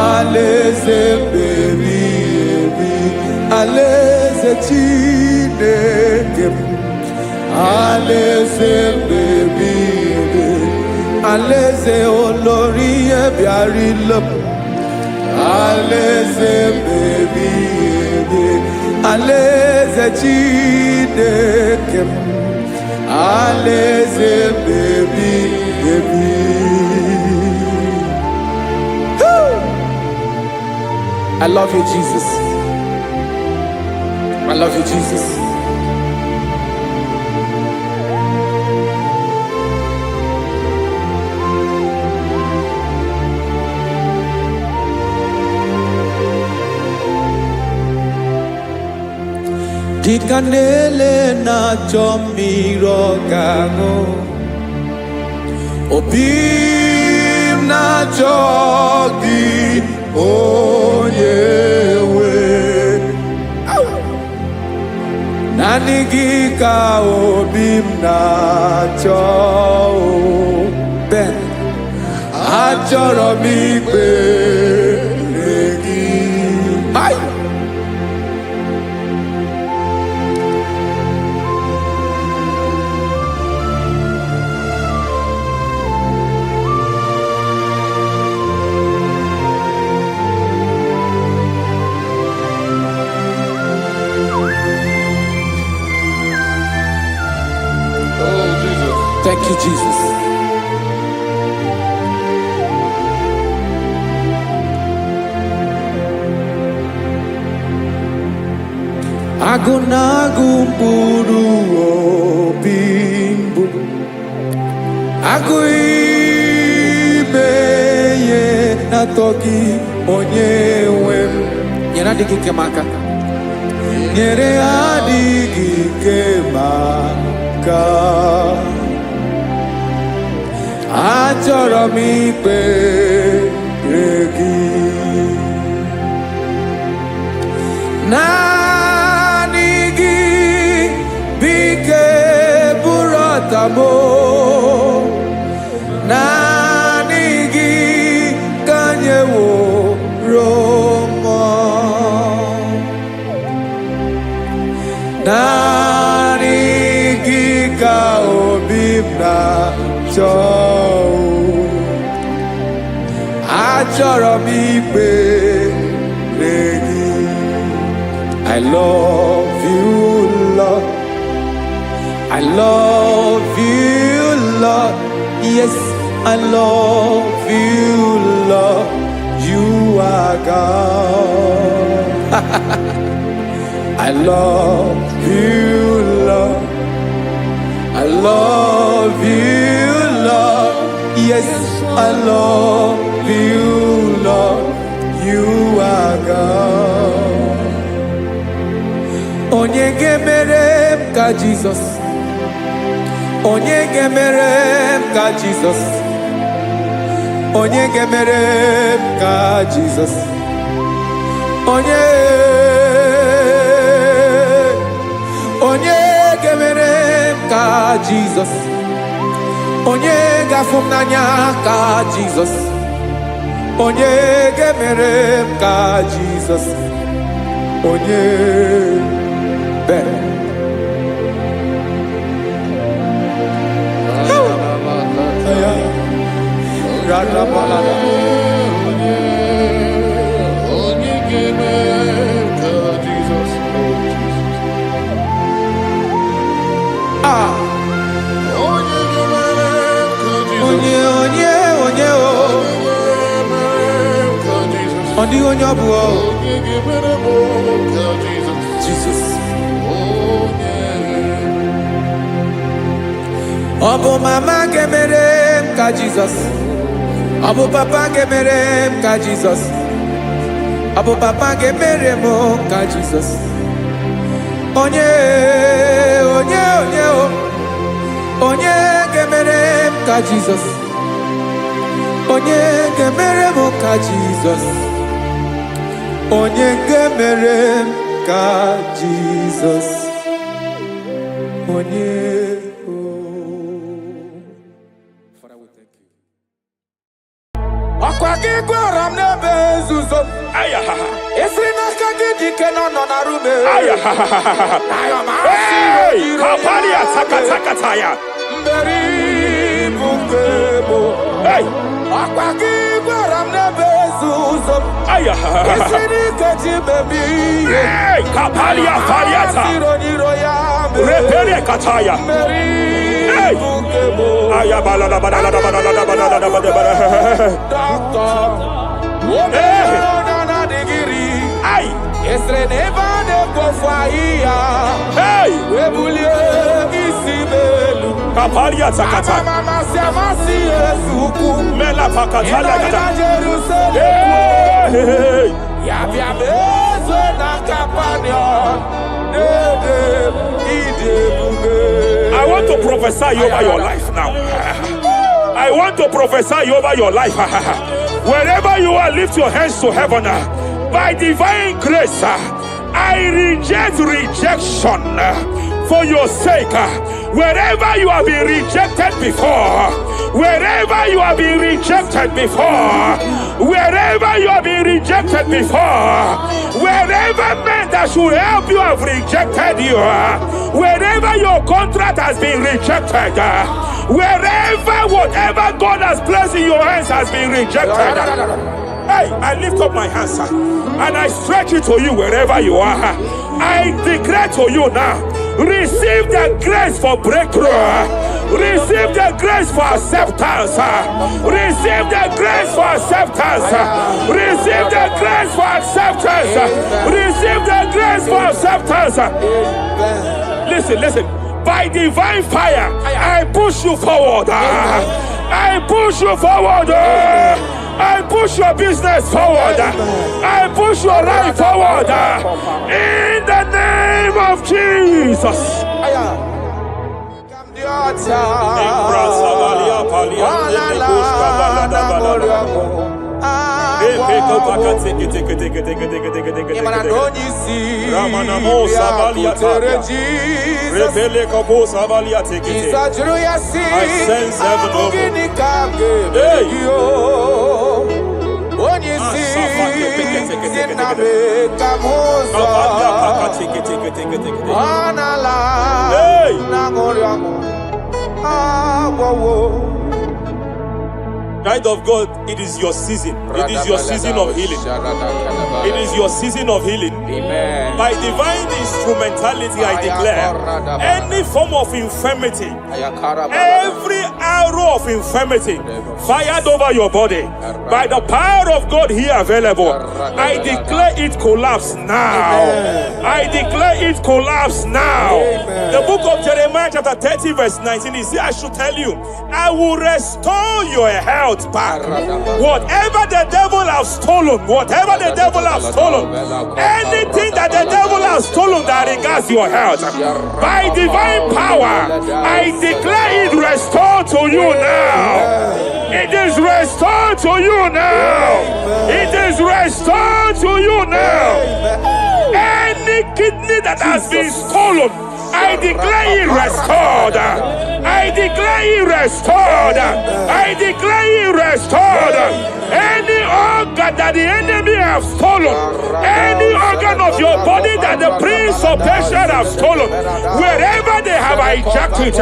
alaeze mbebi ebi alaeze Chineke alaeze mbebi ebi alaeze olórí ebiari lom alaeze mbebi ebi alaeze Chineke alaeze mbebi ebi. I love you, Jesus. I love you, Jesus. Dikanele na chomiro gango Obim na chogi Oyewe Nanigi ka obim na cho Ben Achoro mi pe Regi Ay Thank you, Jesus. Agunagu mburu obimbu Aguimeye natoki onyewe Nyere adigi kemaka Nyere adigi kemaka Achọrọ m ikpere gị naanị gị bike bụrụ ọtamo naanị gị ka nyeworo m naanị gị ka obi m na-achọ Achọrọ m ikpere gị I love you, Lord. I love you, Lord. Yes, I love you, Lord. You are God. I love you, Lord. I love you, Lord. Yes, I love you, Lord. You are God. Onye gemere m ka Jesus. Onye gemere m ka Jesus. Onye gemere m ka Jesus. Onye gemere m ka Jesus. Onye gafum n'anya ka Jesus. Onye gemere m ka Jesus. Onye Ben. Jesus. Obo mama gemere ka Jesus. Obo papa gemere ka Jesus. Obo papa gemere mo ka Jesus. Onye gemere ka Jesus. Onye gemere mo ka Jesus. Onye gemere ka Jesus. Onye. Father, we thank you. Akwagi gwaram nebe zuzo. Esrina kagi dike no na rume. Hey, kapalia takataya. Mberi bungebo. Hey, akwagi gwaram nebe zuzo. Esrina kagi baby. Hey, kapalia fariata. Repere kataya. Hey, ayabala la bala. Hey, Esre neva de kofaya. hey, Webulie isibelu. kapalia takata. Mama siamasi esuku. Mela pakatala kata. Jerusalem. Hey, Yabia bezwe na kapanion. I want to prophesy over your life now. I want to prophesy over your life. Wherever you are, lift your hands to heaven. By divine grace, I reject rejection for your sake. Wherever you have been rejected before, wherever you have been rejected before, wherever you have been rejected before, wherever men that should help you have rejected you, wherever your contract has been rejected, wherever whatever God has placed in your hands has been rejected. Hey, I lift up my hands and I stretch it to you wherever you are. I declare to you now, receive the grace for breakthrough. Receive the grace for acceptance. Receive the grace for acceptance. Receive the grace for acceptance. Receive the grace for acceptance. Listen. By divine fire, I push you forward. I push you forward. I push your business forward. I push your life forward. In the name of Jesus. I sense heaven open. Hey. Child of God, it is your season. It is your season of healing. It is your season of healing. Amen. By divine instrumentality, I declare any form of infirmity, every arrow of infirmity fired over your body, by the power of God here available, I declare it collapse now. I declare it collapse now. The book of Jeremiah chapter 30 verse 19 is here. I should tell you, I will restore your health back. Whatever the devil has stolen, whatever the devil has stolen, anything that the devil has stolen that regards your health, by divine power, I declare it restored to you now. It is restored to you now. It is restored to you now. Any kidney that has been stolen, I declare it restored. I declare it restored. I declare it restored. Any organ that the enemy have stolen, any organ of your body that the prince of Persia have stolen, wherever they have hijacked it,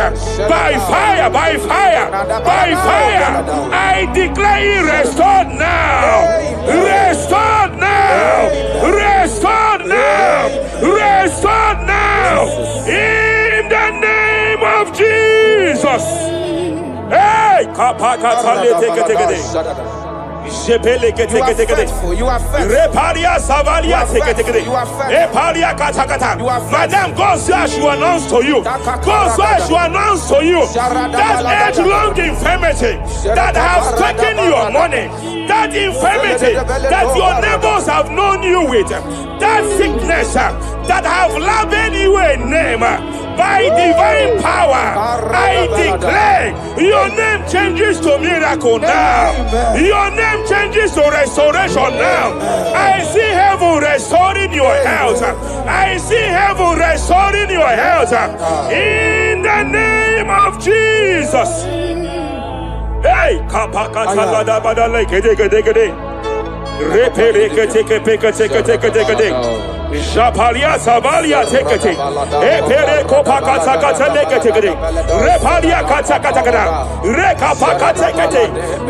by fire, by fire, by fire, I declare it restored now. Restored now. Restored now. Restored now. In the name of Jesus. Hey, You are faithful. You are faithful. Madam, God says I should announce to you. God says I should announce to you that age-long infirmity that has taken your money, that infirmity that your neighbors have known you with, that sickness that have labeled you a name. by divine power, I declare your name changes to miracle now. Your name changes to restoration now. I see heaven restoring your health. I see heaven restoring your health. In the name of Jesus. Hey, kapakata badale gede gede gede. Repere kete Japalia Savalia tekete. Epere kopakata katelekete. Repalia katakata. Rekapakatekete.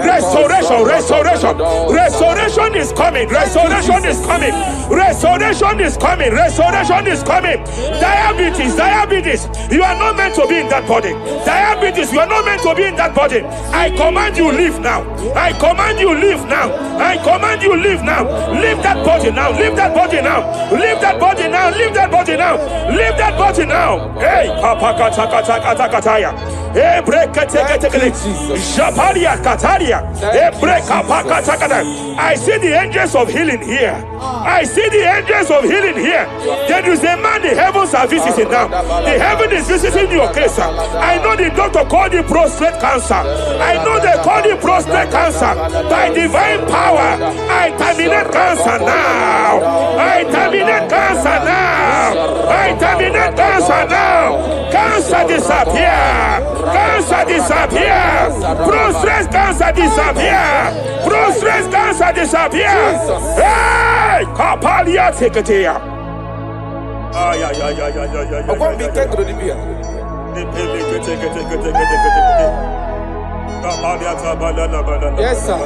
Restoration, restoration. Restoration is coming. Restoration is coming. Restoration is coming. Restoration is coming. Diabetes, diabetes. You are not meant to be in that body. Diabetes, you are not meant to be in that body. I command you leave now. I command you leave now. I command you leave now. Leave that body now. Leave that body now. Leave that body now. Leave that body now. Leave that body now. Hey, kapakatakataya. Hey, break Japalia Kataria. Hey, break kapakatakata. I see the angels of healing here. I see the angels of healing here. There is a man the heavens are visiting now. The heaven is visiting your case. I know the doctor called it prostate cancer. I know they call it prostate cancer. By divine power, I terminate cancer now. I terminate cancer now. I terminate cancer now. Cancer disappear. Cancer disappear. Prostate cancer disappear. Prostate cancer disappear. Hey, Kapalia Teketea. Ay. Yes, sir.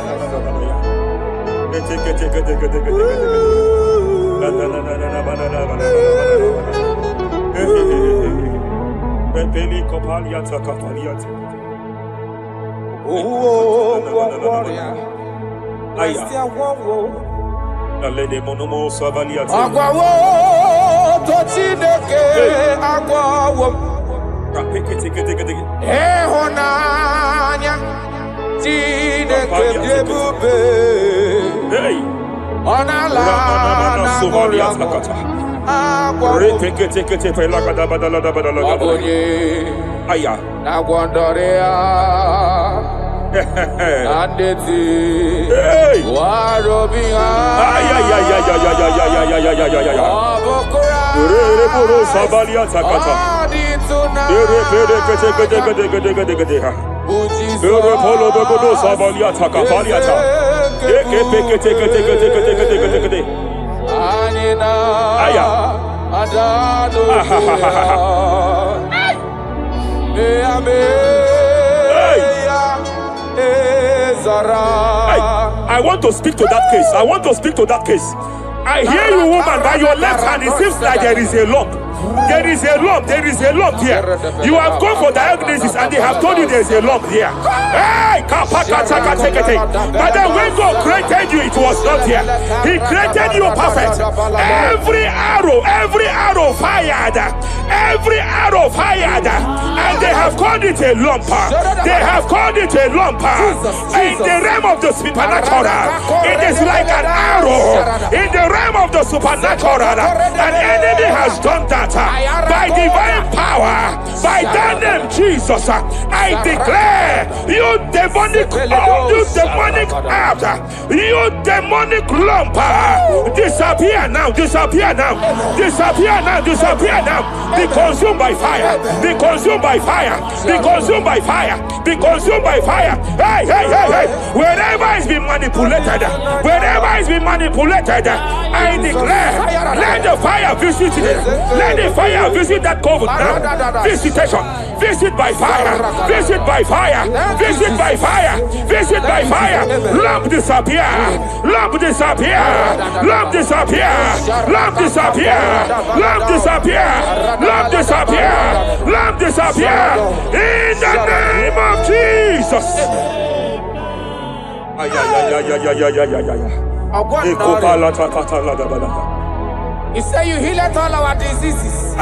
I want to speak to that case. I want to speak to that case. I hear you, woman, by your left hand. It seems like there is a lump. There is a lump. There is a lump here. You have gone for diagnosis and they have told you there is a lump here. Hey, but then when God created you, it was not here. He created you perfect. Every arrow fired. Every arrow fired. And they have called it a lump. They have called it a lump. In the realm of the supernatural, it is like an arrow. In the realm of the supernatural, an enemy has done that. By divine power, by that name Jesus, I declare you demonic act, you demonic lump, disappear now, disappear now, disappear now, disappear now. Be consumed by fire, be consumed by fire, be consumed by fire, be consumed by fire. Hey, hey, hey, hey. Wherever it's been manipulated, wherever it's been manipulated, I declare, let the fire visit it. Let the fire visit that coven now. Visitation. Visit by fire. Visit by fire. Visit by fire. Visit by fire. Lump disappear. Lump disappear. Lump disappear. Lump disappear. Lump disappear. Lump disappear. Lump disappear. In the name of Jesus. You say you heal all our diseases.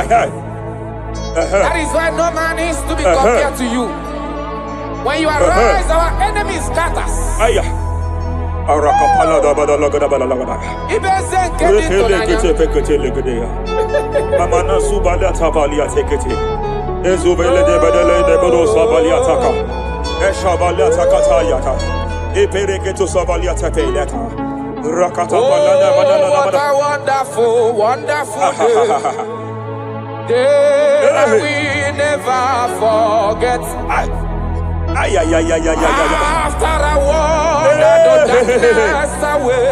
That is why no man is to be compared to you. When you arise, our enemies scatters. Ezubele de bedele de bodo sabaliataka. Eshabaliataka tayata. Epereketo sabaliata peleta. Rakata balana Oh, what a wonderful, wonderful day. Day that we never forget. After I wandered the darkness away,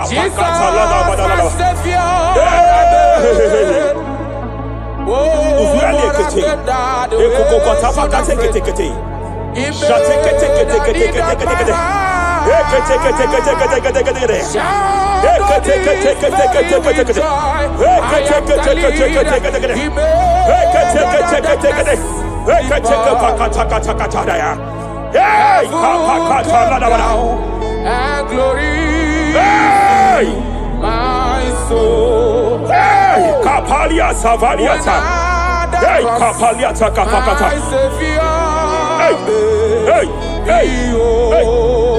Jesus, my Savior. Oh, and glory, my soul. Hey, Kapalia Savaliata. Hey, Kapaliata Kapakata. Hey, hey, hey.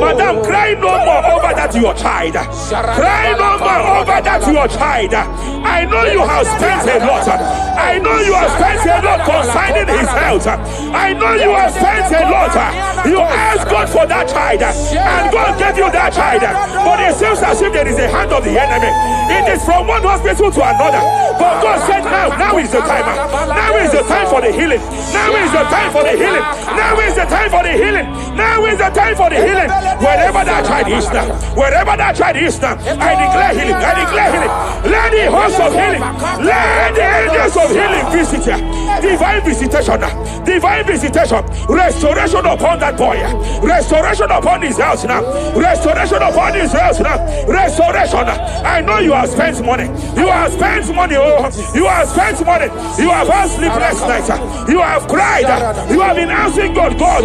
Madam, cry no more over that your child. Cry no more over that your child. I know you have spent a lot. I know you have spent a lot concerning his health. I know you have spent a lot. You asked God for that child, and God gave you that child. But it seems as if there is a hand of the enemy. It is from one hospital to another. But God said, now is the time. Now is the time for the healing. Now is the time for the healing. Now is the time for the healing. Now is the time for the healing. Wherever that child is now, wherever that child is now, I declare healing. I declare healing. Let the host of healing, let the angels of healing visit you. Divine visitation, divine visitation, restoration upon that boy, restoration upon his house now, restoration upon his house now, restoration. I know you have spent money. You have spent money. Oh, you have spent money. You have had sleepless nights. You have cried. You have been asking God, God.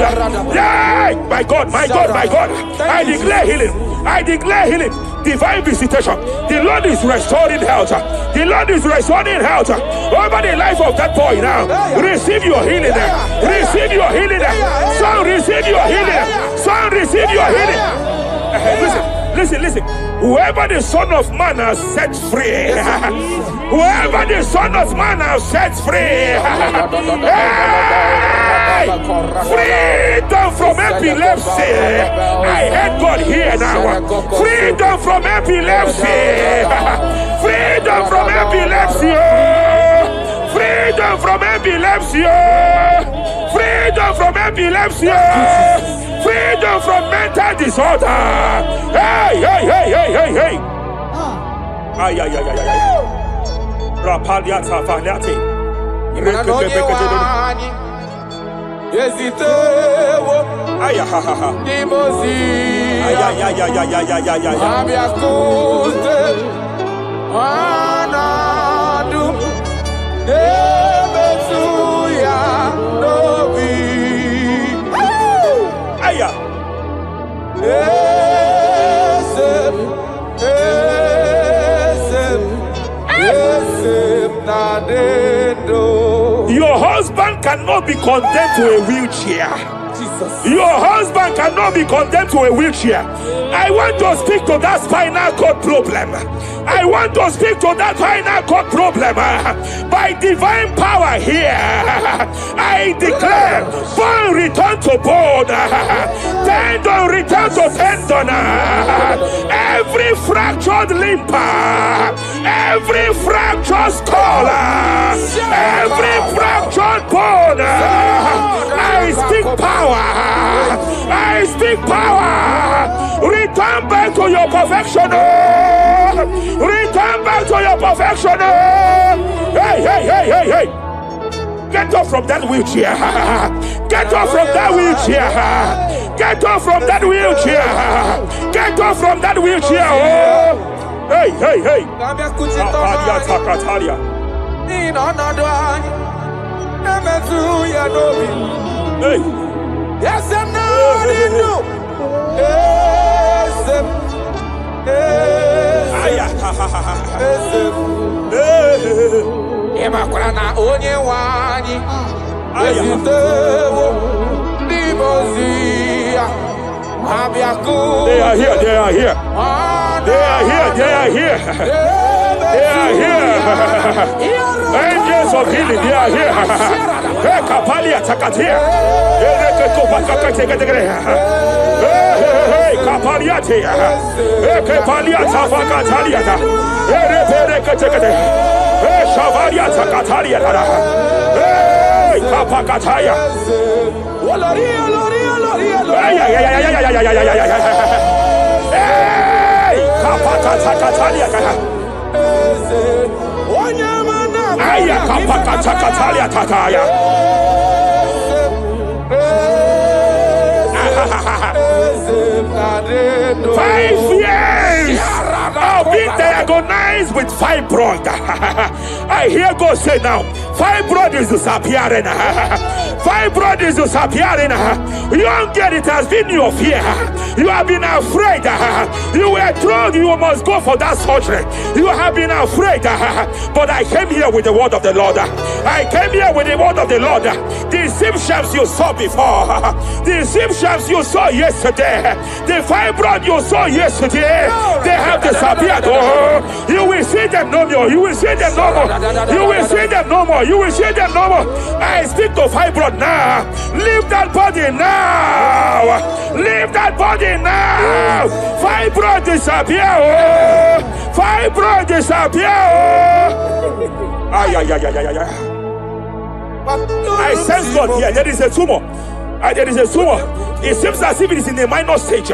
Yeah, my God, my God, my God. I declare healing. I declare healing. Divine visitation. The Lord is restoring health. The Lord is restoring health over the life of that boy now. Receive your healing. Receive your healing. Son, receive your healing. Son, receive your healing. Listen. Whoever the Son of Man has set free, whoever the Son of Man has set free, freedom from epilepsy. I heard God here now. Freedom from epilepsy. Freedom from epilepsy. Freedom from epilepsy. Freedom from epilepsy. Freedom from mental disorder. Hey. Rapalia Savaliate. Your husband cannot be condemned to a wheelchair. Jesus. Your husband cannot be condemned to a wheelchair. I want to speak to that spinal cord problem. I want to speak to that spinal cord problem. By divine power here, I declare bone return to bone, tendon return to tendon. Every fractured limb, every fractured skull, every fractured bone, I speak power. I speak power. Return back to your perfection. Return back to your perfection. Hey. Get off from that wheelchair. Get off from that wheelchair. Get off from that wheelchair. Get off from that wheelchair. Oh. Hey. Hey. Yes, and no. Emakrana onye wani ezitewo limozia abiaku. They are here. They are here. They are here. Angels of healing, they are here. Hey, Kapalia Takatia. Hey, Kapaliatia. Hey, Kapalia Tafakataliata. Hey, Shavalia Takatalia. Hey, Kapakataya. Hey, Kapakatakalia. Aya Kapakatakalia Tataya. 5 years of being diagnosed with fibroid. I hear God say now, fibroid is disappearing. Fibroid is disappearing. You don't get it, has been your fear. You have been afraid. You were told you must go for that surgery. You have been afraid. But I came here with the word of the Lord. I came here with the word of the Lord. The symptoms you saw before, the symptoms you saw yesterday, the fibroid you saw yesterday, they have disappeared. Oh, you will see them no more. You will see them no more. You will see them no more. You will see them no more. I speak to fibroid now. Leave that body now. Leave that body now. Fibroid disappear. Oh, fibroid disappear. Oh. Ay, ay, ay, ay, ay, ay. I sense God here. There is a tumor. There is a tumor. It seems as if it is in a minor stage.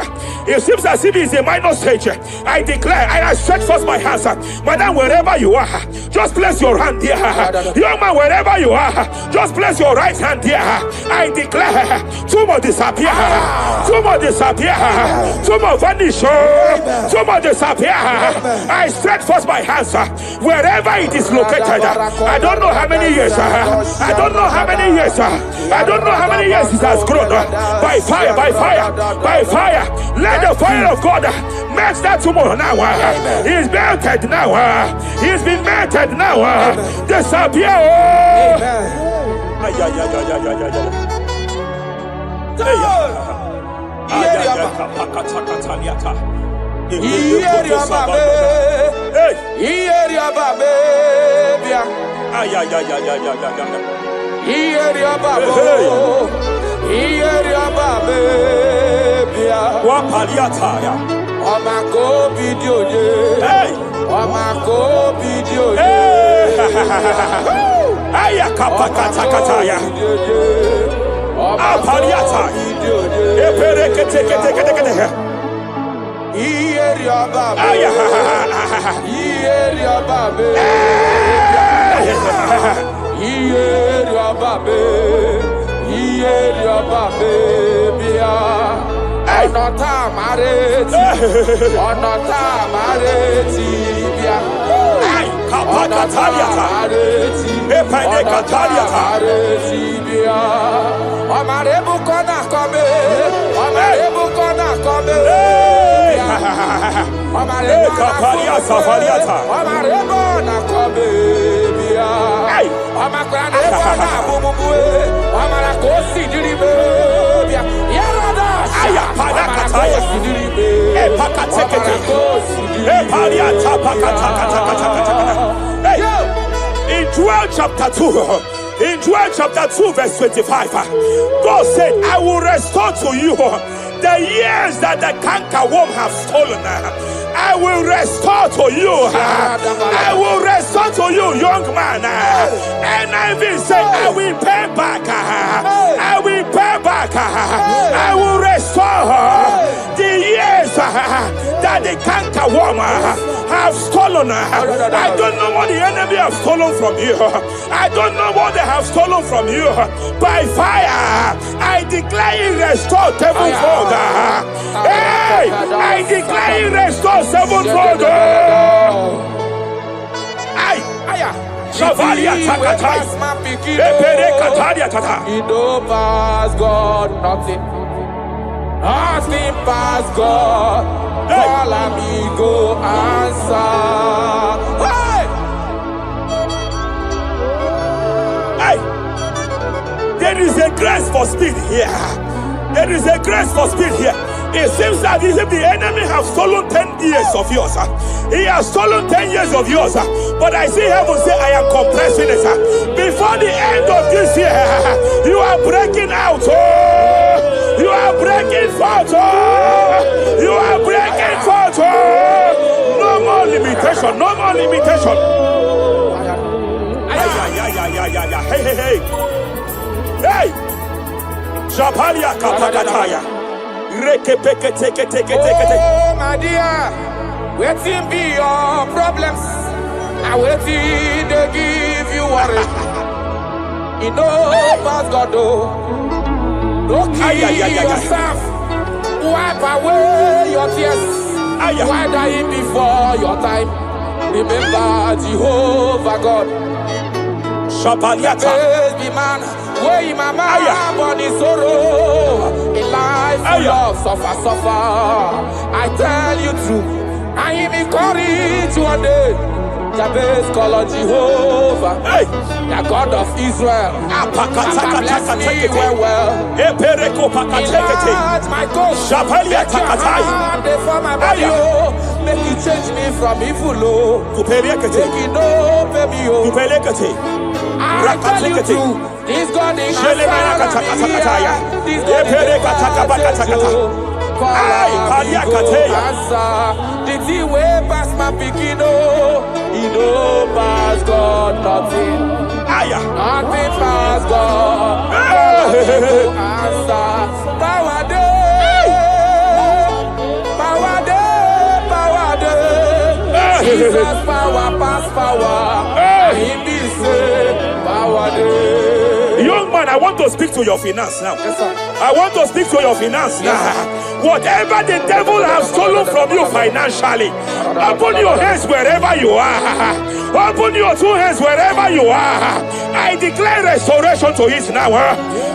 It seems as if it is a minor stage. I declare, I stretch forth my hands. Madam, wherever you are, just place your hand here. Young man, wherever you are, just place your right hand here. I declare, tumor disappear. Tumor disappear. Tumor vanish. Tumor disappear. I stretch forth my hands wherever it is located. I don't know how many years. I don't know how many years. I don't know how many years it has grown. By fire, by fire, by fire. Let the fire of God match that tumor now. He's melted now. He's been melted now. Disappear. In Joel chapter 2, in Joel chapter 2 verse 25, God said, I will restore to you the years that the cankerworm have stolen. I will restore to you. I will restore to you, young man. And I will say, I will pay back. I will pay back. I will restore the years that the cankerworm have stolen. I don't know what the enemy have stolen from you. I don't know what they have stolen from you. By fire, I declare it restored sevenfold. Hey, I declare it restored sevenfold. Shavalia Takatai. He don't pass God nothing. Nothing pass God. Call amigo answer. Hey! There is a grace for speed here. There is a grace for speed here. It seems that if the enemy has stolen 10 years of yours, he has stolen 10 years of yours. But I see heaven say, I am compressing it. Before the end of this year, you are breaking out. Oh, you are breaking forth. Oh, you are breaking forth. Oh, no more limitation. No more limitation. Hey, hey, hey. Hey. Japalia kapagataya. Oh, my dear, waiting be your problems. I waiting to give you worry. You know, past God, don't kill yourself. Wipe away your tears. Why dying before your time? Remember Jehovah God. Baby man, where my man born in sorrow, in life full of suffer. I tell you true, I am encouraged one day. Jabez call on Jehovah, the God of Israel. Papa bless me well. Enlarge my coast. Make your hand for my body. Make you change me from evil. Make you know, baby. I tell you true, this God in Israel. This God in answer. The thing way past my beginning. He know past God nothing. Nothing past God. Answer. Power day. Power day. Power day. Jesus power past power. He be say power day. Young man, I want to speak to your finance now. Yes, sir. I want to speak to your finance now. Whatever the devil has stolen from you financially, open your hands wherever you are. Open your two hands wherever you are. I declare restoration to it now.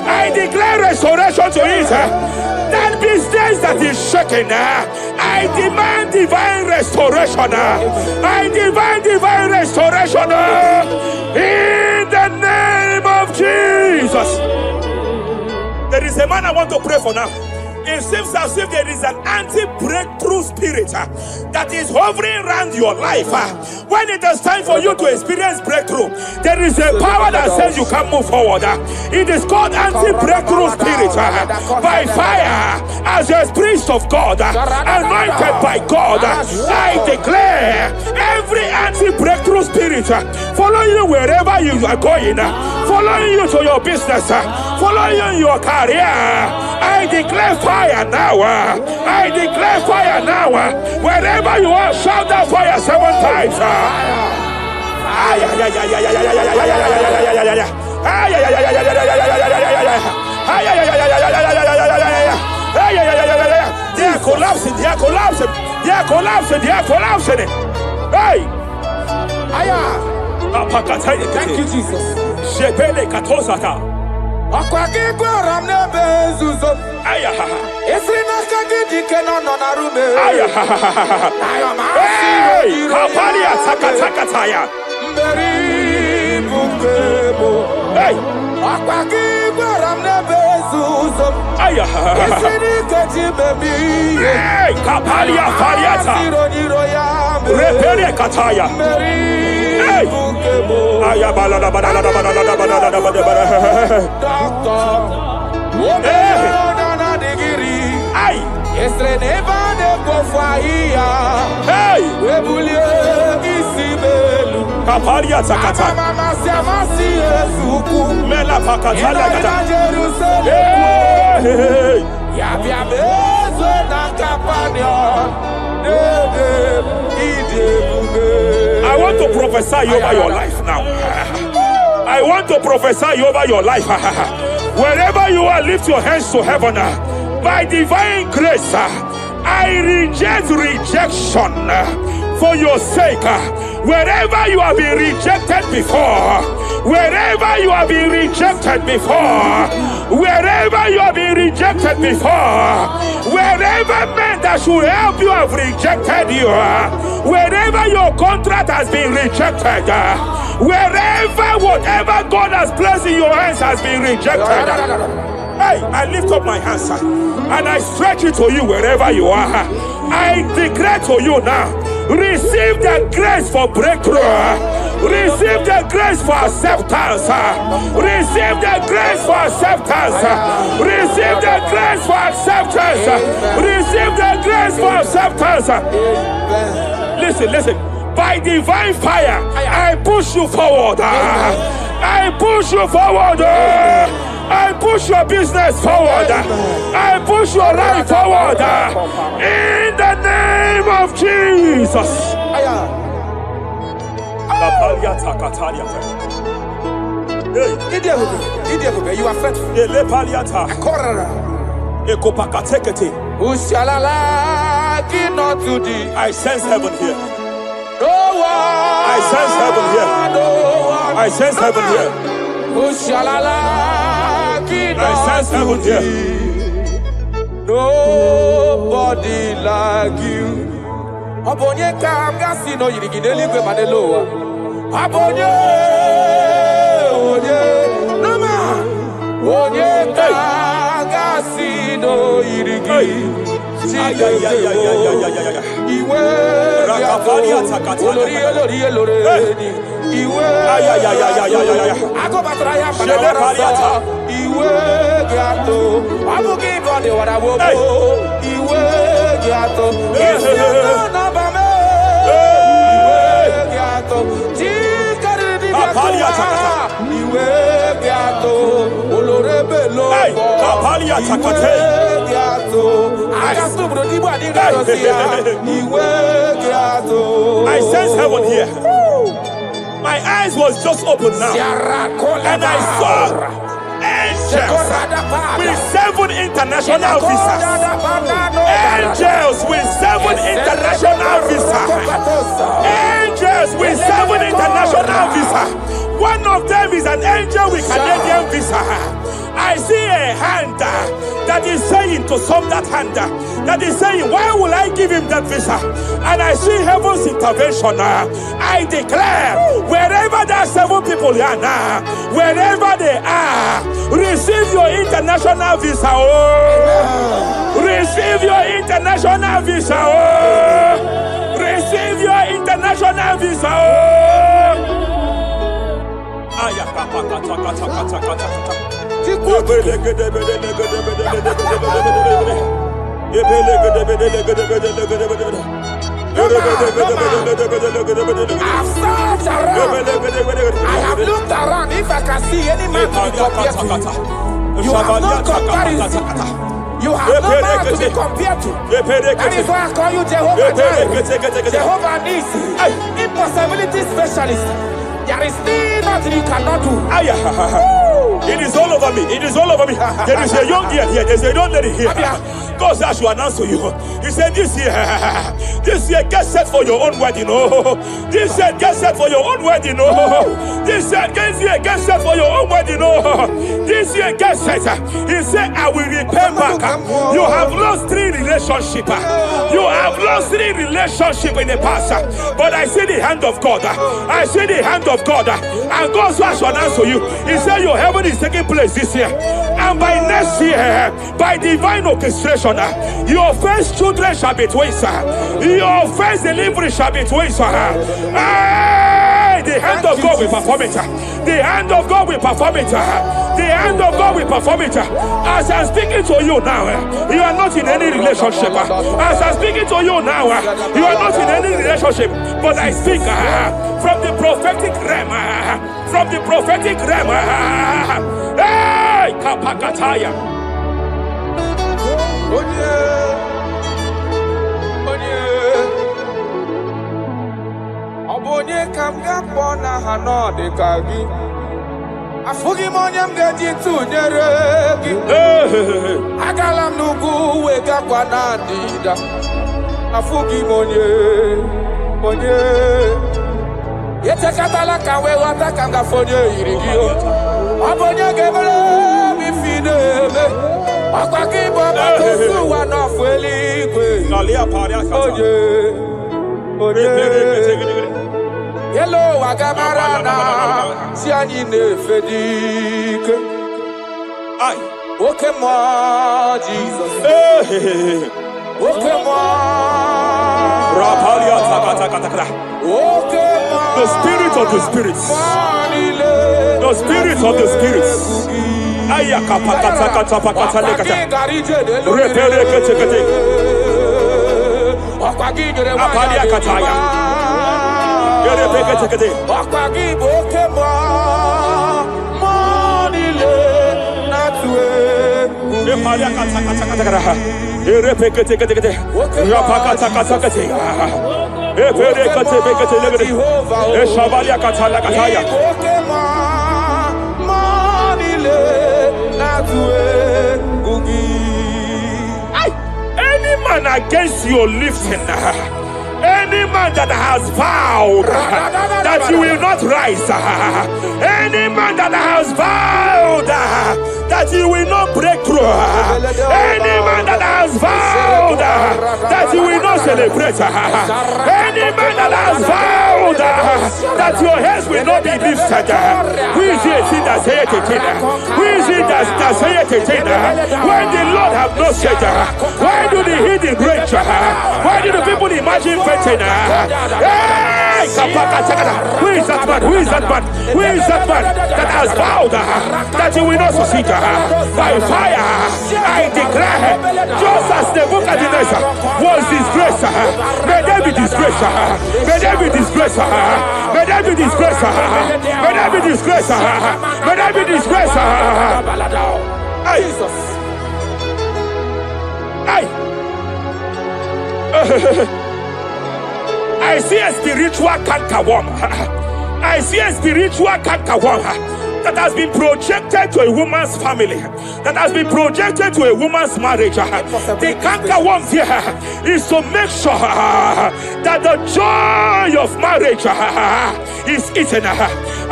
I declare restoration to it. That business that is shaken, I demand divine restoration. I demand divine restoration in the name of Jesus. There is a man I want to pray for now. It seems as if there is an anti-breakthrough spirit that is hovering around your life. When it is time for you to experience breakthrough, there is a power that says you can move forward. It is called anti-breakthrough spirit. By fire, as a priest of God, anointed by God, I declare every anti-breakthrough spirit following you wherever you are going, following you to your business, following you in your career. I declare fire now. I declare fire now. Wherever you are, shout that fire 7 times. They are collapsing. They are collapsing. They are collapsing. They are collapsing. Hey. Thank you, Jesus. Shepele katosaka. Akwagigwa ramne bezuzo. Esrina kagidi kenono na rume. Hey, kapalia takataya. Mberi bukebo. Hey, akwagigwa ramne bezuzo. Esrina kagidi bebi. Hey, kapalia fariata. Repere kataya. Hey, ayabala banana. Hey, Estreneva de Kofaia. hey, Webulie isibelu. kapalia takata. Mama siamasi esuku. Mela pakatala kata. Jerusalem. Hey, Yabia bezo na kapanion. I want to prophesy over your life now. I want to prophesy over your life. Wherever you are, lift your hands to heaven. By divine grace, I reject rejection for your sake. Wherever you have been rejected before, wherever you have been rejected before, wherever you have been rejected before, wherever men that should help you have rejected you, wherever your contract has been rejected, wherever whatever God has placed in your hands has been rejected, Hey, I lift up my hands and I stretch it to you wherever you are. I declare to you now, receive the grace for breakthrough. Receive the grace for acceptance. Receive the grace for acceptance. Receive the grace for acceptance. Receive the grace for acceptance. Listen. By divine fire, I push you forward. I push you forward. I push your business forward. I push your life forward. In the name of Jesus. You are faithful. I sense heaven here. I sense heaven here. I sense heaven here. I sense heaven here. Nobody like you. Abonye kamgasi no yirigideli kwe maneloa. Abonye, nama. Abonye kamgasi no yirigideli. Iwe I sense heaven here. My eyes was just open now, and I saw angels with 7 international visas. Angels with 7 international visas. Angels with 7 international visas. One of them is an angel with Canadian visa. I see a hand that is saying to some that hand that is saying, why will I give him that visa? And I see heaven's intervention. I declare, wherever there are 7 people are now, wherever they are, receive your international visa. Oh, receive your international visa. Oh, receive your international visa. Oh. I have looked around. If I can see any man to be compared to you, you have no comparison. You have no man to be compared to. That is why I call you Jehovah Jireh, Jehovah Nisi, impossibility specialist. There is nothing you cannot do. It is all over me. It is all over me. There is a young girl here. There's a young lady here. God says I should announce to you. He said this year, get set for your own wedding. Oh, this year, get set for your own wedding. Oh, this year, get set for your own wedding. Oh, this year, get set. He said, I will repay back. You have lost 3 relationships. You have lost 3 relationships in the past. But I see the hand of God. I see the hand of God. And God says I should announce to you. He said your heaven is taking place this year. And by next year, by divine orchestration, your first children shall be twins. Your first delivery shall be twins. The hand of God will perform it. The hand of God will perform it. The hand of God will perform it. As I'm speaking to you now, you are not in any relationship. As I'm speaking to you now, you are not in any relationship. But I speak from the prophetic realm. From the prophetic realm. Hey, Kapakataya. Obonye kamga pona hano de kagi. Afugi monyam geji tunyere gi. Agalam nugu wega kwa nadida. Afugi monye. Yete katala kawe wata kanga fonye irigio. Obonye gebele mifideme. Akwaki baba kusu wanofueli kwe. Hello, Agamarana, Siani Nefedik. Okay, more Jesus. Okay, more. Okay, more. The spirit of the spirits. The spirit of the spirits. Any man against your lifting, any man that has vowed that you will not rise, any man that has vowed that you will not break through, any man that has vowed that you will not celebrate, any man that has vowed that your heads will not be lifted, who is it that saith it? Who is it that saith it? When the Lord have not said, why do the hidden rage? Why do the people imagine fainting? Hey! Who is that man? Who is that man? Who is that man that has vowed that you will not succeed? By fire, I declare, just as Nebuchadnezzar was disgraced, may they be disgraced. May they be disgraced. May they be disgraced. May they be disgraced. May they be disgraced. Jesus. I see a spiritual cankerworm. I see a spiritual cankerworm that has been projected to a woman's family, that has been projected to a woman's marriage. The cankerworm here is to make sure that the joy of marriage is eaten.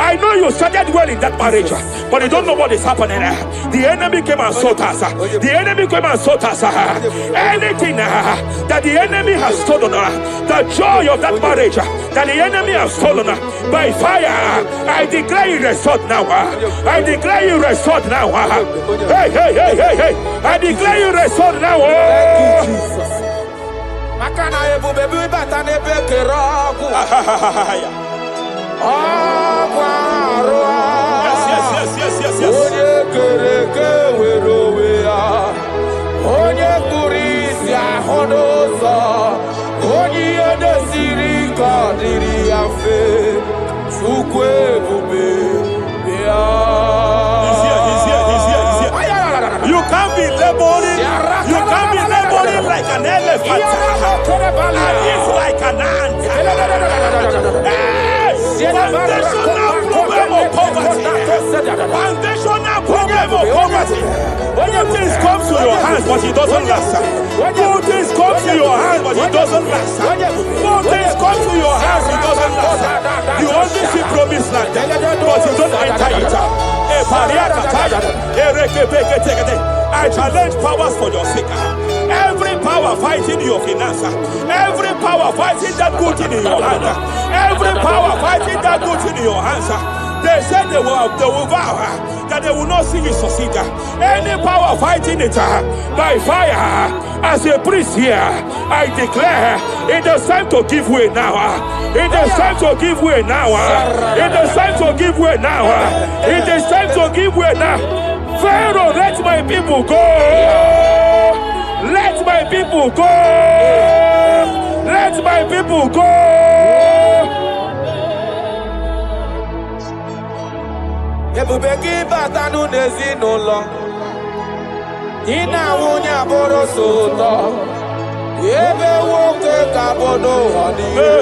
I know you started well in that marriage, but you don't know what is happening. The enemy came and sought us. The enemy came and sought us. Anything that the enemy has stolen, the joy of that marriage that the enemy has stolen, by fire, I declare you restored now. I declare you restored now. Hey, hey, hey, hey, hey. I declare you restored now. You can't be laboring. You can't be laboring like an elephant. And it's like an ant. Foundational problem of poverty. Foundational problem of poverty. When things come to your hands, but it doesn't last. When things come to your hands, but it doesn't last. When things come to your hands, it doesn't last. You only see promised land, but you don't enter it. I challenge powers for your sake. Every power fighting your finance, every power fighting that good thing in your hand, every power fighting that good thing in your hands. They said they will vow that they will not see you succeed. Any power fighting it by fire, as a priest here, I declare it is time to give way now. It is time to give way now. It is time to give way now. It is time to give way now. Pharaoh, let my people go. Let my people go. Let my people go. Ebubegi batanu nezi n'ụlọ ina nwunye abụrụ so ụtọ ebe nwoke ka bodo ụwa n'ihe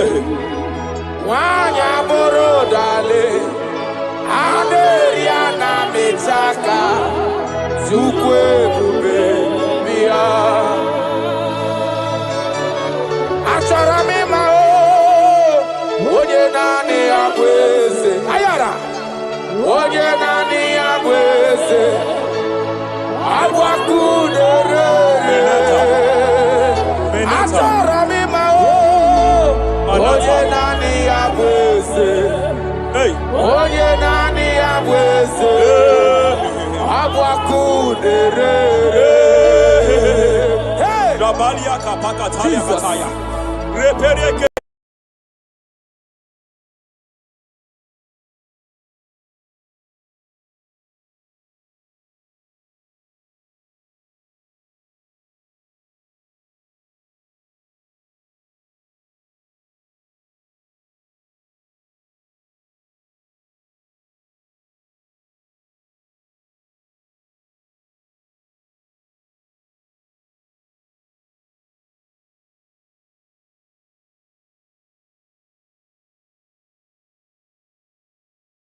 nwanyị abụrụ dale adịrị ya na mechaka Chukwu ebube bịa achọrọ m ịma onye naanị ya bụ eze ayara onye naanị ya bụ eze agbakwunerere achọrọ m ịma onye naanị ya bụ eze onye naanị ya bụ eze Dabalia kapaka talia kataya. Repere